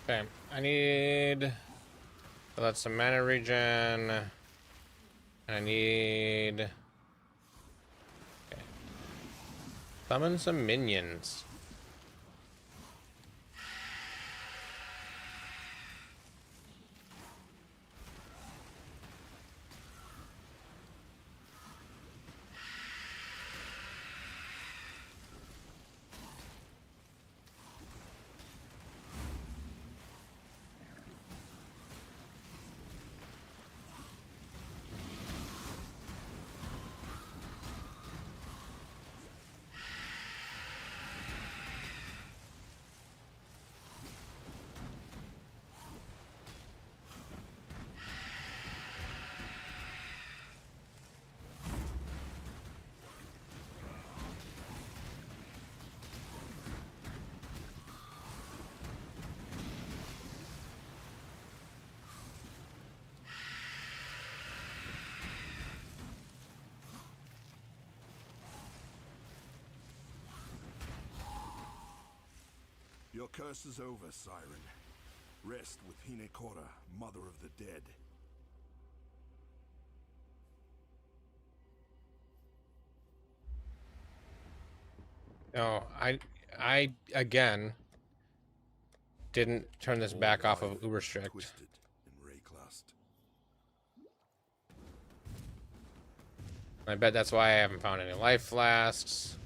Okay, I need. So that's some mana regen. And I need. Okay. Summon some minions. Your curse is over, Siren. Rest with Hinekora, mother of the dead. No, I again didn't turn this back off of Uber Strict. Twisted in Rayclast. I bet that's why I haven't found any life flasks.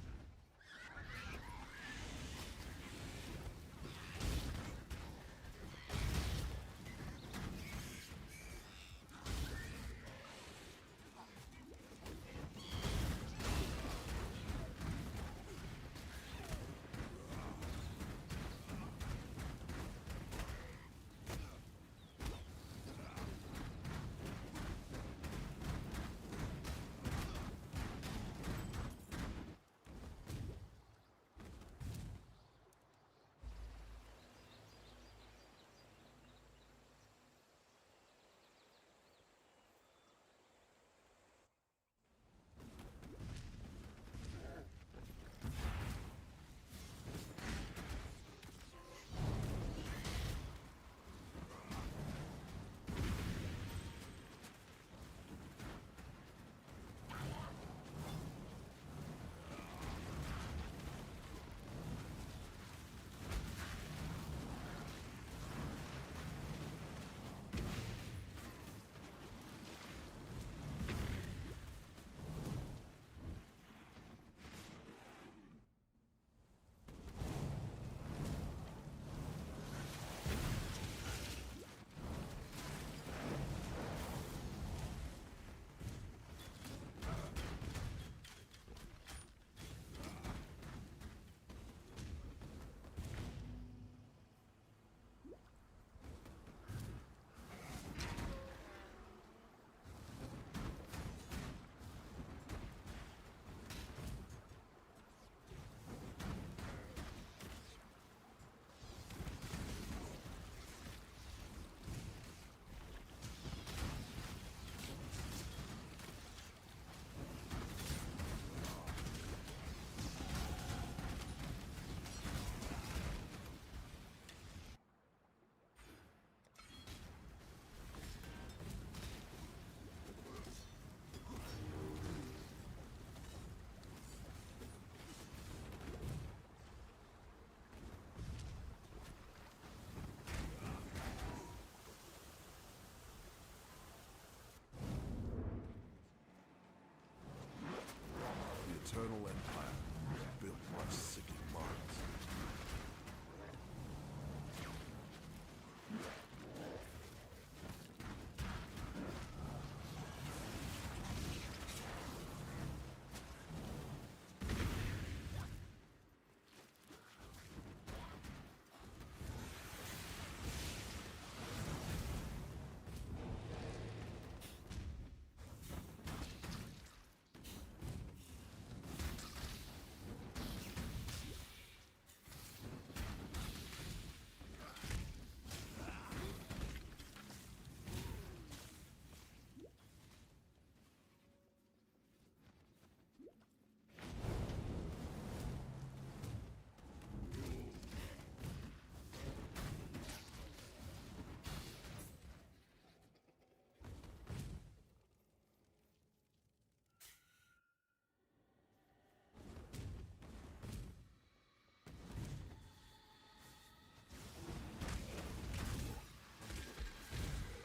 The Eternal Empire was built by sickening minds.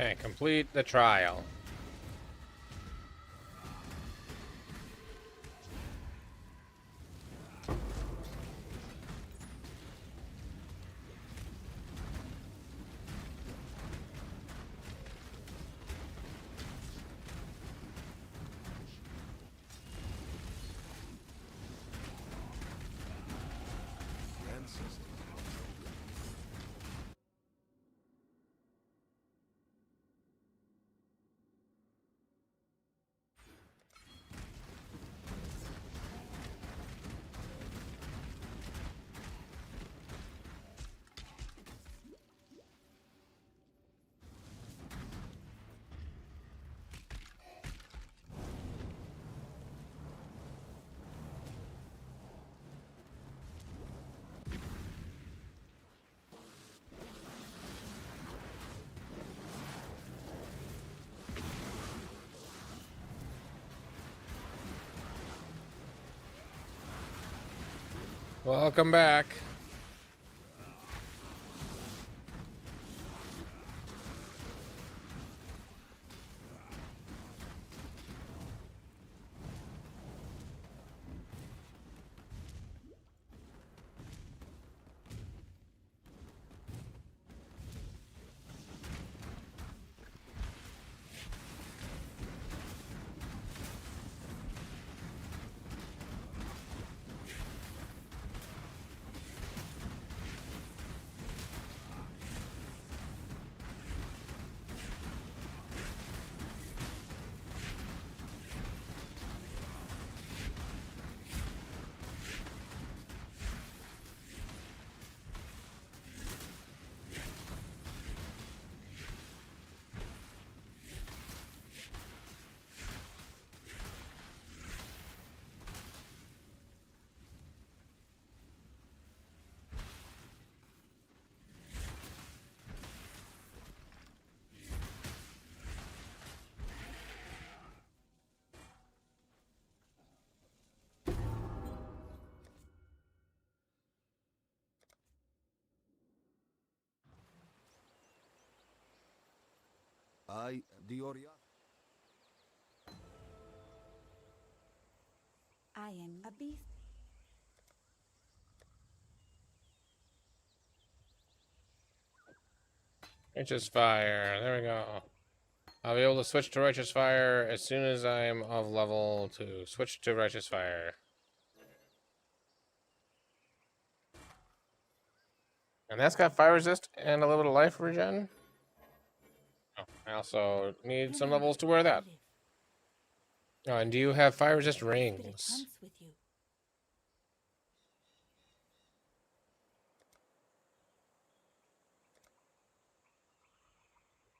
Okay, complete the trial. Welcome back. I, Dioria. I am a beast. Righteous Fire. There we go. I'll be able to switch to Righteous Fire as soon as I'm of level to switch to Righteous Fire. And that's got fire resist and a little bit of life regen. Oh, I also need some levels to wear that. Oh, and do you have fire resist rings? With you.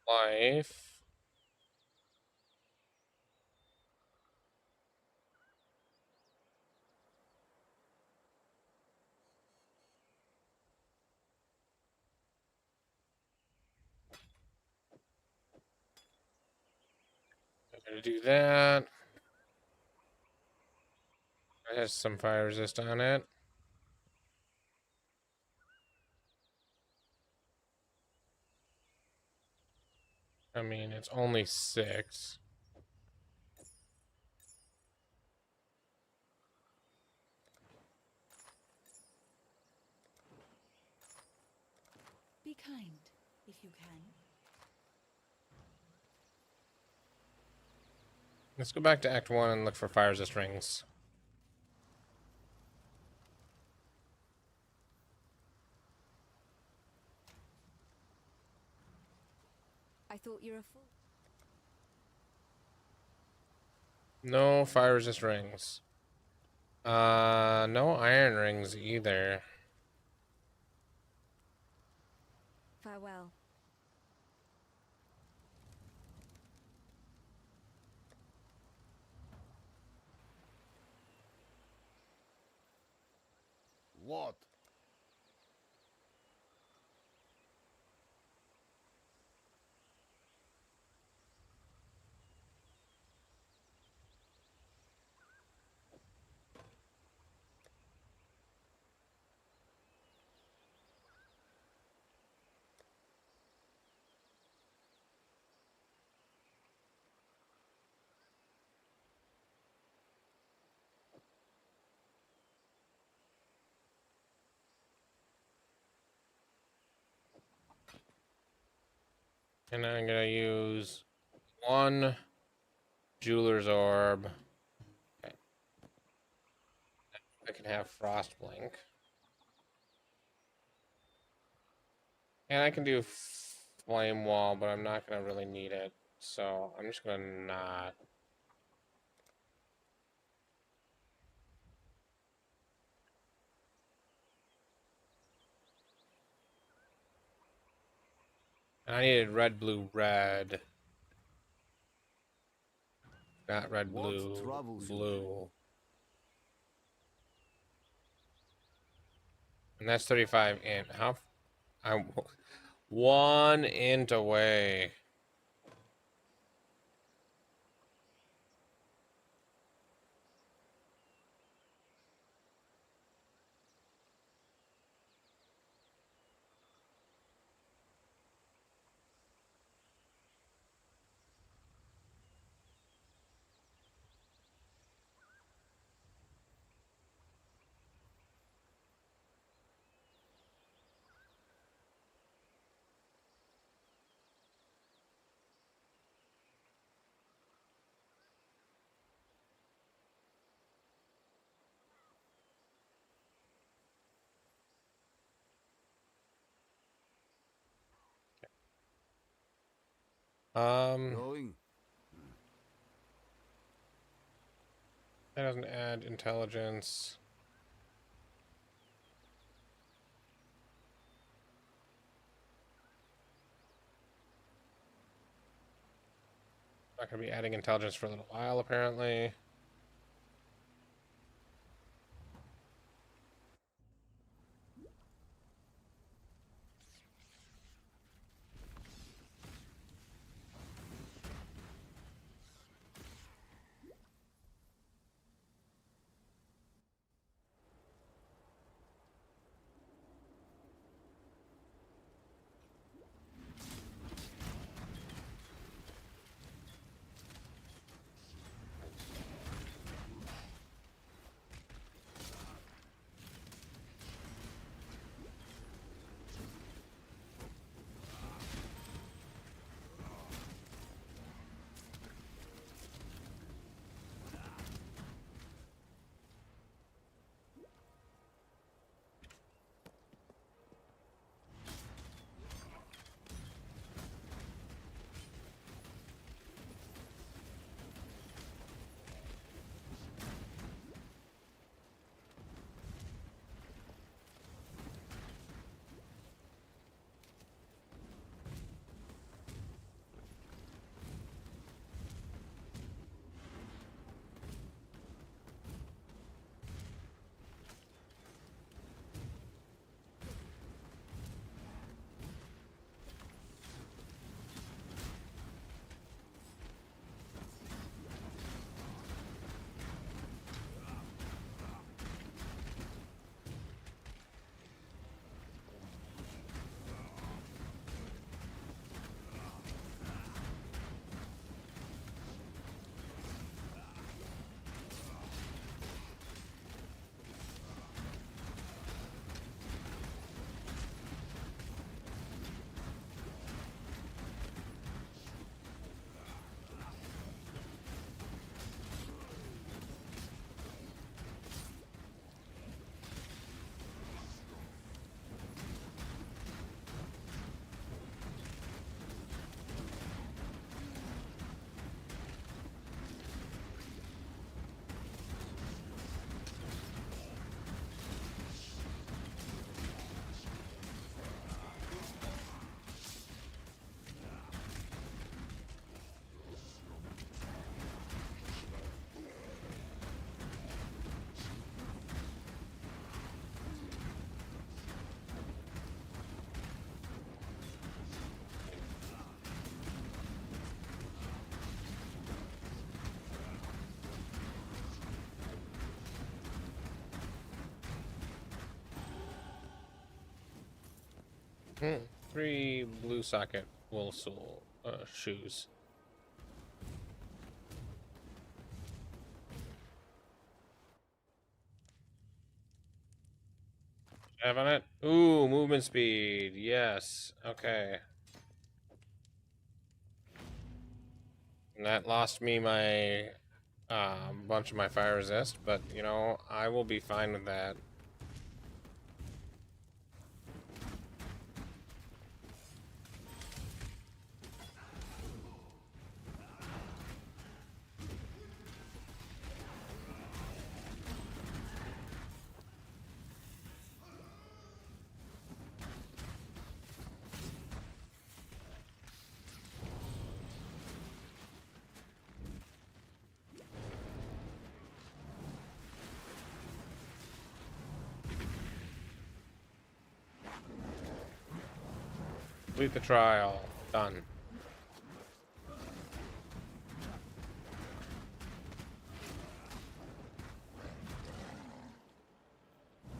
Life. I'm gonna do that. It has some fire resist on it. I mean, it's only 6. Be kind, if you can. Let's go back to Act 1 and look for fire resist rings. I thought you're a fool. No fire resist rings. No iron rings either. Farewell. What? And I'm gonna use one jeweler's orb. Okay. I can have frost blink. And I can do flame wall, but I'm not gonna really need it. So I'm just gonna not. And I needed red, blue, red. Not red, What blue, troubles you? blue. And that's 35 int. How? I'm 1 int away. Going? That doesn't add intelligence. Not gonna be adding intelligence for a little while, apparently. Hmm. 3 blue socket wool soul shoes. Having it. Ooh, movement speed. Yes. Okay. And that lost me my bunch of my fire resist, but you know, I will be fine with that. Complete the trial. Done.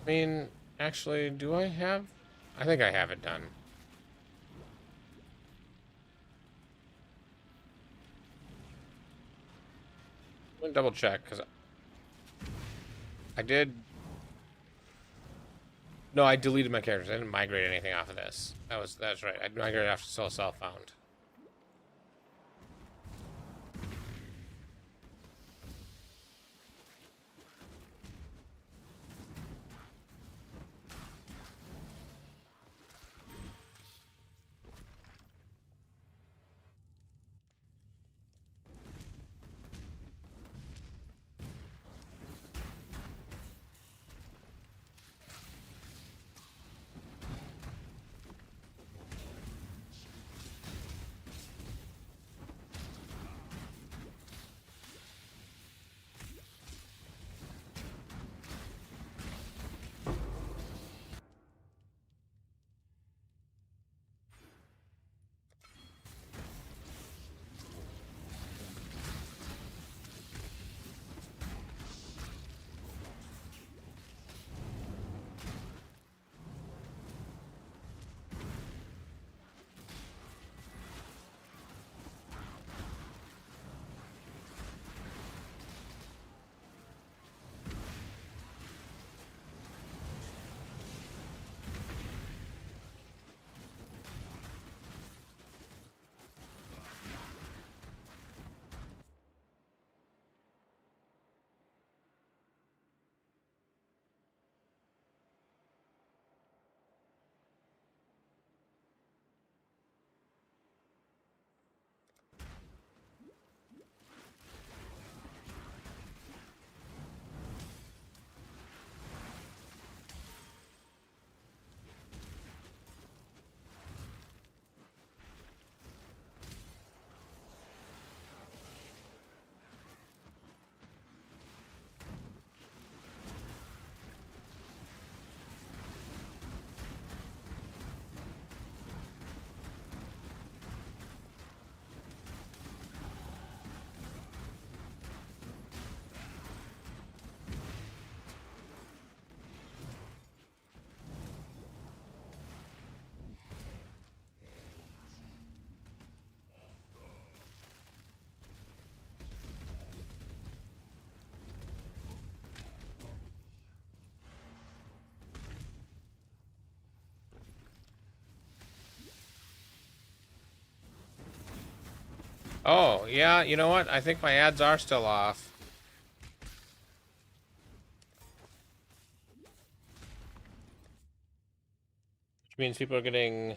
I mean, actually, do I have... I think I have it done. Let me double check, because I did... No, I deleted my characters. I didn't migrate anything off of this. That's right. I migrated after Soul Self found. Oh, yeah, you know what? I think my ads are still off. Which means people are getting...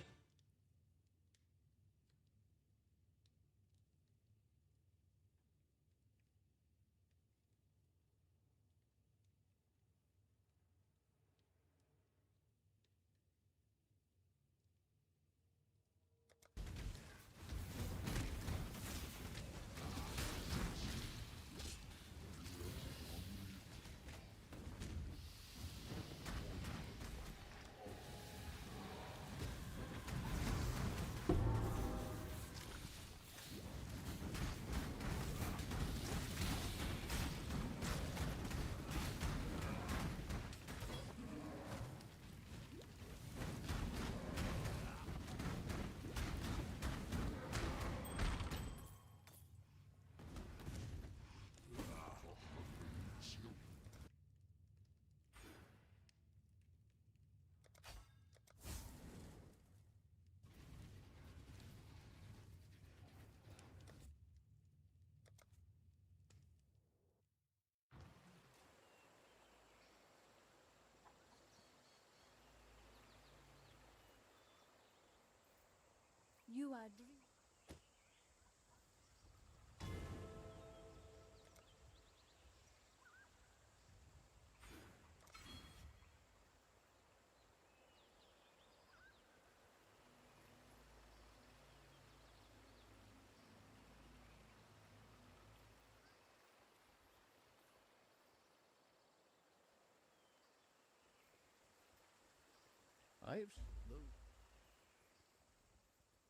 I've the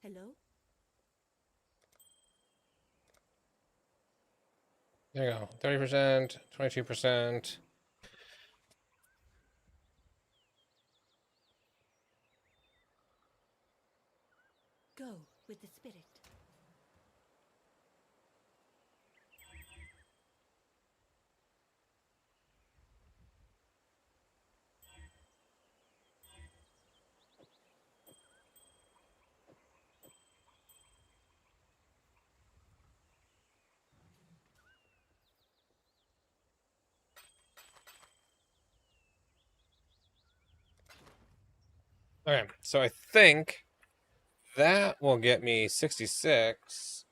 Hello? There you go. 30%, 22%. Go with the spirit. Okay, so I think that will get me 66.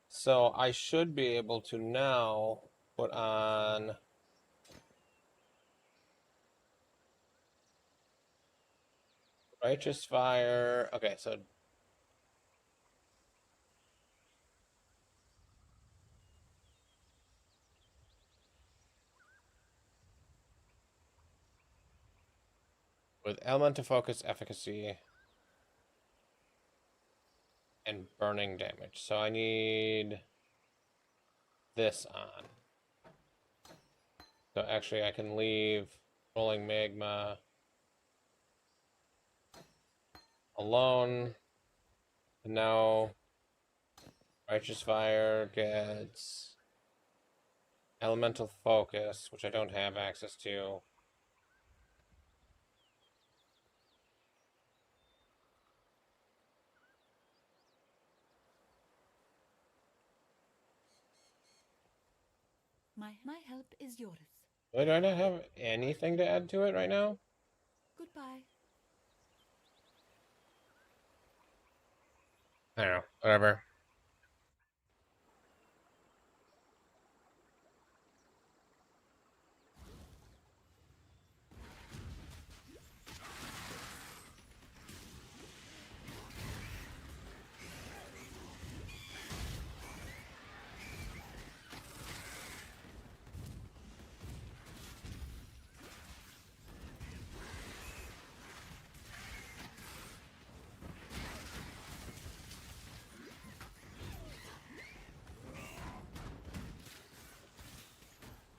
So I should be able to now put on Righteous Fire. Okay, so with Elemental Focus, Efficacy, and Burning Damage. So I need this on. So actually I can leave Rolling Magma alone. And now Righteous Fire gets Elemental Focus, which I don't have access to. My help is yours. Wait, do I not have anything to add to it right now? Goodbye. I don't know. Whatever.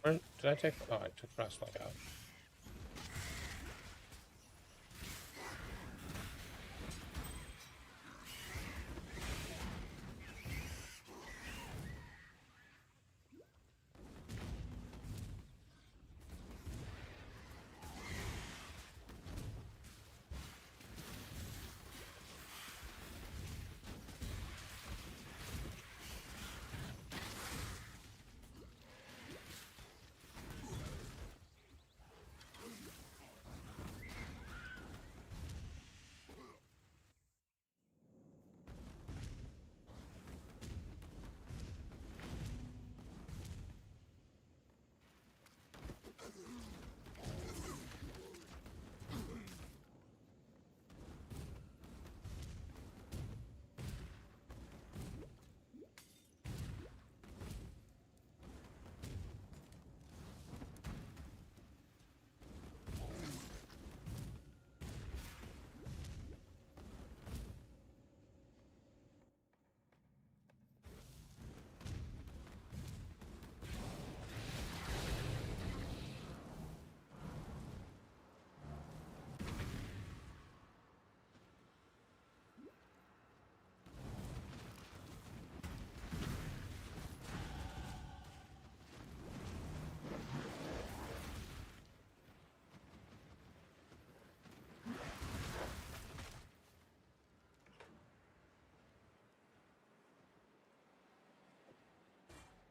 Where did I take? Oh, I took Frostbite out.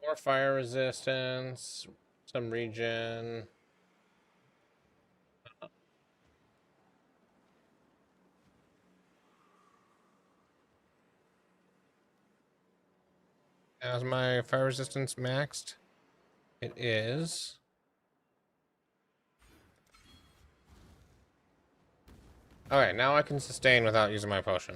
More fire resistance, some regen. How's my fire resistance maxed? It is. Okay, now I can sustain without using my potion.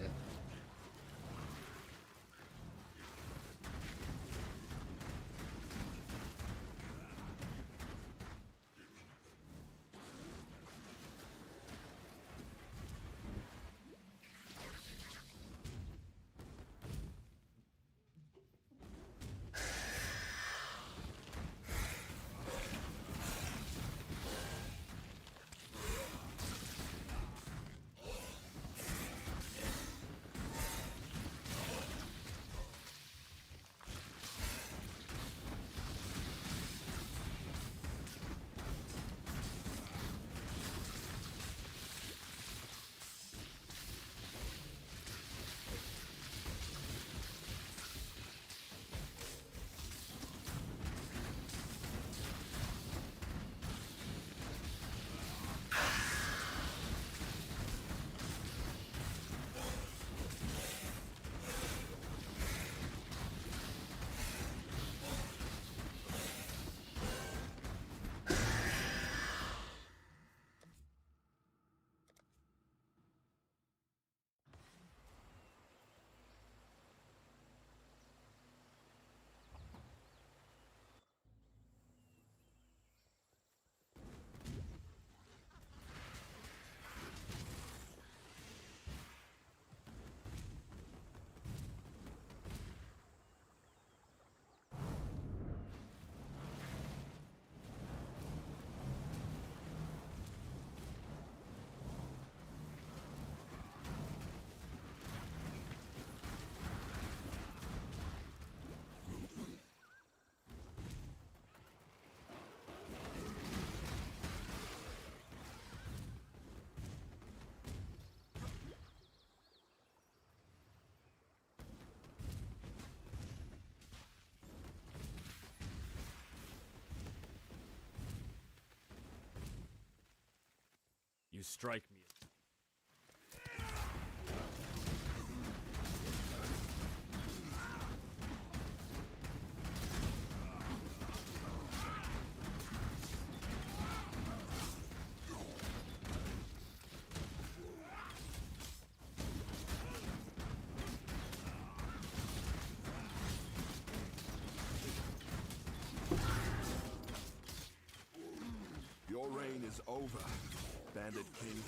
strike me. Your reign is over, Bandit King.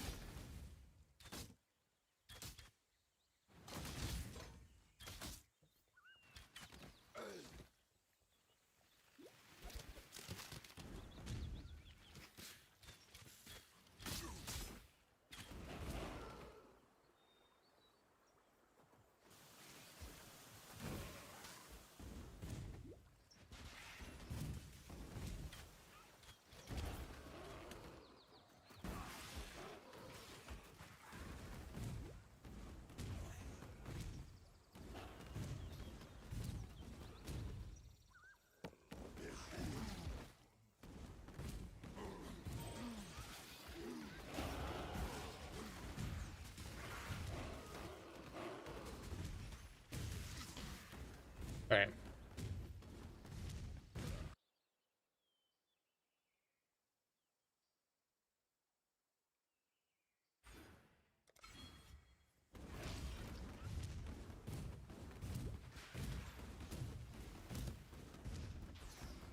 All right.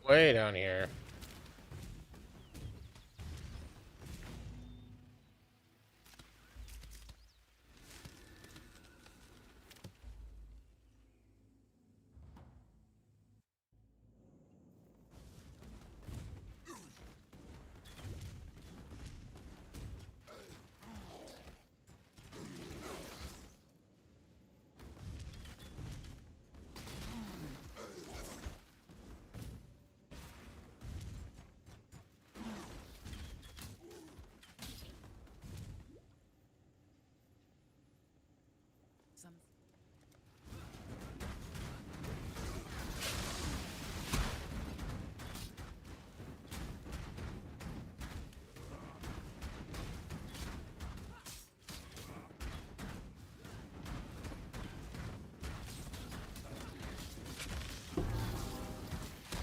Way down here.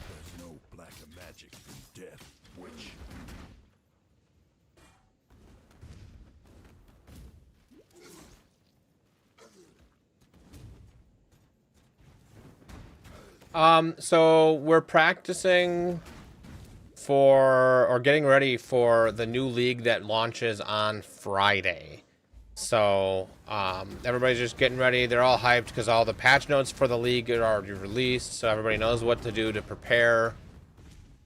There's no blacker magic than death, witch. So we're practicing for, or getting ready for, the new league that launches on Friday. So everybody's just getting ready. They're all hyped because all the patch notes for the league are already released, so everybody knows what to do to prepare.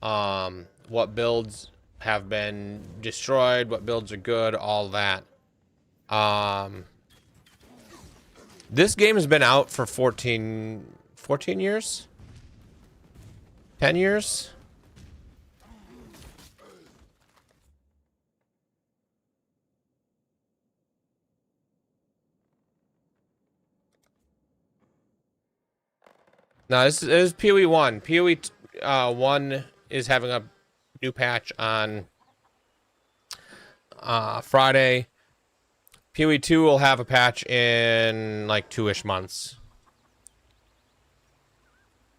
What builds have been destroyed, what builds are good, all that. This game has been out for 14 years? 10 years? No, this is PoE 1. PoE 1 is having a new patch on Friday. PoE 2 will have a patch in like 2-ish months.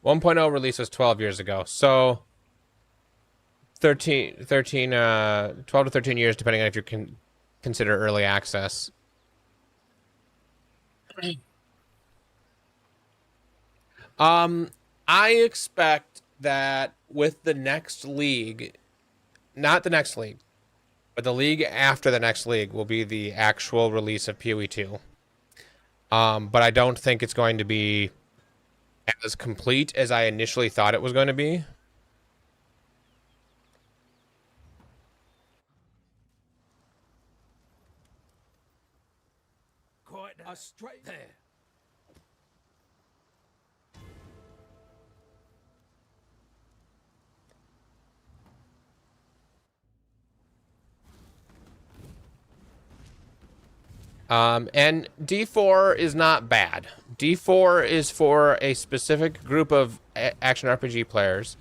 1.0 release was 12 years ago, so 12 to 13 years, depending on if you can consider early access. I expect that with the next league, not the next league, but the league after the next league will be the actual release of PoE 2. But I don't think it's going to be as complete as I initially thought it was going to be. Quite a straight there. And D4 is not bad. D4 is for a specific group of action RPG players,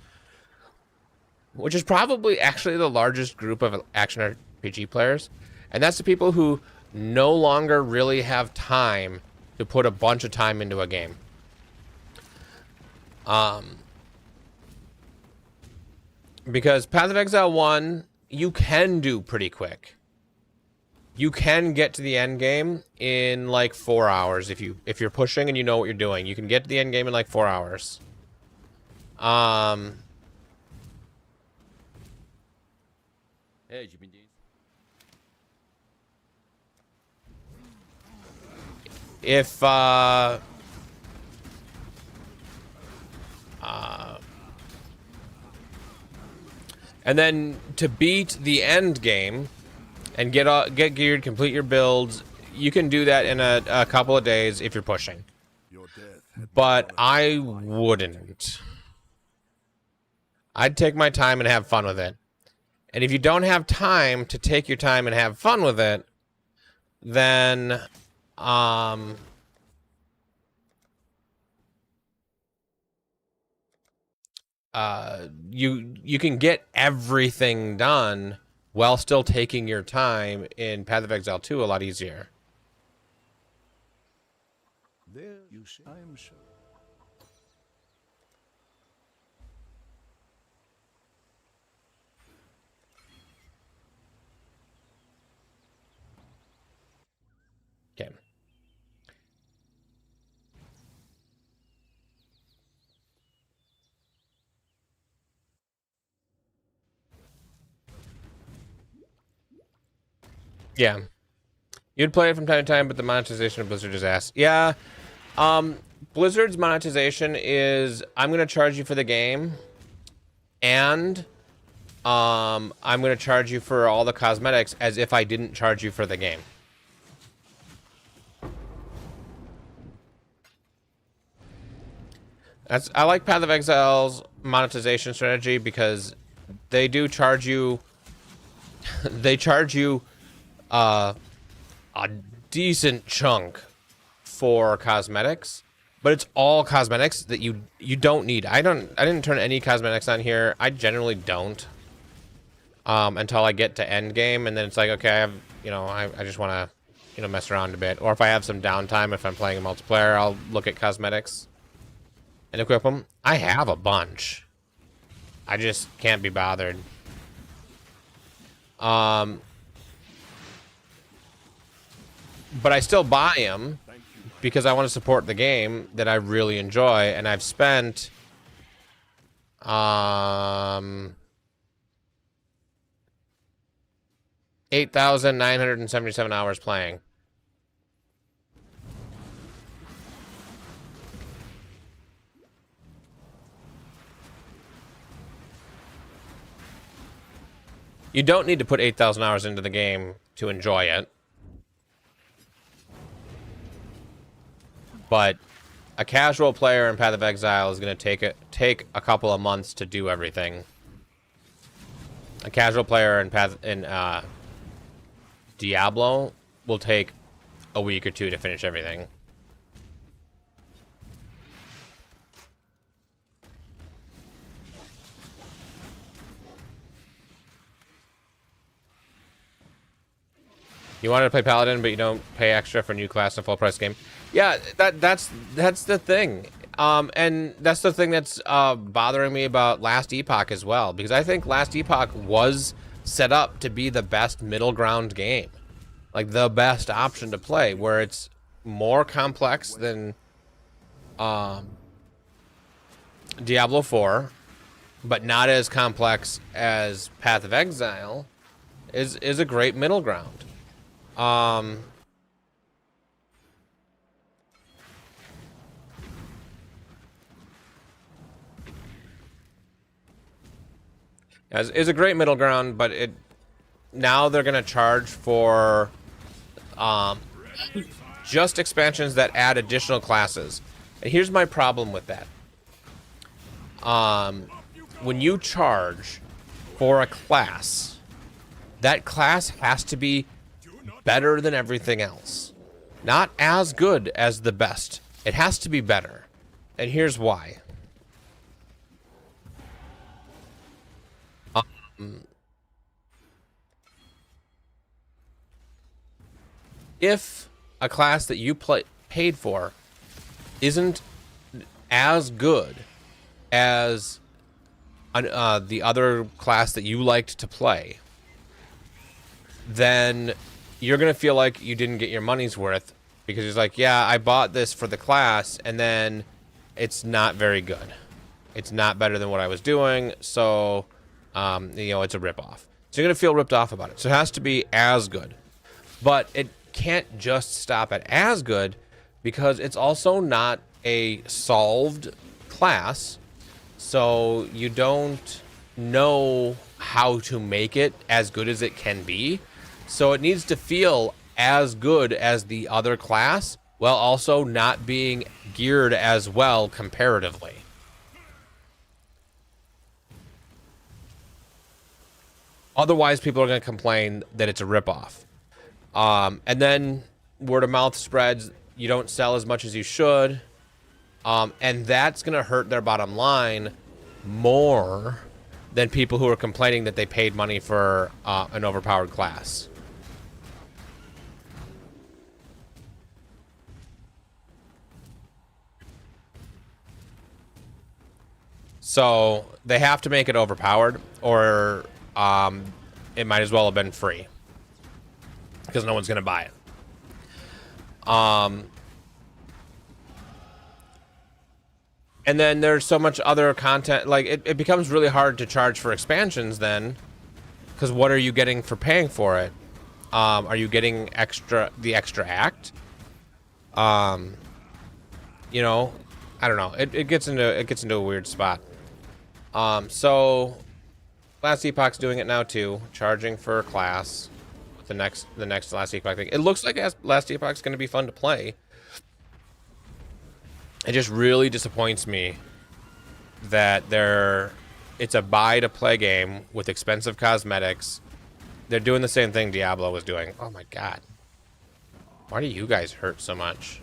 which is probably actually the largest group of action RPG players. And that's the people who no longer really have time to put a bunch of time into a game. Because Path of Exile 1, you can do pretty quick. You can get to the end game in like 4 hours if you're pushing and you know what you're doing. You can get to the end game in like 4 hours. If and then to beat the end game and get geared, complete your builds, you can do that in a couple of days if you're pushing. Your death had But I wouldn't. I'd take my time and have fun with it. And if you don't have time to take your time and have fun with it, then you can get everything done while still taking your time in Path of Exile 2 a lot easier. There you see. I am sure. Okay. Yeah. You'd play it from time to time, but the monetization of Blizzard is ass. Yeah. Blizzard's monetization is, I'm going to charge you for the game, and I'm going to charge you for all the cosmetics as if I didn't charge you for the game. I like Path of Exile's monetization strategy because they do charge you they charge you a decent chunk for cosmetics, but it's all cosmetics that you don't need. I didn't turn any cosmetics on here. I generally don't until I get to end game, and then it's like, okay, I have, I just want to mess around a bit, or if I have some downtime, if I'm playing a multiplayer, I'll look at cosmetics and equip them. I have a bunch. I just can't be bothered. But I still buy them because I want to support the game that I really enjoy, and I've spent 8,977 hours playing. You don't need to put 8,000 hours into the game to enjoy it. But a casual player in Path of Exile is going to take a couple of months to do everything. A casual player in Diablo will take a week or two to finish everything. You wanted to play Paladin, but you don't pay extra for new class in a full price game. Yeah, that's the thing. And that's the thing that's bothering me about Last Epoch as well, because I think Last Epoch was set up to be the best middle ground game, like the best option to play, where it's more complex than Diablo 4, but not as complex as Path of Exile. Is a great middle ground. Is a great middle ground, but now they're gonna charge for just expansions that add additional classes. And here's my problem with that. When you charge for a class, that class has to be better than everything else. Not as good as the best. It has to be better. And here's why. if a class that you paid for isn't as good as the other class that you liked to play, then you're gonna feel like you didn't get your money's worth, because it's like, yeah, I bought this for the class, and then it's not very good. It's not better than what I was doing, so you know, it's a ripoff. So you're gonna feel ripped off about it. So it has to be as good, but it can't just stop at as good, because it's also not a solved class, so you don't know how to make it as good as it can be. So it needs to feel as good as the other class, while also not being geared as well comparatively. Otherwise, people are going to complain that it's a ripoff. And then word of mouth spreads. You don't sell as much as you should. And that's going to hurt their bottom line more than people who are complaining that they paid money for an overpowered class. So they have to make it overpowered, or it might as well have been free, because no one's going to buy it. And then there's so much other content, like it becomes really hard to charge for expansions then, because what are you getting for paying for it? Are you getting the extra act? You know, I don't know. It gets into a weird spot. So Last Epoch's doing it now too, charging for a class with the next Last Epoch thing. It looks like Last Epoch's going to be fun to play. It just really disappoints me that it's a buy to play game with expensive cosmetics. They're doing the same thing Diablo was doing. Oh my god. Why do you guys hurt so much?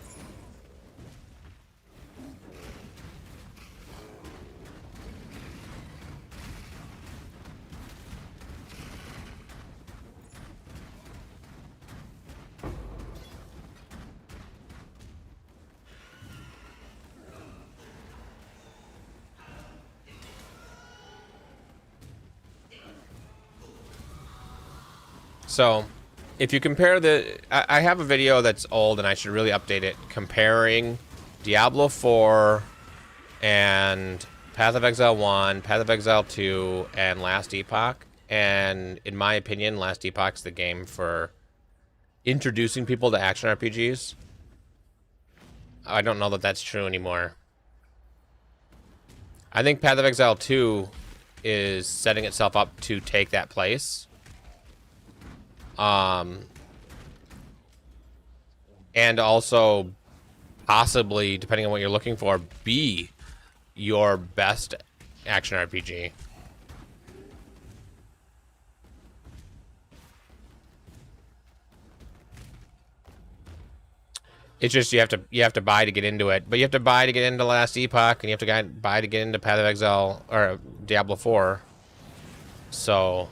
So, if you compare I have a video that's old and I should really update it, comparing Diablo 4 and Path of Exile 1, Path of Exile 2, and Last Epoch. And in my opinion, Last Epoch's the game for introducing people to action RPGs. I don't know that that's true anymore. I think Path of Exile 2 is setting itself up to take that place. And also possibly, depending on what you're looking for, be your best action RPG. It's just you have to buy to get into it, but you have to buy to get into Last Epoch, and you have to buy to get into Path of Exile or Diablo 4. So,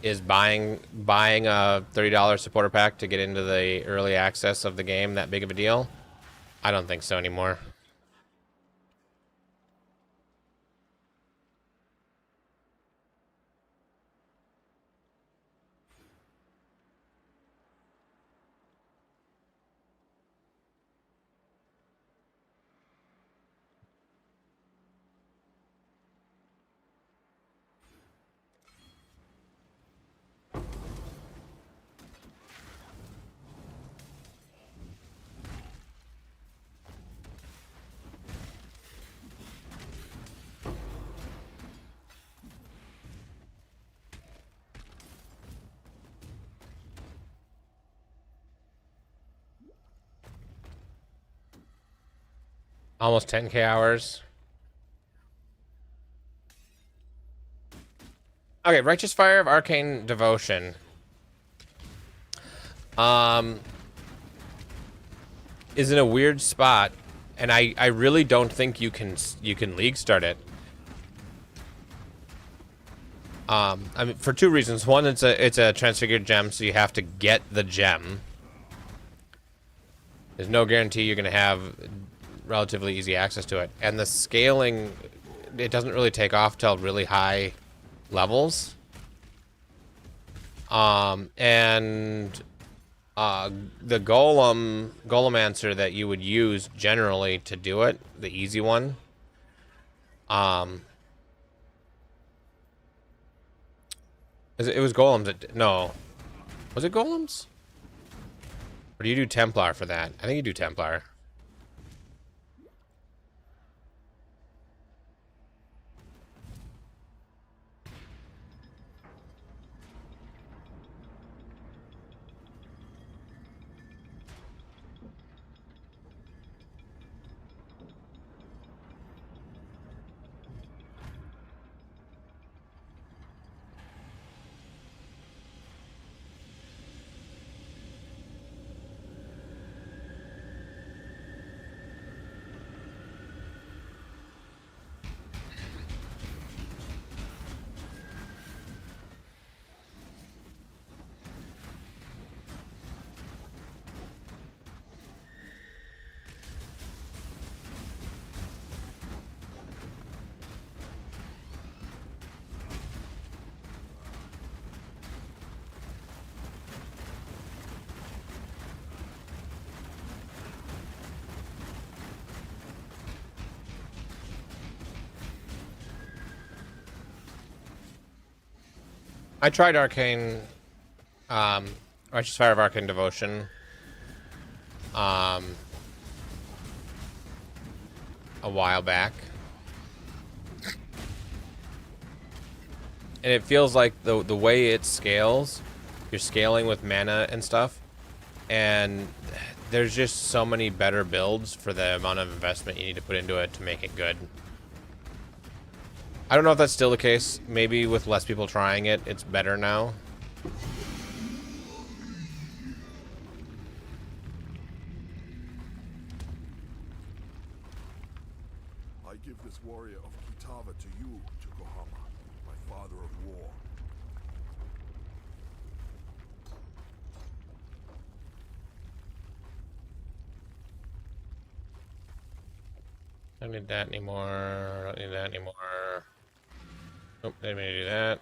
is buying a $30 supporter pack to get into the early access of the game that big of a deal? I don't think so anymore. Almost 10k hours. Okay, Righteous Fire of Arcane Devotion. Is in a weird spot, and I really don't think you can league start it. I mean, for two reasons. One, it's a transfigured gem, so you have to get the gem there's no guarantee you're going to have relatively easy access to it. And the scaling, it doesn't really take off till really high levels. And the Golem that you would use generally to do it, the easy one, it was Golems that, no. Was it Golems? Or do you do Templar for that? I think you do Templar. I tried Arcane, Righteous Fire of Arcane Devotion, a while back. And it feels like the way it scales, you're scaling with mana and stuff, and there's just so many better builds for the amount of investment you need to put into it to make it good. I don't know if that's still the case. Maybe with less people trying it, it's better now. I give this warrior of Kitava to you, Yokohama, my father of war. I don't need that anymore. I don't need that anymore. Nope, didn't mean to do that.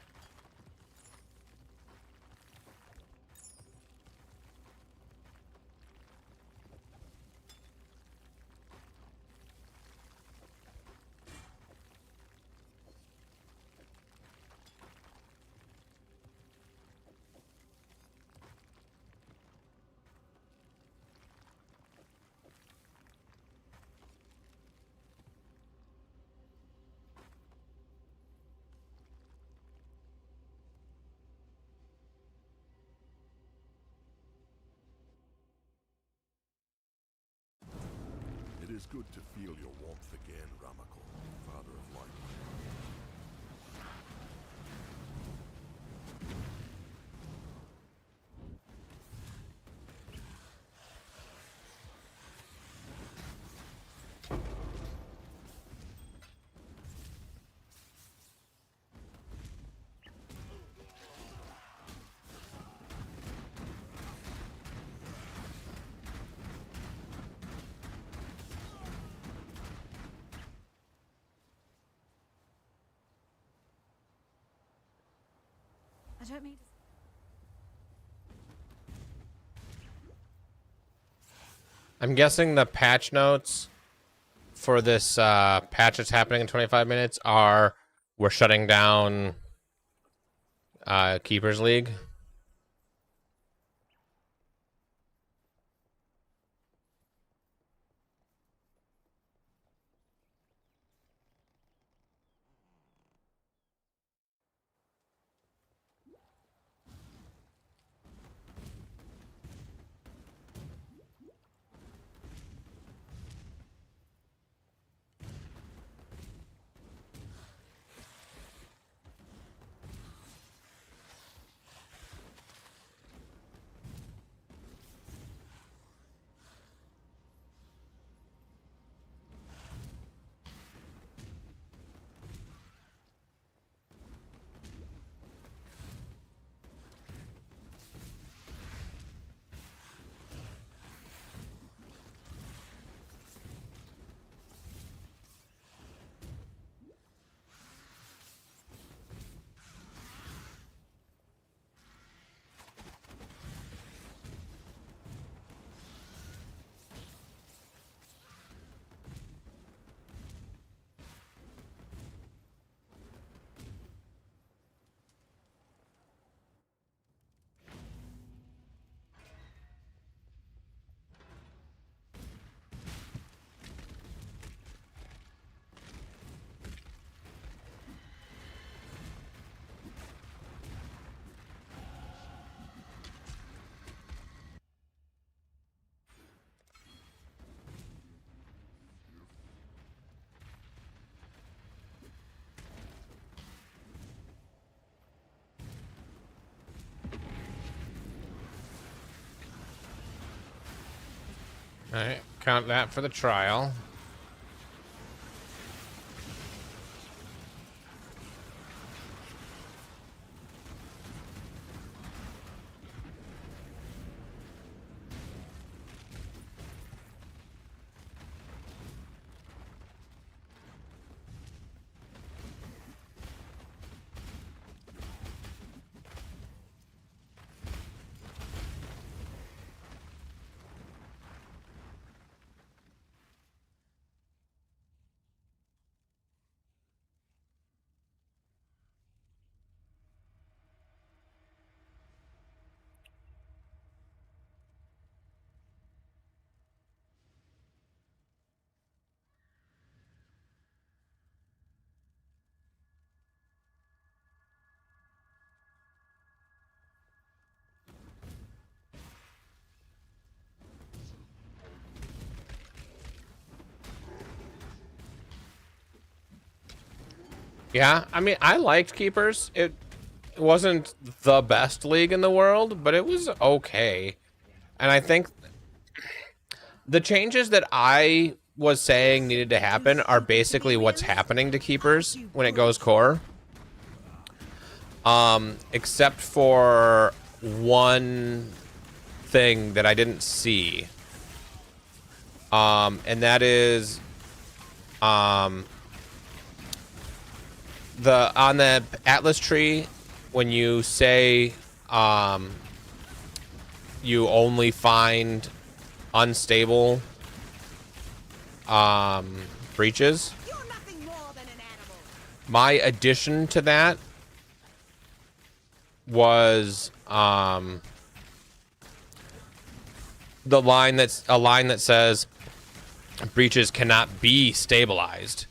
It is good to feel your warmth again, Ramako, father of light. I don't mean to... I'm guessing the patch notes for this patch that's happening in 25 minutes are we're shutting down Keepers League. Alright, count that for the trial. Yeah, I mean, I liked Keepers. It wasn't the best league in the world, but it was okay. And I think the changes that I was saying needed to happen are basically what's happening to Keepers when it goes core. Except for one thing that I didn't see. And that is on the Atlas tree, when you say you only find unstable breaches. My addition to that was the line that says breaches cannot be stabilized.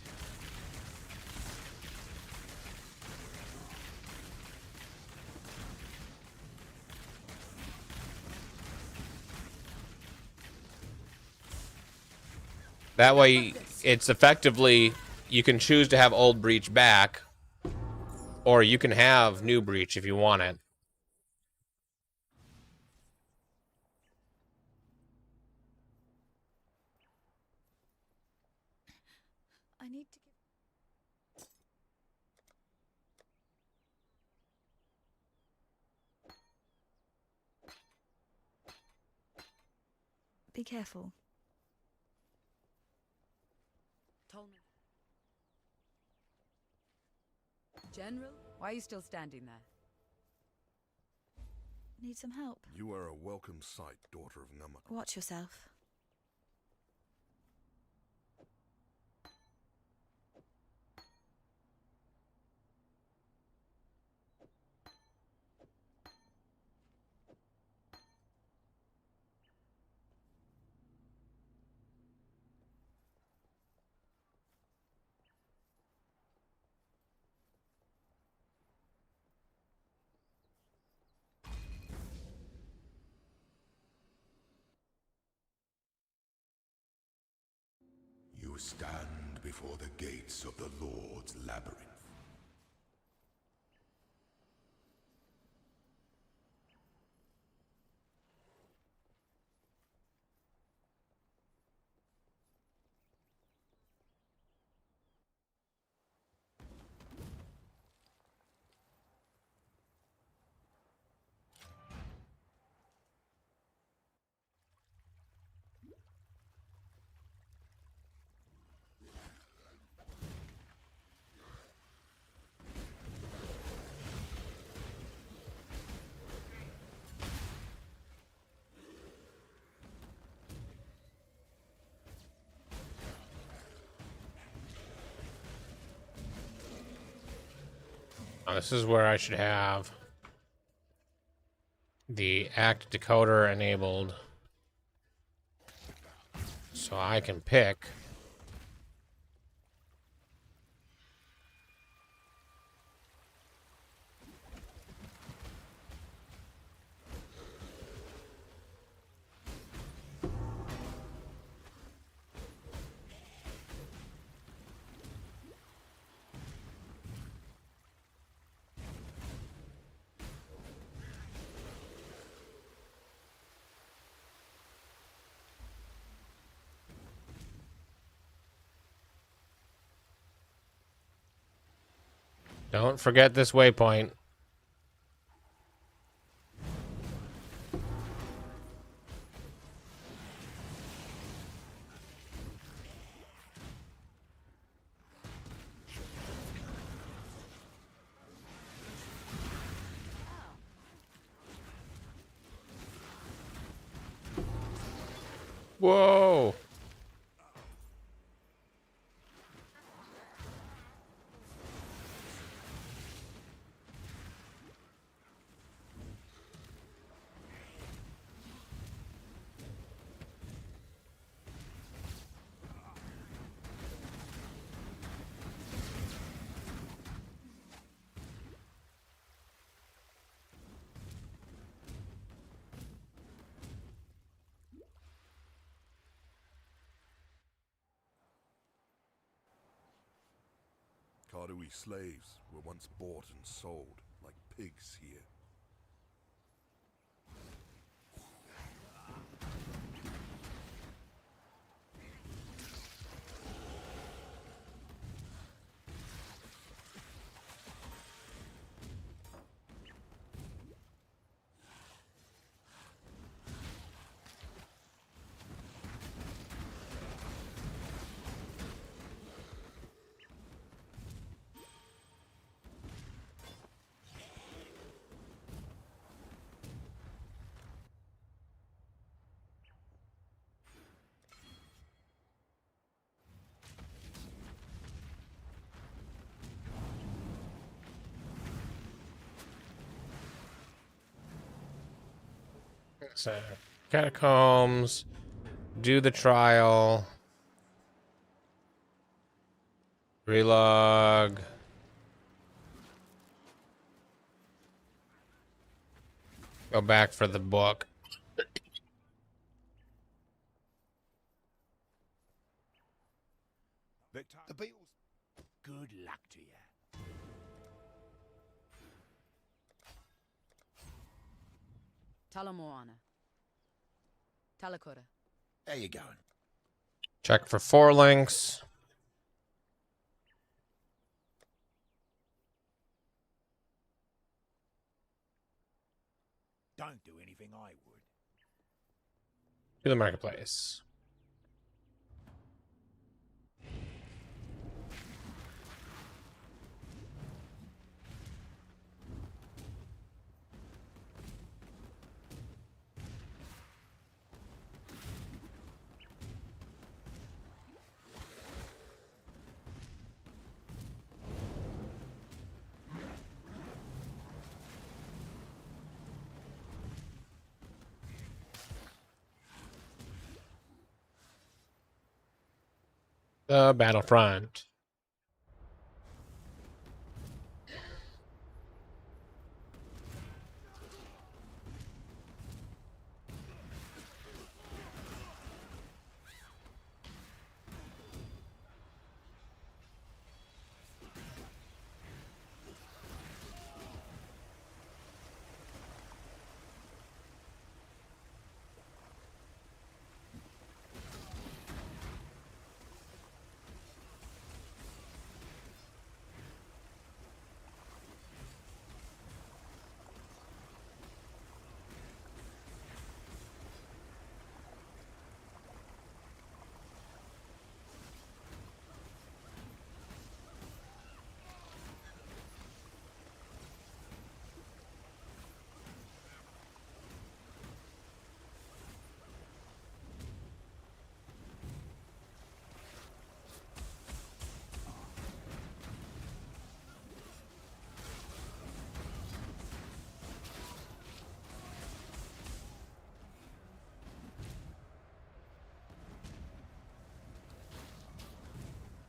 That way, it's effectively, you can choose to have old breach back, or you can have new breach if you want it. I need to be careful. General, why are you still standing there? Need some help. You are a welcome sight, daughter of Nama. Watch yourself. You stand before the gates of the Lord's labyrinth. Oh, this is where I should have the act decoder enabled, so I can pick. Don't forget this waypoint. Whoa! Kardui slaves were once bought and sold like pigs here. So, catacombs, do the trial, relog. Go back for the book. Victor, the Beatles. Good luck to you. Talamoana. Talakura. There you going. Check for 4 links. Don't do anything I would. To the marketplace. The battlefront.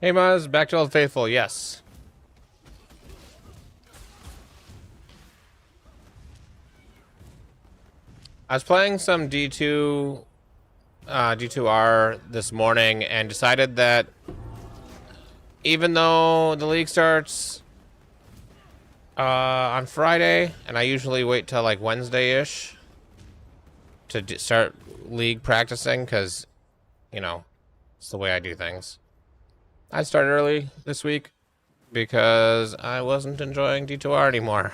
Hey Maz, back to Old Faithful, yes. I was playing some D2R this morning and decided that even though the league starts on Friday, and I usually wait till like Wednesday-ish to start league practicing, because, you know, it's the way I do things. I started early this week, because I wasn't enjoying D2R anymore.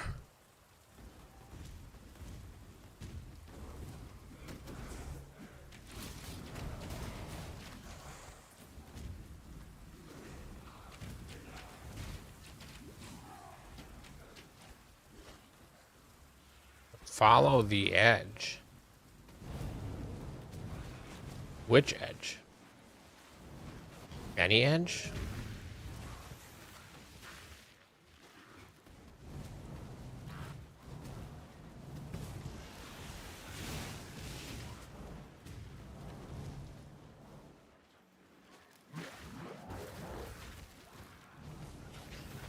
Follow the edge. Which edge? Any edge?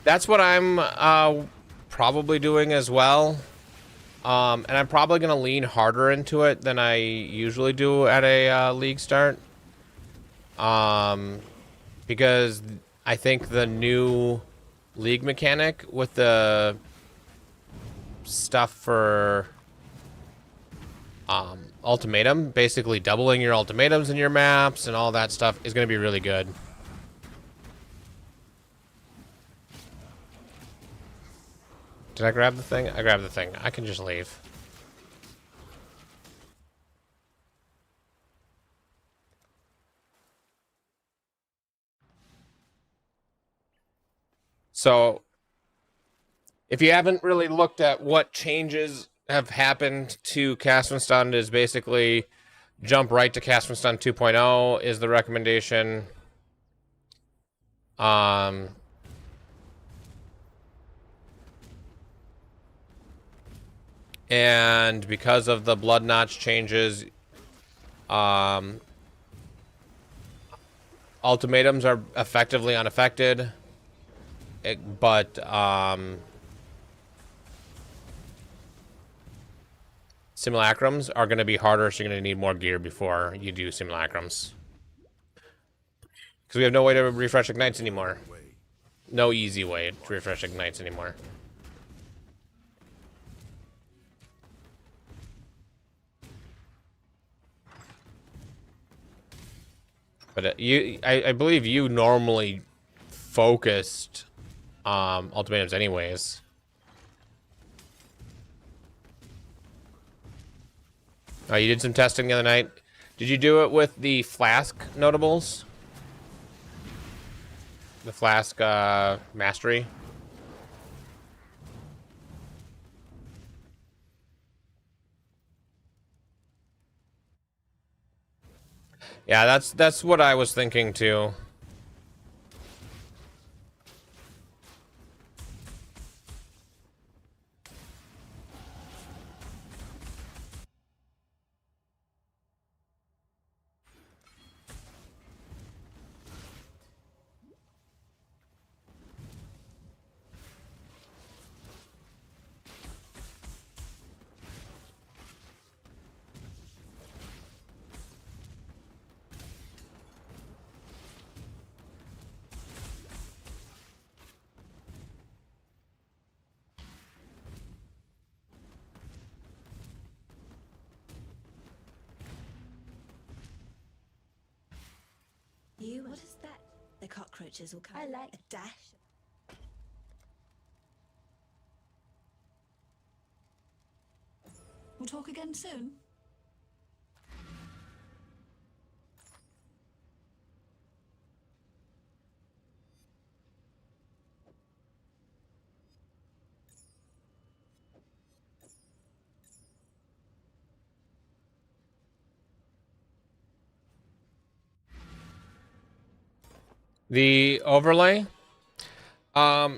That's what I'm probably doing as well. And I'm probably going to lean harder into it than I usually do at a league start. Because I think the new league mechanic with the stuff for ultimatum, basically doubling your ultimatums in your maps and all that stuff, is going to be really good. Did I grab the thing? I grabbed the thing. I can just leave. So, if you haven't really looked at what changes have happened to Castlestun, is basically jump right to Castlestun 2.0 is the recommendation. And because of the blood notch changes, ultimatums are effectively unaffected. But simulacrums are going to be harder, so you're going to need more gear before you do simulacrums. Because we have no way to refresh ignites anymore. No easy way to refresh ignites anymore. But I believe you normally focused ultimatums anyways. Oh, you did some testing the other night. Did you do it with the Flask notables? The Flask mastery? Yeah, that's what I was thinking too. What is that? The cockroaches will come. I like a dash. We'll talk again soon. The overlay.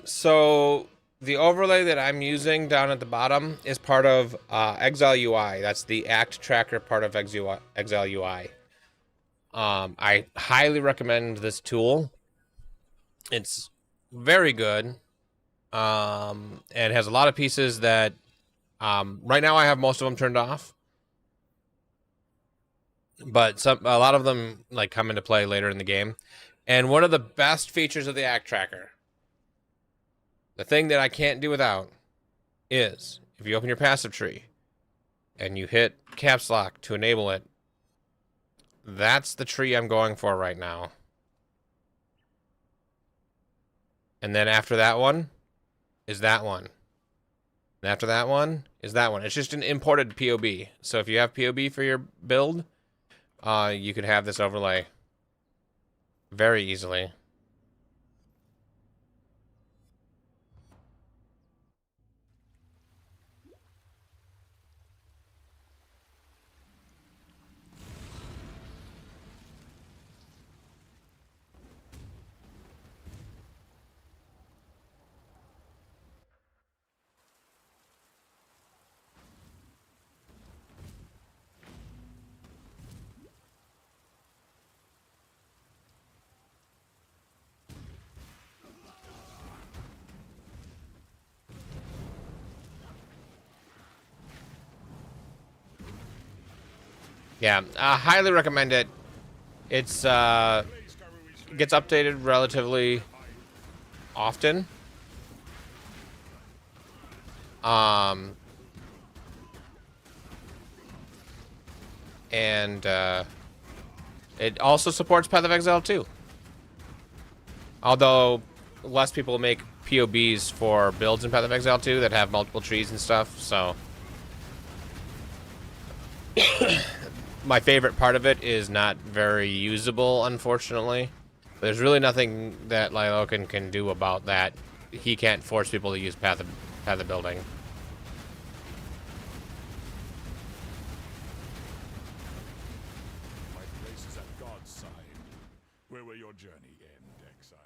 So the overlay that I'm using down at the bottom is part of Exile UI. That's the act tracker part of Exile UI. I highly recommend this tool. It's very good. And it has a lot of pieces that right now I have most of them turned off. But a lot of them like come into play later in the game. And one of the best features of the act tracker, the thing that I can't do without, is if you open your passive tree and you hit caps lock to enable it, that's the tree I'm going for right now. And then after that one is that one. And after that one is that one. It's just an imported POB. So if you have POB for your build, you could have this overlay very easily. Yeah, I highly recommend it. It's gets updated relatively often. And it also supports Path of Exile too. Although less people make POBs for builds in Path of Exile 2 that have multiple trees and stuff, so my favorite part of it is not very usable, unfortunately. There's really nothing that Lylokin can do about that. He can't force people to use Path of Building. My place is at God's side. Where will your journey end, Exile?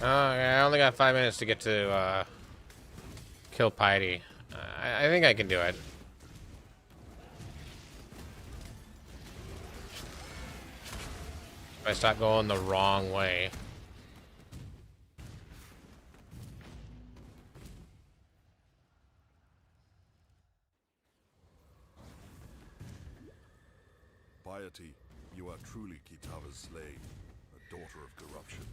I only got 5 minutes to get to kill Piety. I think I can do it. If I stop going the wrong way. Piety, you are truly Kitava's slave, a daughter of corruption.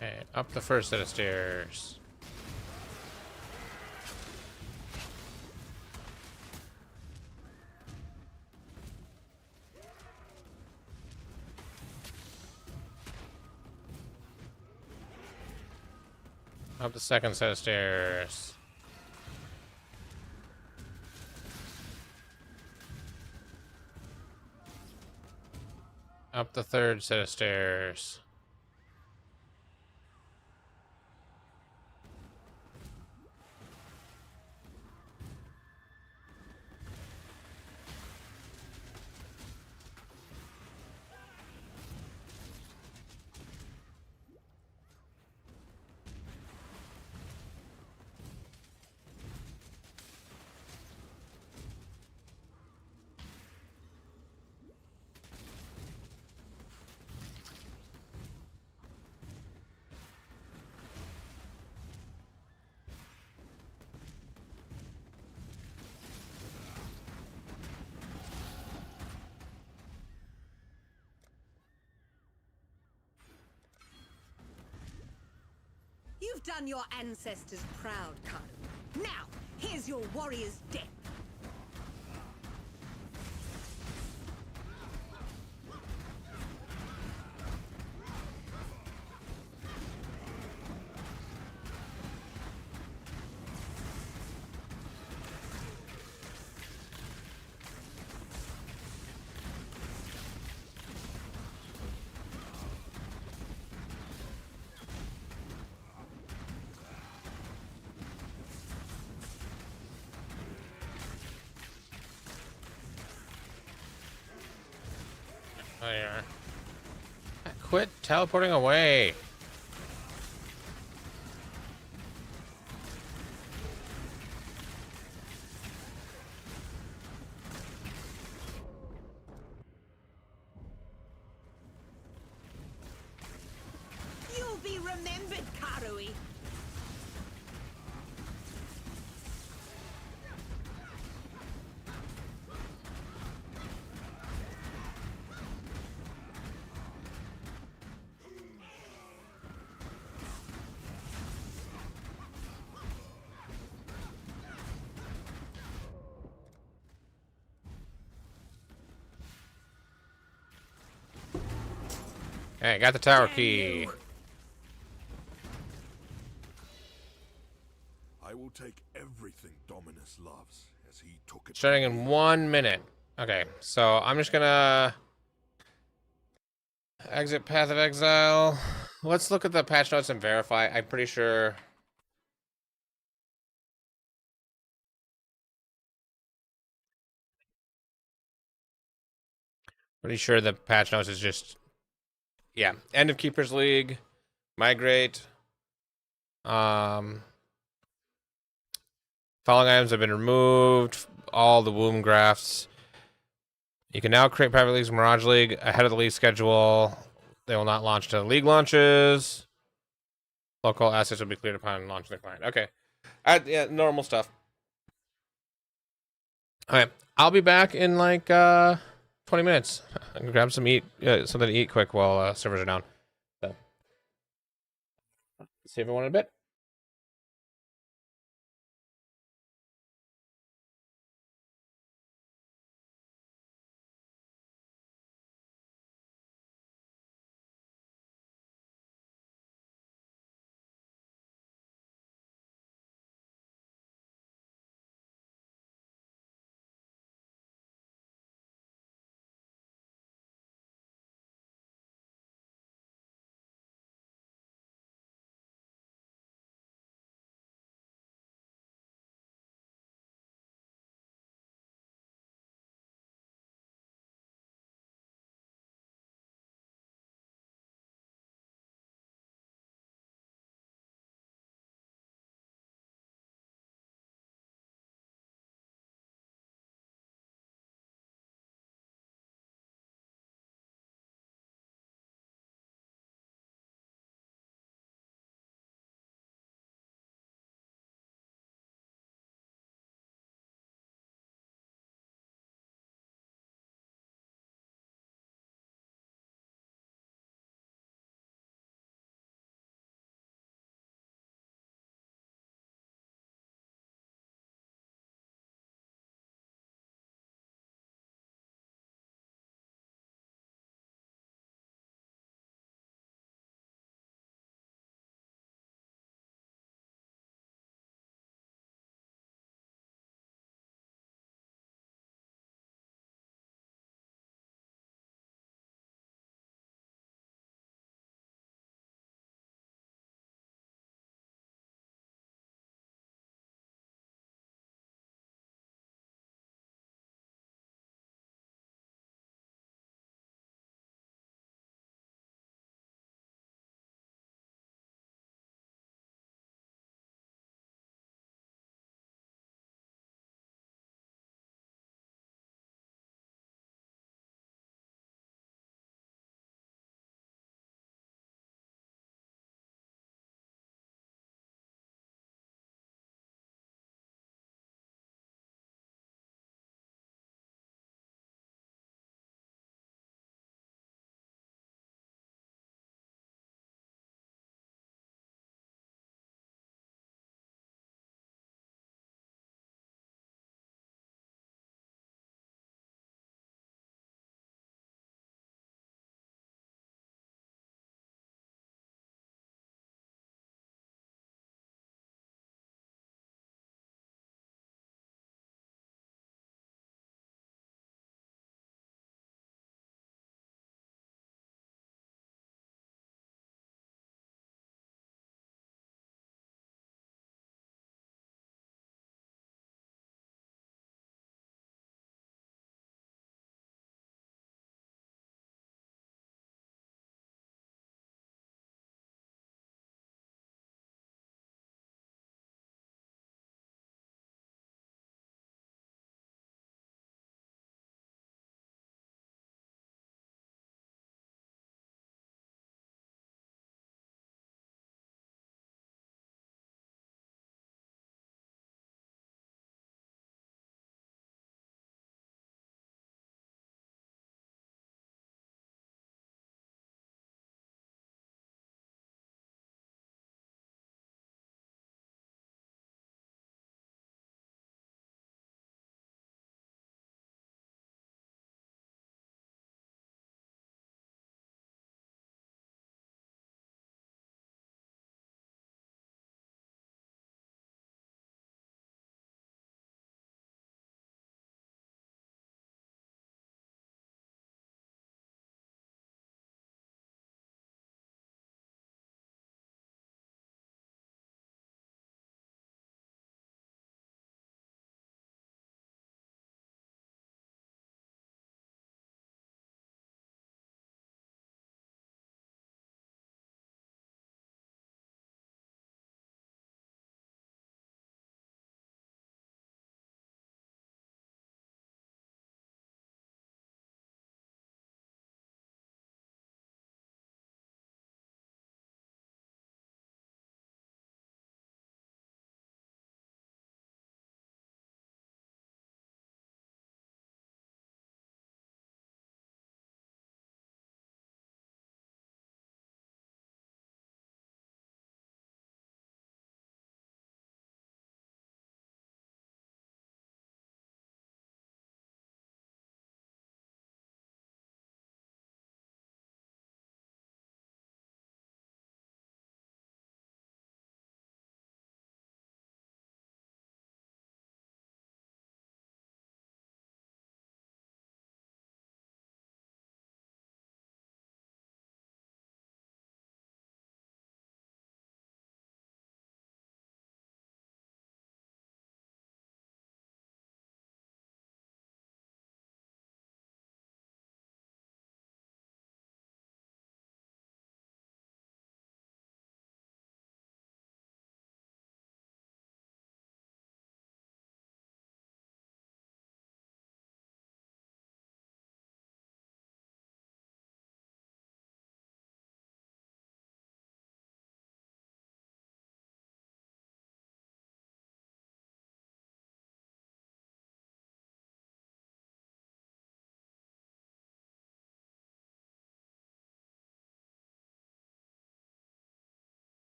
Okay, up the first set of stairs. Up the second set of stairs. Up the third set of stairs. You've done your ancestors proud, Karu. Now, here's your warrior's death. Oh, yeah. Quit teleporting away. You'll be remembered, Karui. Hey, got the tower Damn key. you. I will take everything Dominus loves, as he took it. Starting from in me. 1 minute. Okay, so I'm just gonna exit Path of Exile. Let's look at the patch notes and verify. I'm pretty sure. Pretty sure the patch notes is just, yeah, end of Keepers League, migrate. Following items have been removed. All the womb grafts. You can now create private leagues, Mirage League ahead of the league schedule. They will not launch until league launches. Local assets will be cleared upon launching the client. Okay, yeah, normal stuff. All right, I'll be back in like 20 minutes. I'm gonna grab something to eat quick while servers are down. So, see everyone in a bit.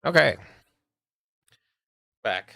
Okay. Back.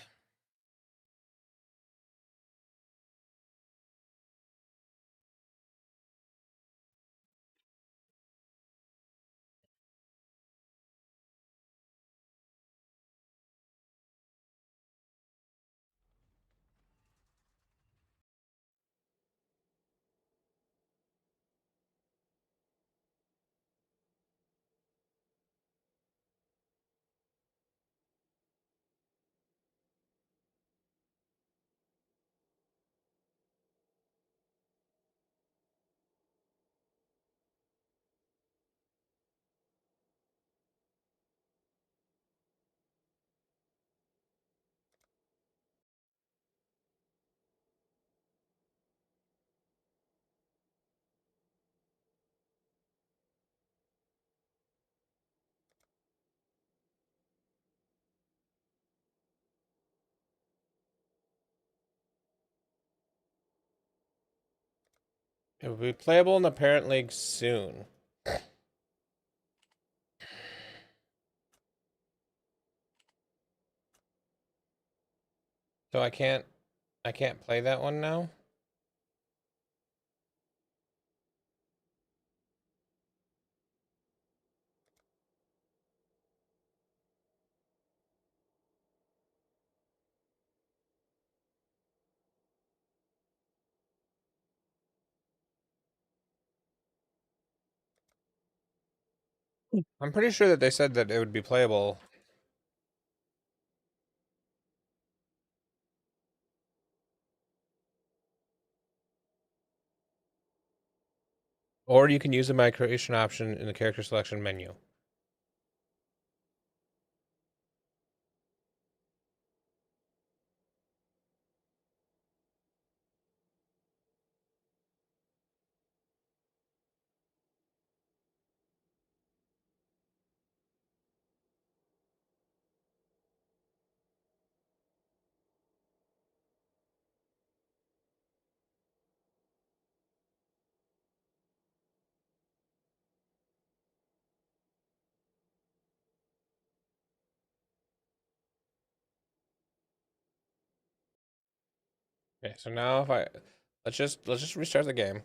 It will be playable in the parent league soon. So I can't play that one now? I'm pretty sure that they said that it would be playable. Or you can use the my creation option in the character selection menu. Okay, so now if I let's just restart the game.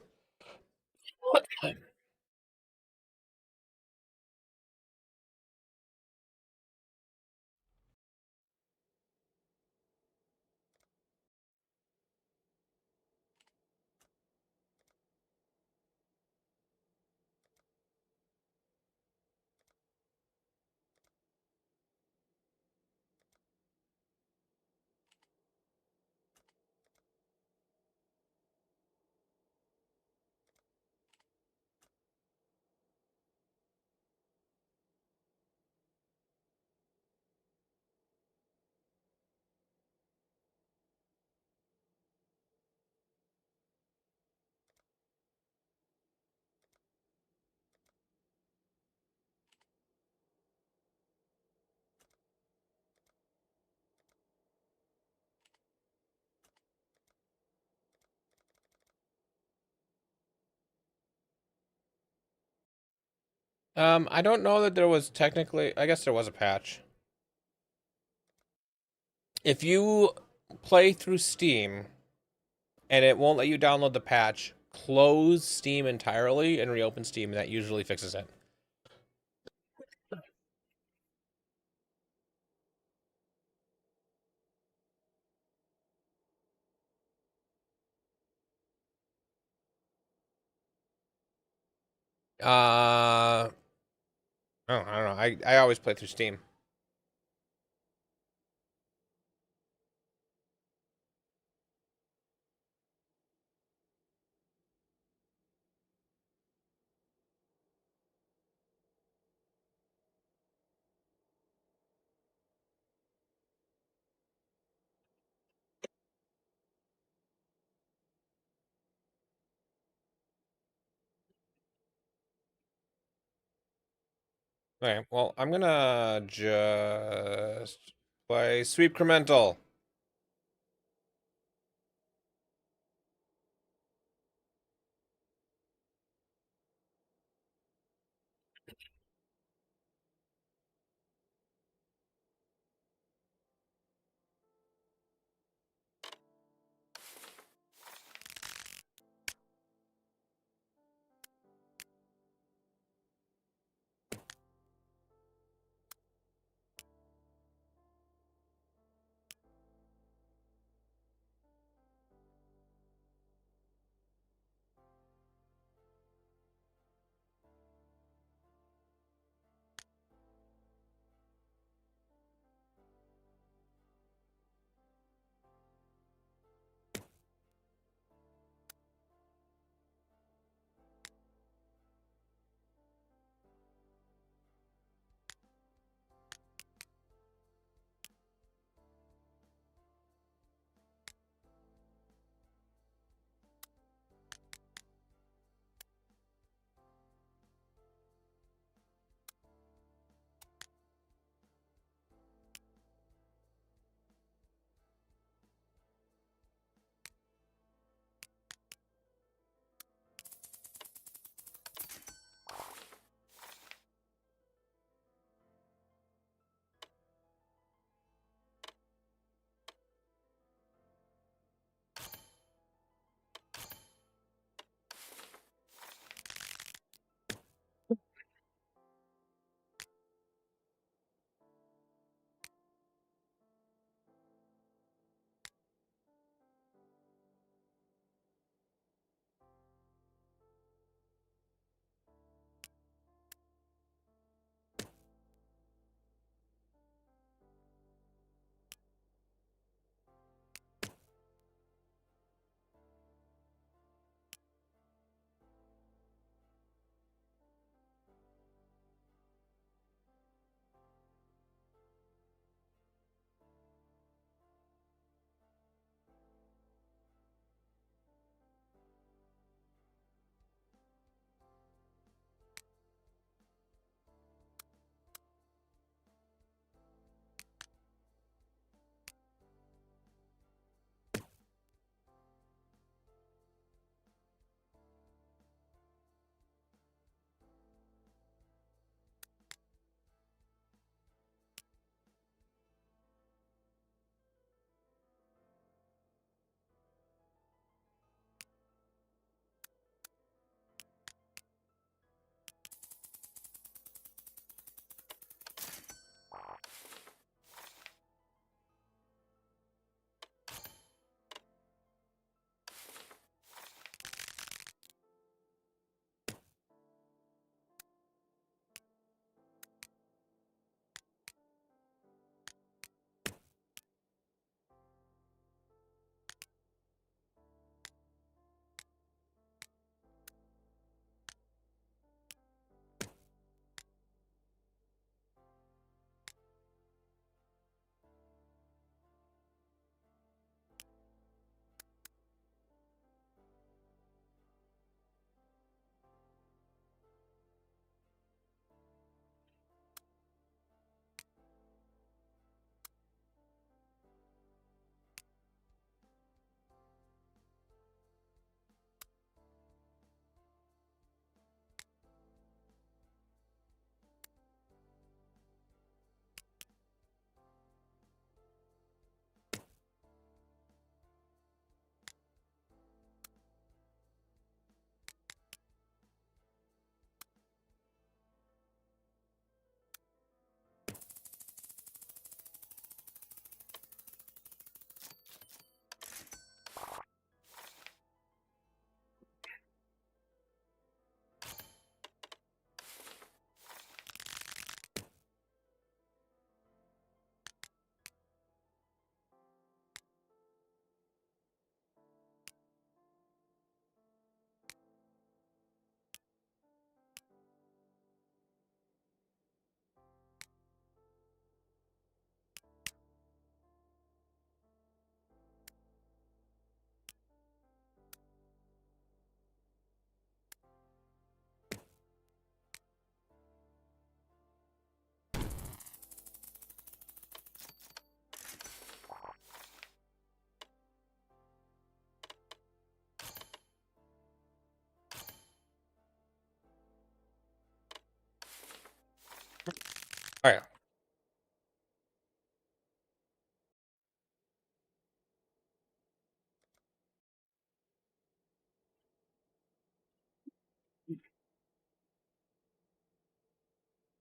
I don't know that there was technically. I guess there was a patch. If you play through Steam and it won't let you download the patch, close Steam entirely and reopen Steam. That usually fixes it. Oh, I don't know. I always play through Steam. Okay, well, I'm gonna just play Sweep Incremental.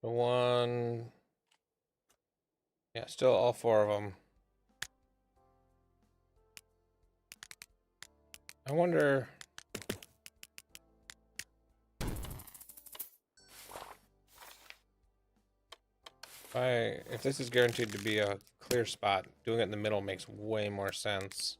The one. Yeah, still all 4 of them. I wonder. If this is guaranteed to be a clear spot, doing it in the middle makes way more sense.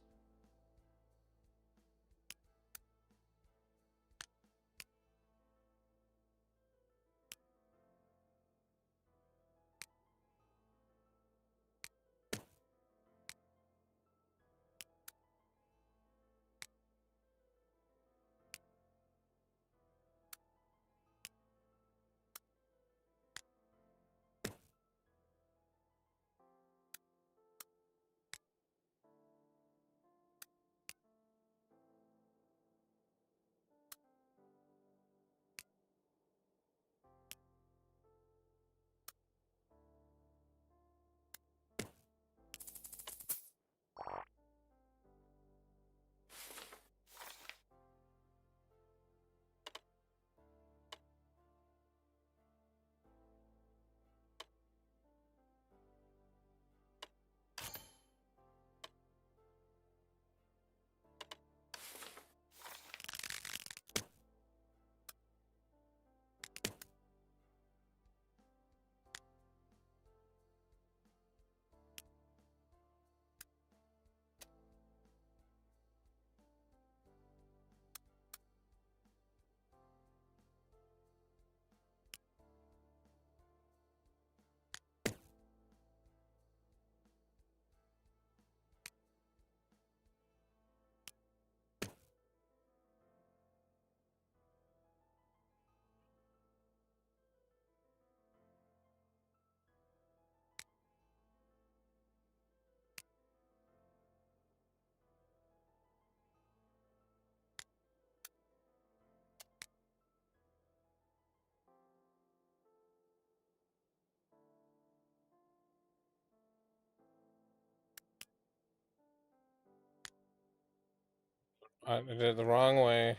I did it the wrong way.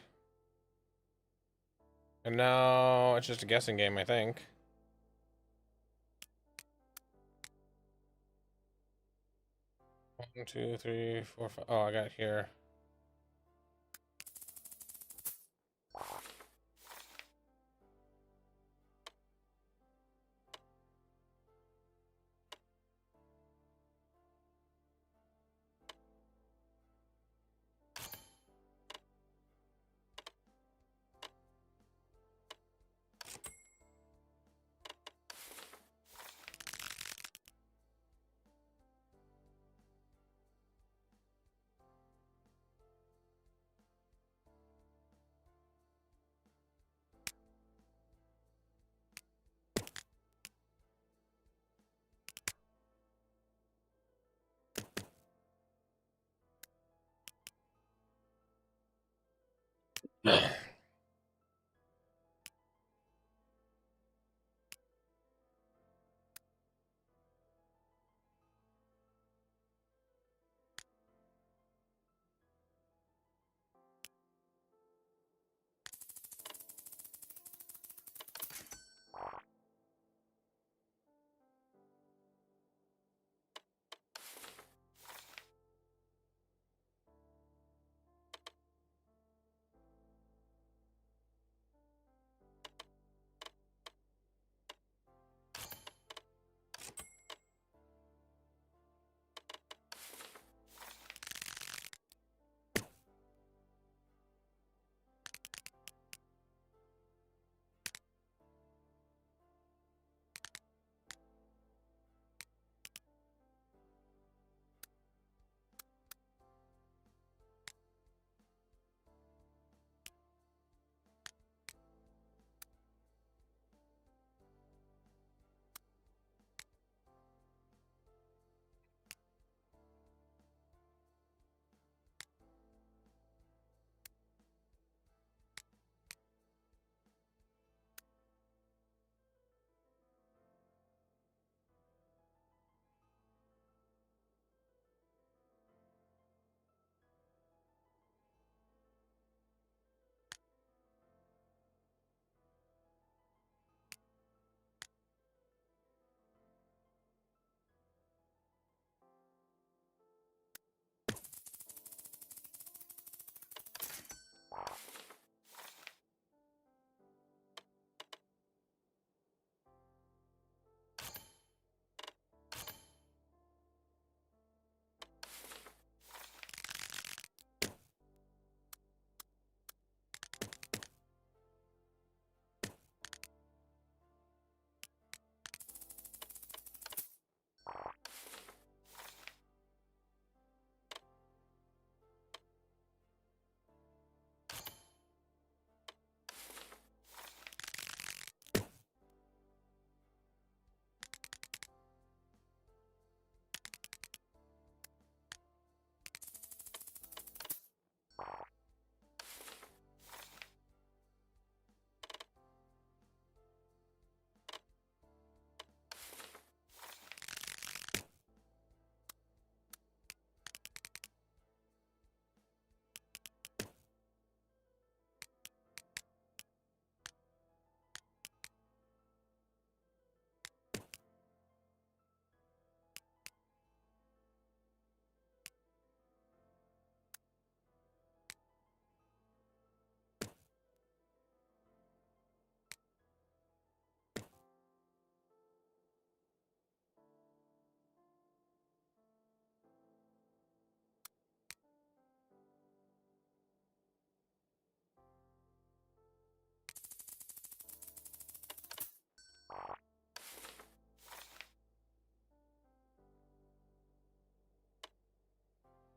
And now it's just a guessing game, I think. One, two, three, four, five. Oh, I got it here.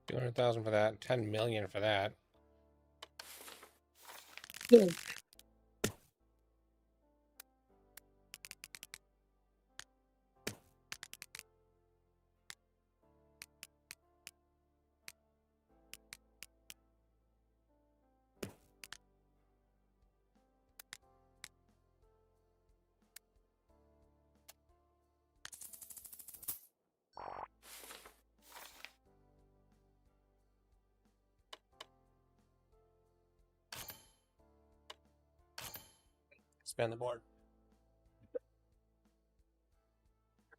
200,000 for that. 10 million for that. Expand the board.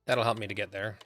That'll help me to get there.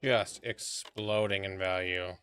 Just exploding in value.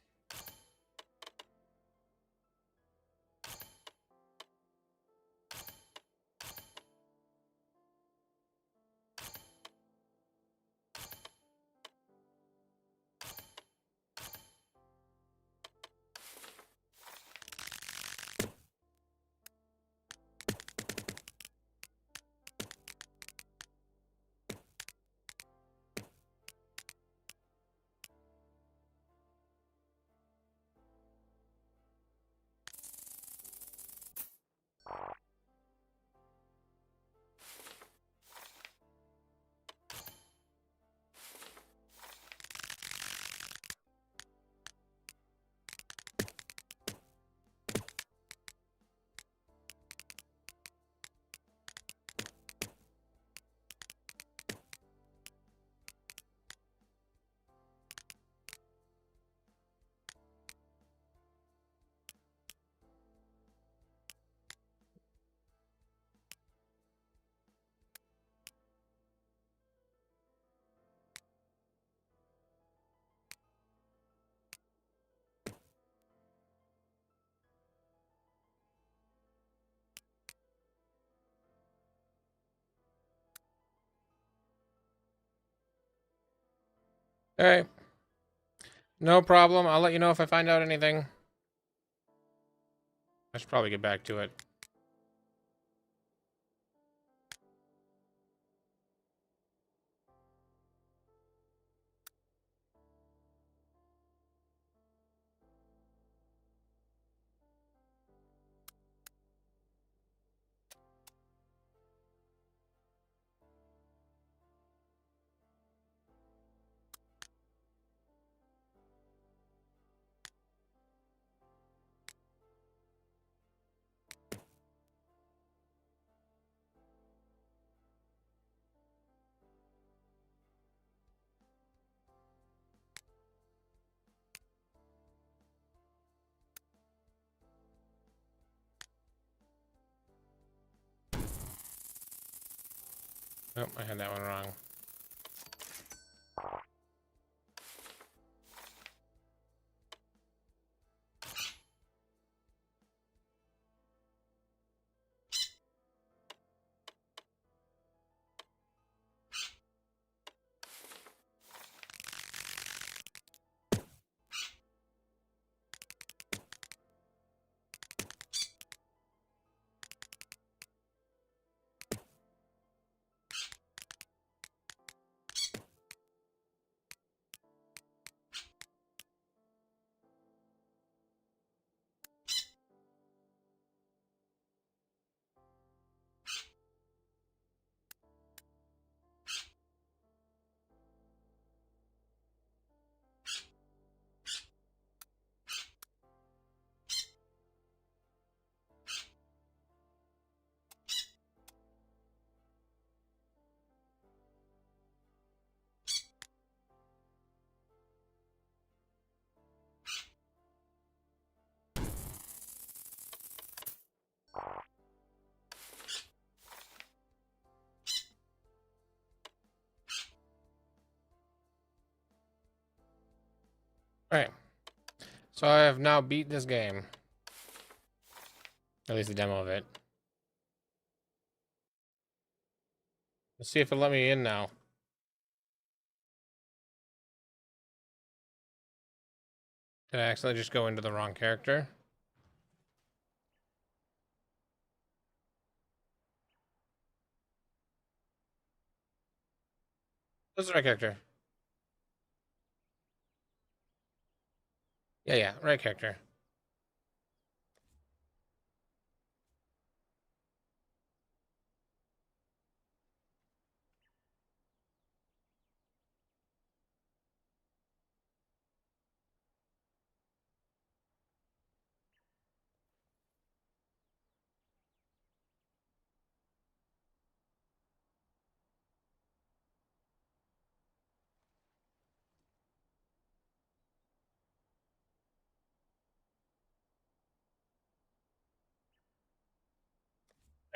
Alright. No problem. I'll let you know if I find out anything. I should probably get back to it. Oh, I had that one wrong. Alright. So I have now beat this game. At least the demo of it. Let's see if it'll let me in now. Did I accidentally just go into the wrong character? That's the right character. Yeah, right character.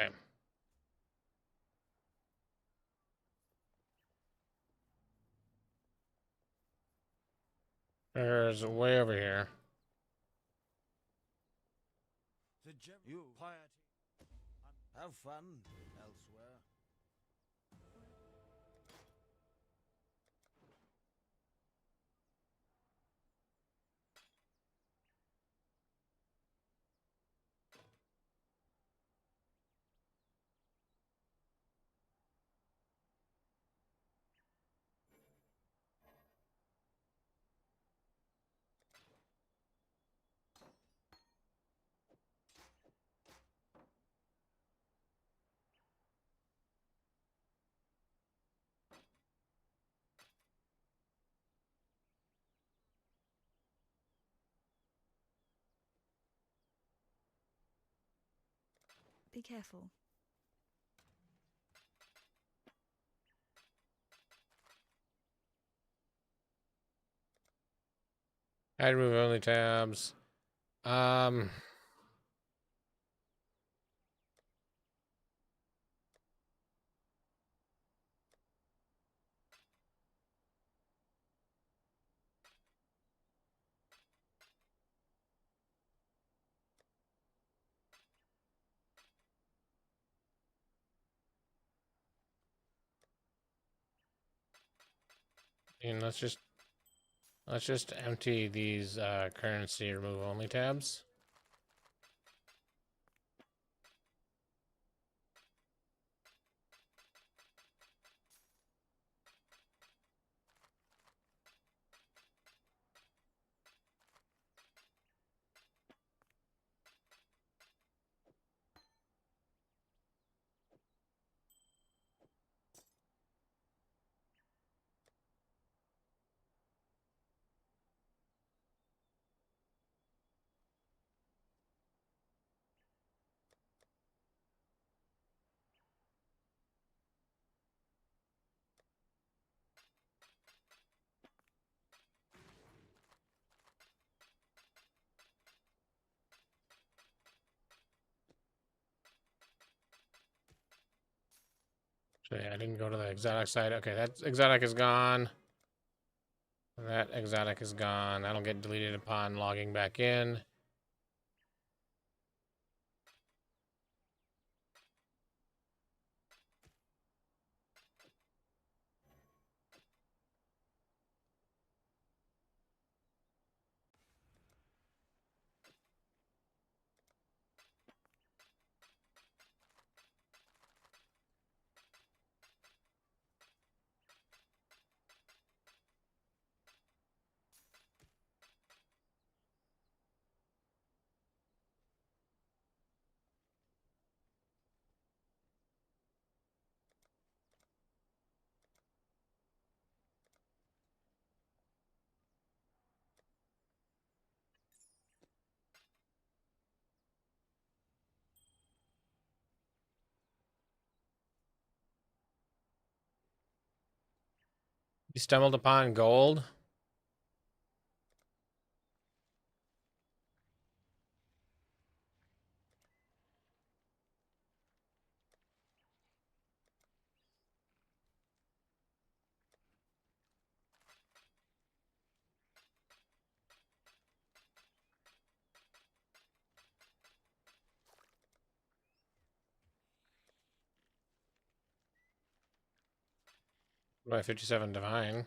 Okay. There's way over here. You piety. Have fun elsewhere. Be careful. Hide remove only tabs. Um. And let's just Let's just empty these currency remove only tabs. So yeah, I didn't go to the exotic side. Okay, that exotic is gone. That exotic is gone. That'll get deleted upon logging back in. You stumbled upon gold. By 57 divine.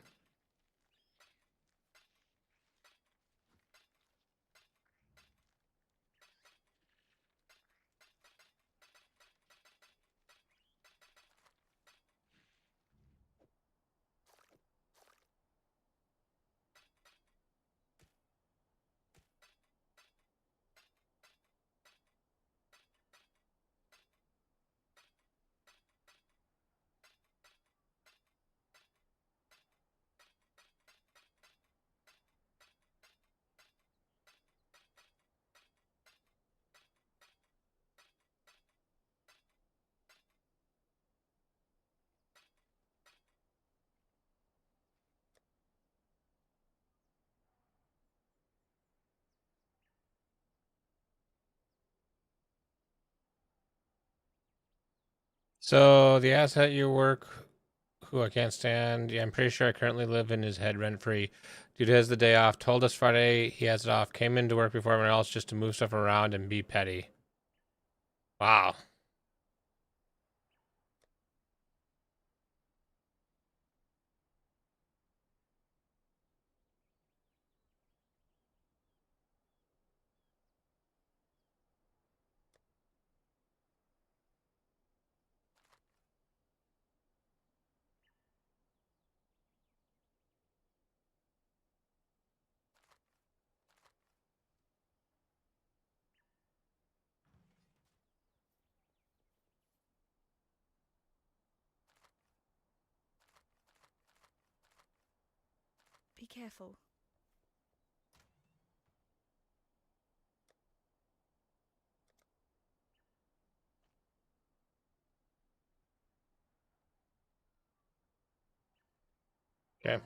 So the asset you work, who I can't stand. Yeah, I'm pretty sure I currently live in his head rent free. Dude has the day off. Told us Friday he has it off. Came into work before everyone else just to move stuff around and be petty. Wow. Be careful. Okay.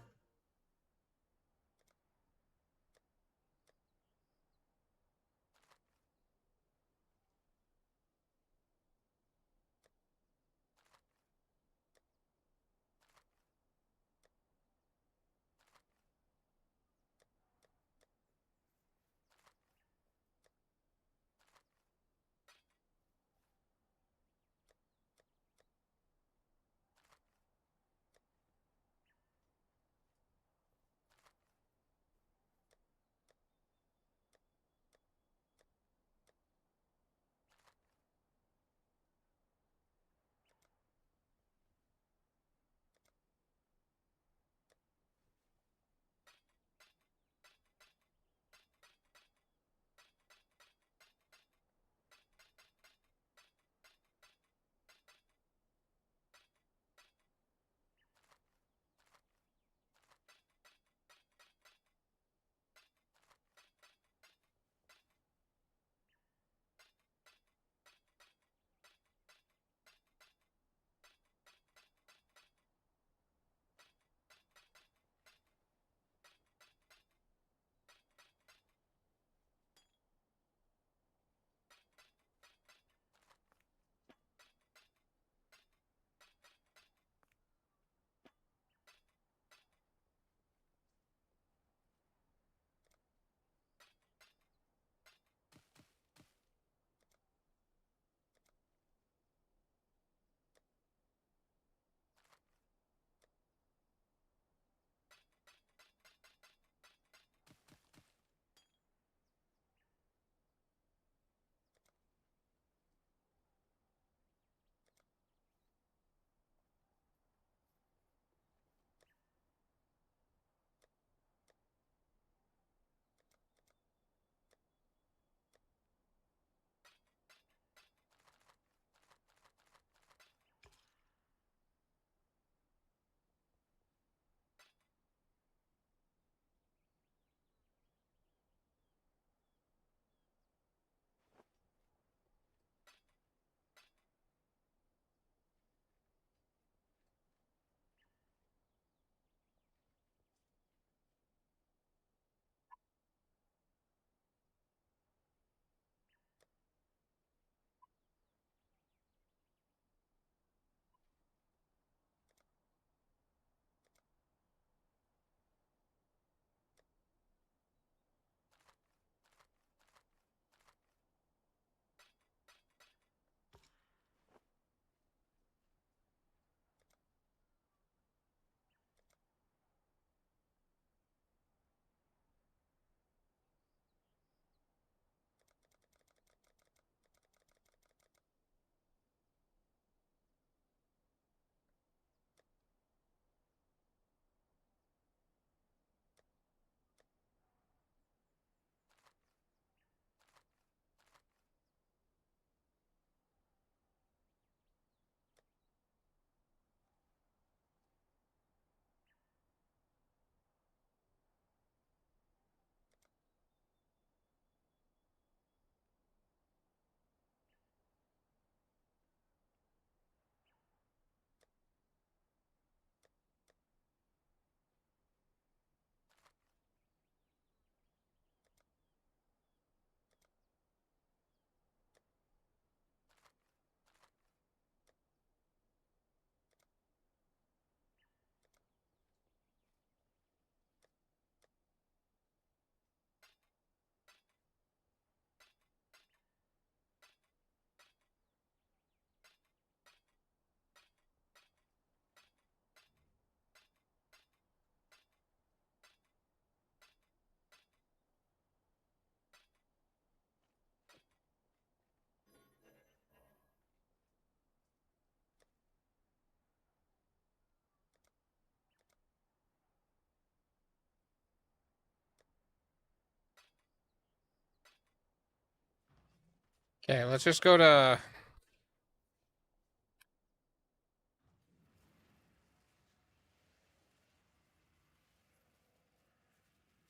Okay, let's just go to...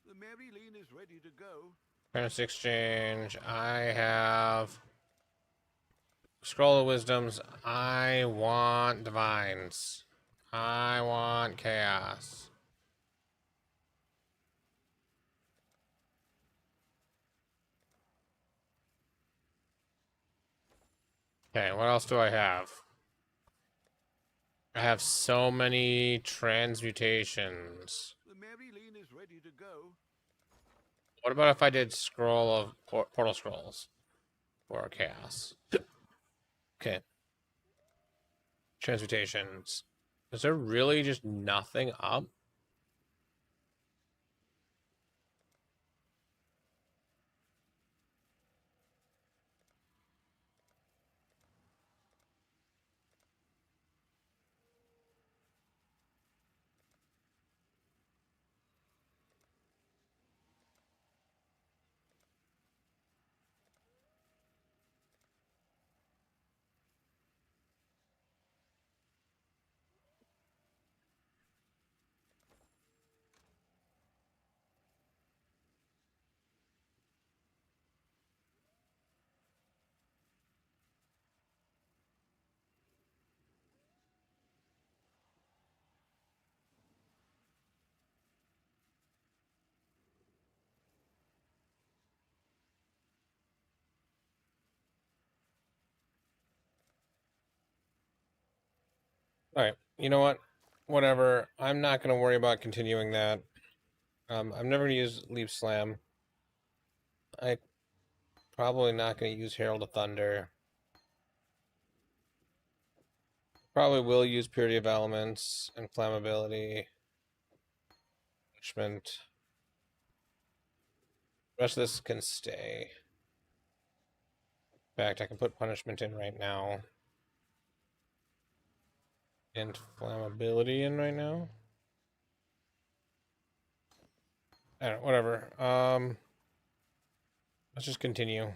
The Maryline is ready to go. Currency exchange. I have... Scroll of Wisdoms. I want Divines. I want Chaos. Okay, what else do I have? I have so many transmutations. The Maryline is ready to go. What about if I did Scroll of Portal Scrolls for Chaos? Okay. Transmutations. Is there really just nothing up? Alright, you know what? Whatever. I'm not going to worry about continuing that. I'm never going to use Leap Slam. I probably not going to use Herald of Thunder. Probably will use Purity of Elements, Inflammability, Punishment. The rest of this can stay. In fact, I can put Punishment in right now. Inflammability in right now. I don't know, whatever. Let's just continue.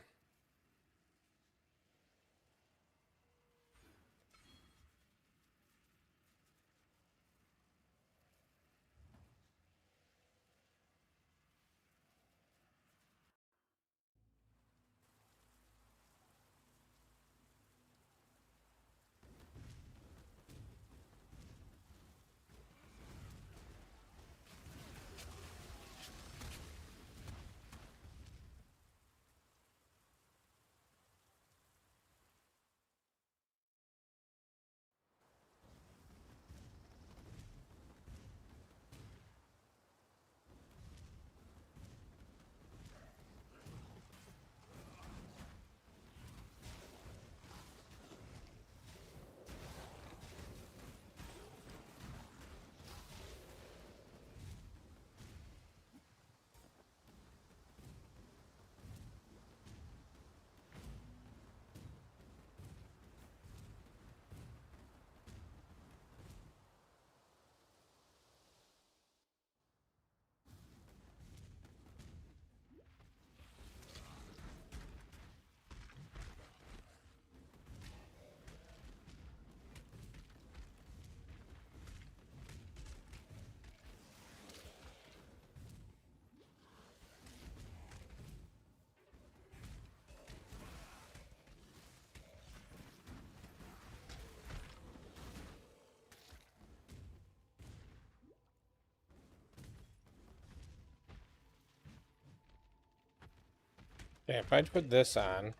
Okay, if I put this on.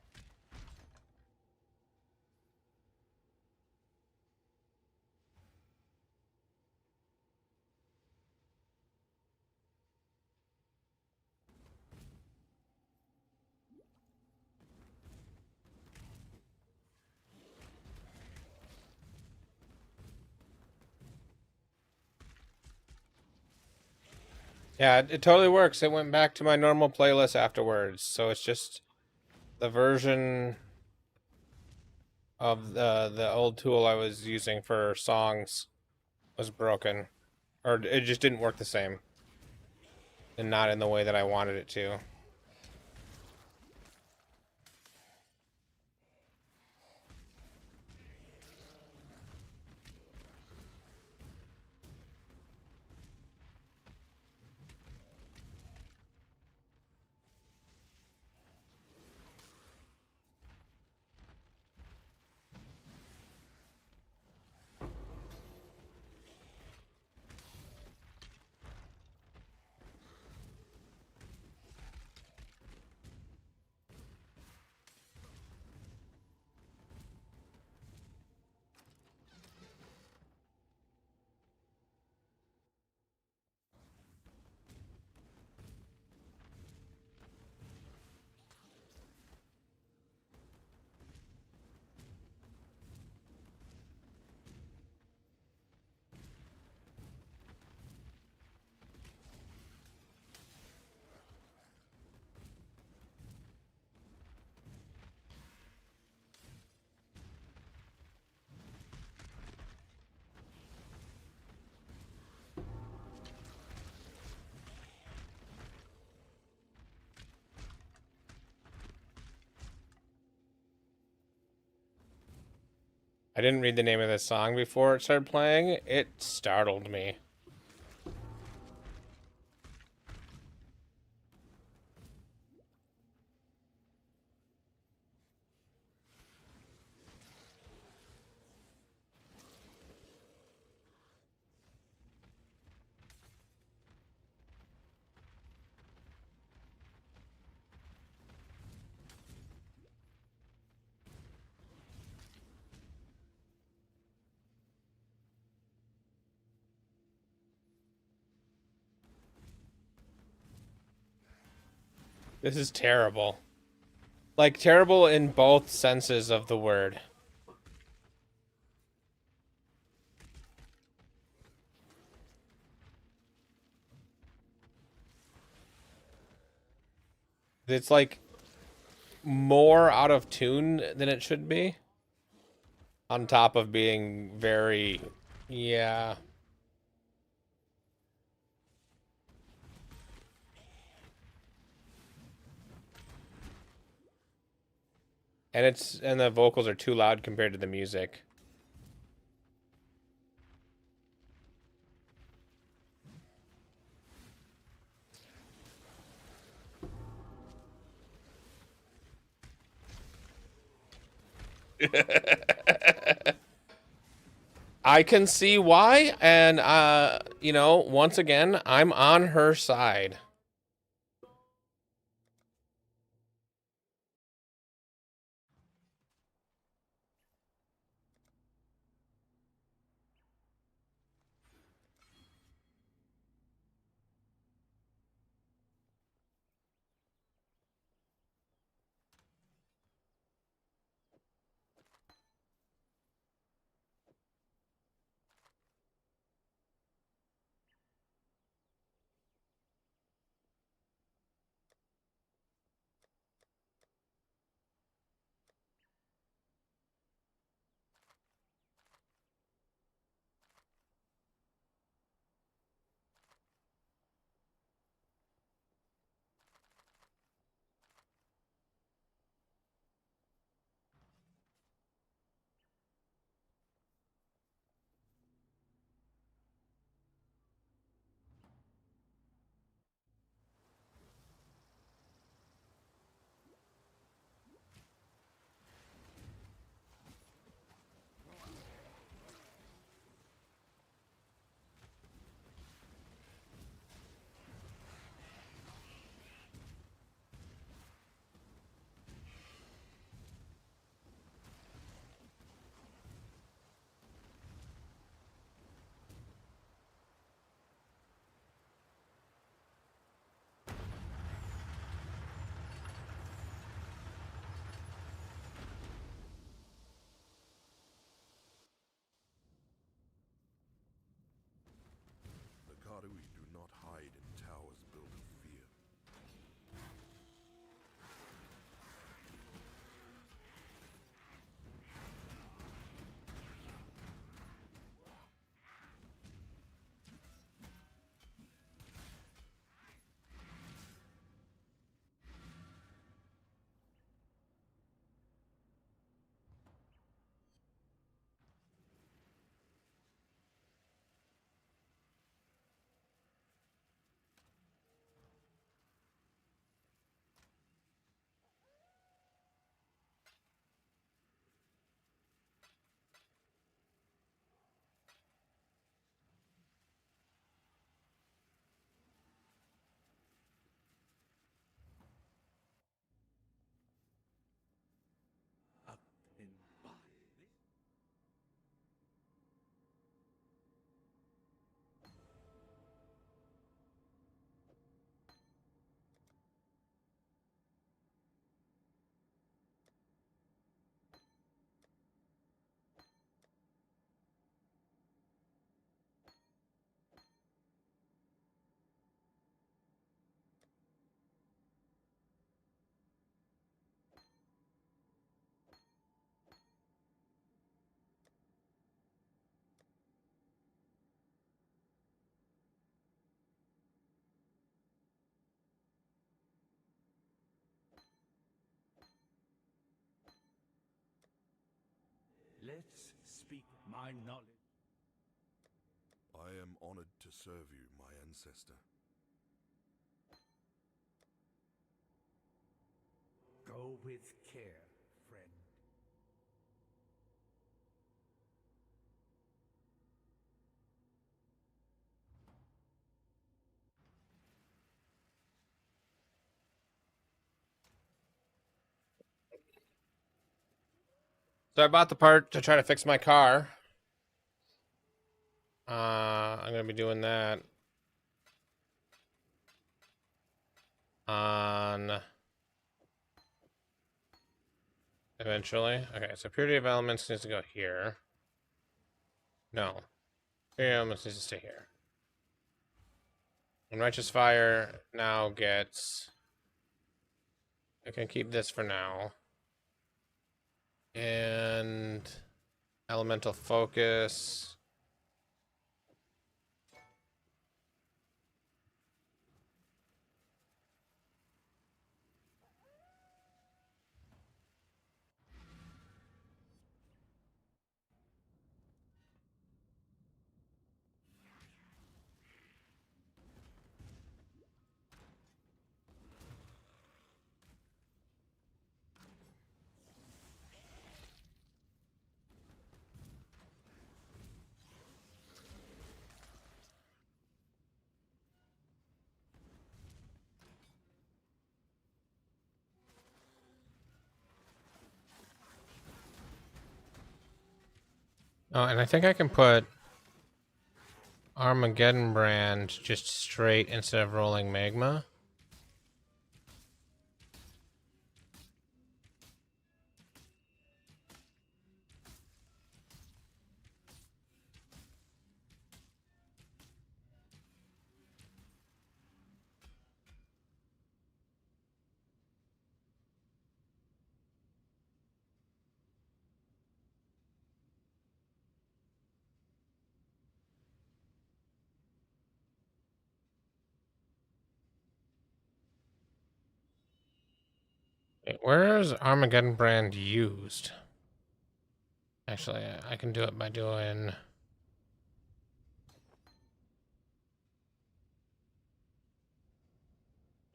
Yeah, it totally works. It went back to my normal playlist afterwards. So it's just the version of the old tool I was using for songs was broken. Or it just didn't work the same. And not in the way that I wanted it to. I didn't read the name of this song before it started playing. It startled me. This is terrible. Like, terrible in both senses of the word. It's like more out of tune than it should be. On top of being very, yeah. And the vocals are too loud compared to the music. I can see why, and you know, once again, I'm on her side. my knowledge. I am honored to serve you, my ancestor. Go with care, friend. So I bought the part to try to fix my car. I'm gonna be doing that on eventually. Okay, so purity of elements needs to go here. No, purity of elements needs to stay here. And righteous fire now gets. I can keep this for now. And elemental focus. Oh, and I think I can put Armageddon brand just straight instead of rolling magma. Wait, where is Armageddon brand used? Actually, I can do it by doing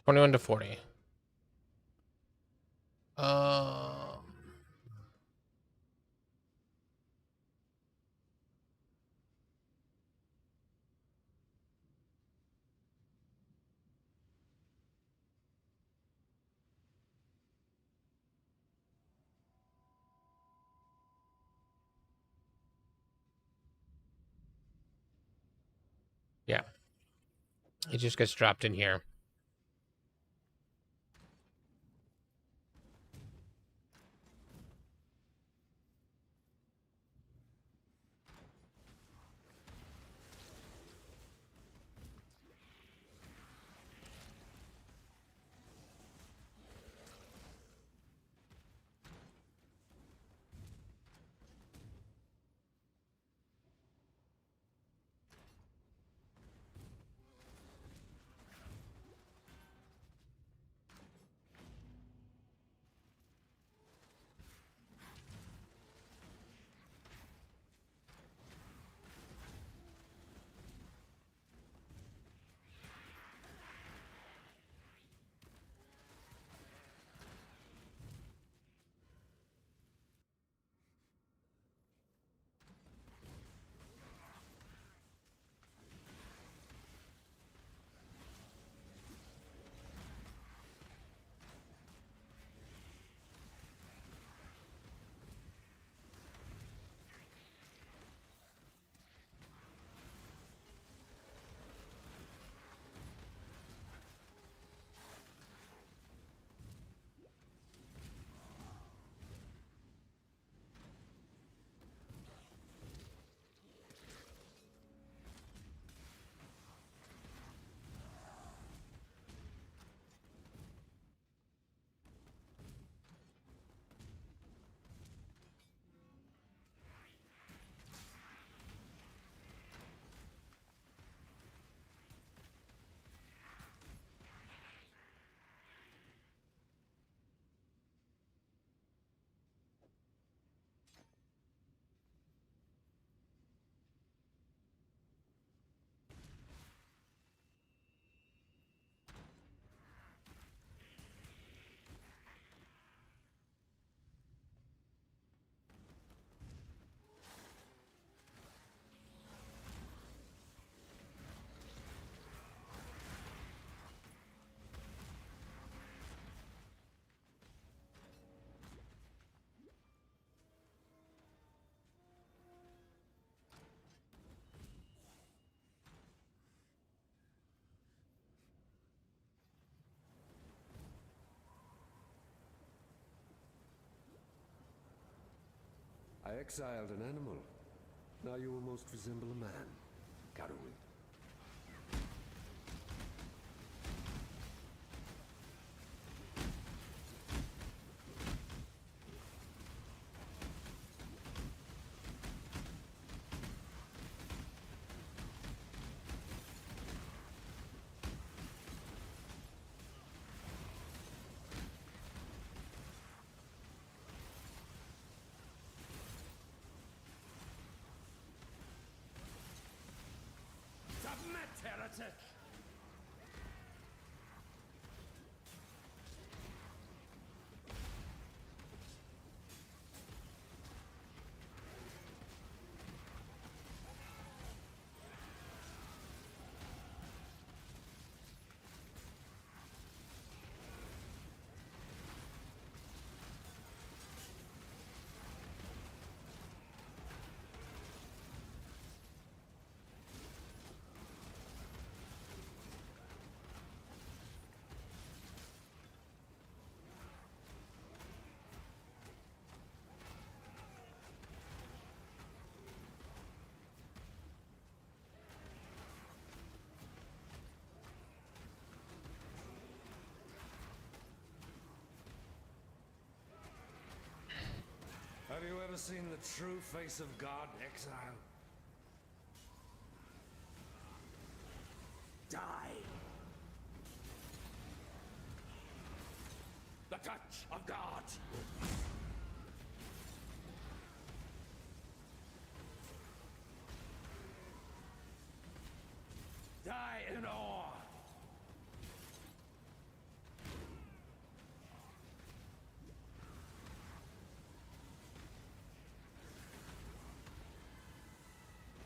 21 to 40. Yeah, it just gets dropped in here. I exiled an animal. Now you almost resemble a man. Karui. Submit, heretic! Have you ever seen the true face of God, Exile? Die! The touch of God! Die in awe!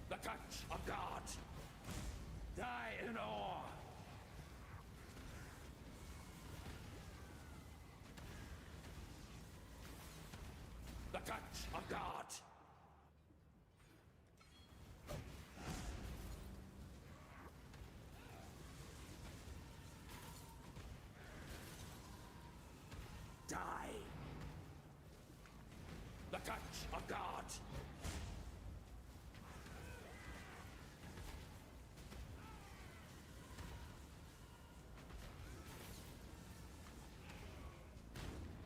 The touch of God! Die in awe! The touch of God! Die! The touch of God!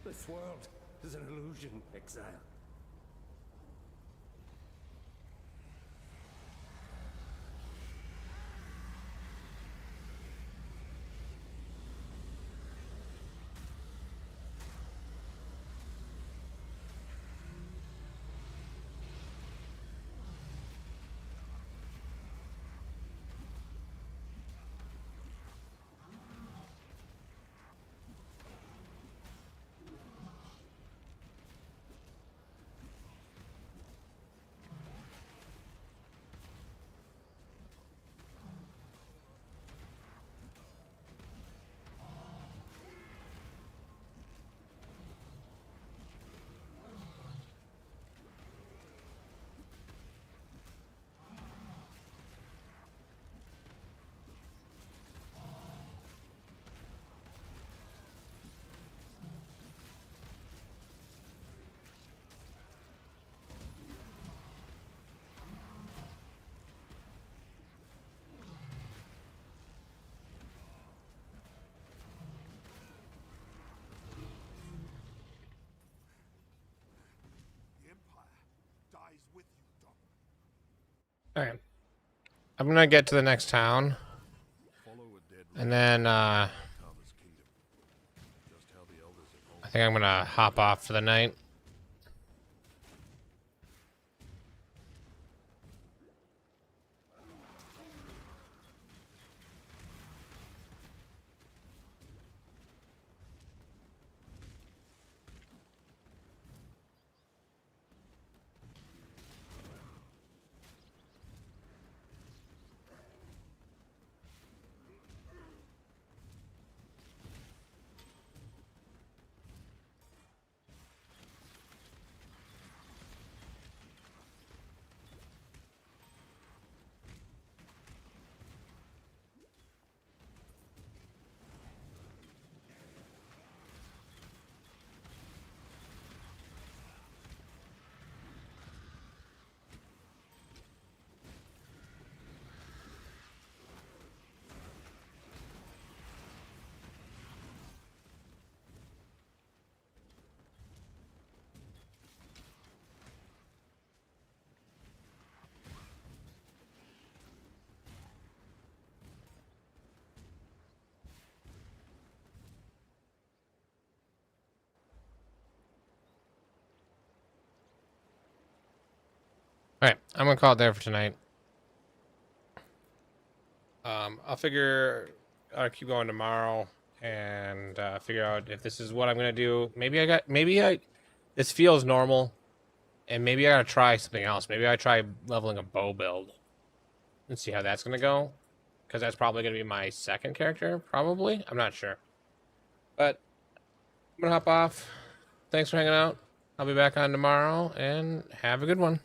This world is an illusion, Exile. The Empire dies with you, Dom. Alright. I'm gonna get to the next town. Follow a dead And then, Tama's kingdom. Just how the elders at home. I think I'm gonna hop off for the night. Alright, I'm gonna call it there for tonight. I'll figure I'll keep going tomorrow and figure out if this is what I'm gonna do. This feels normal, and maybe I gotta try something else. Maybe I try leveling a bow build and see how that's gonna go, because that's probably gonna be my second character. Probably, I'm not sure, but I'm gonna hop off. Thanks for hanging out. I'll be back on tomorrow, and have a good one.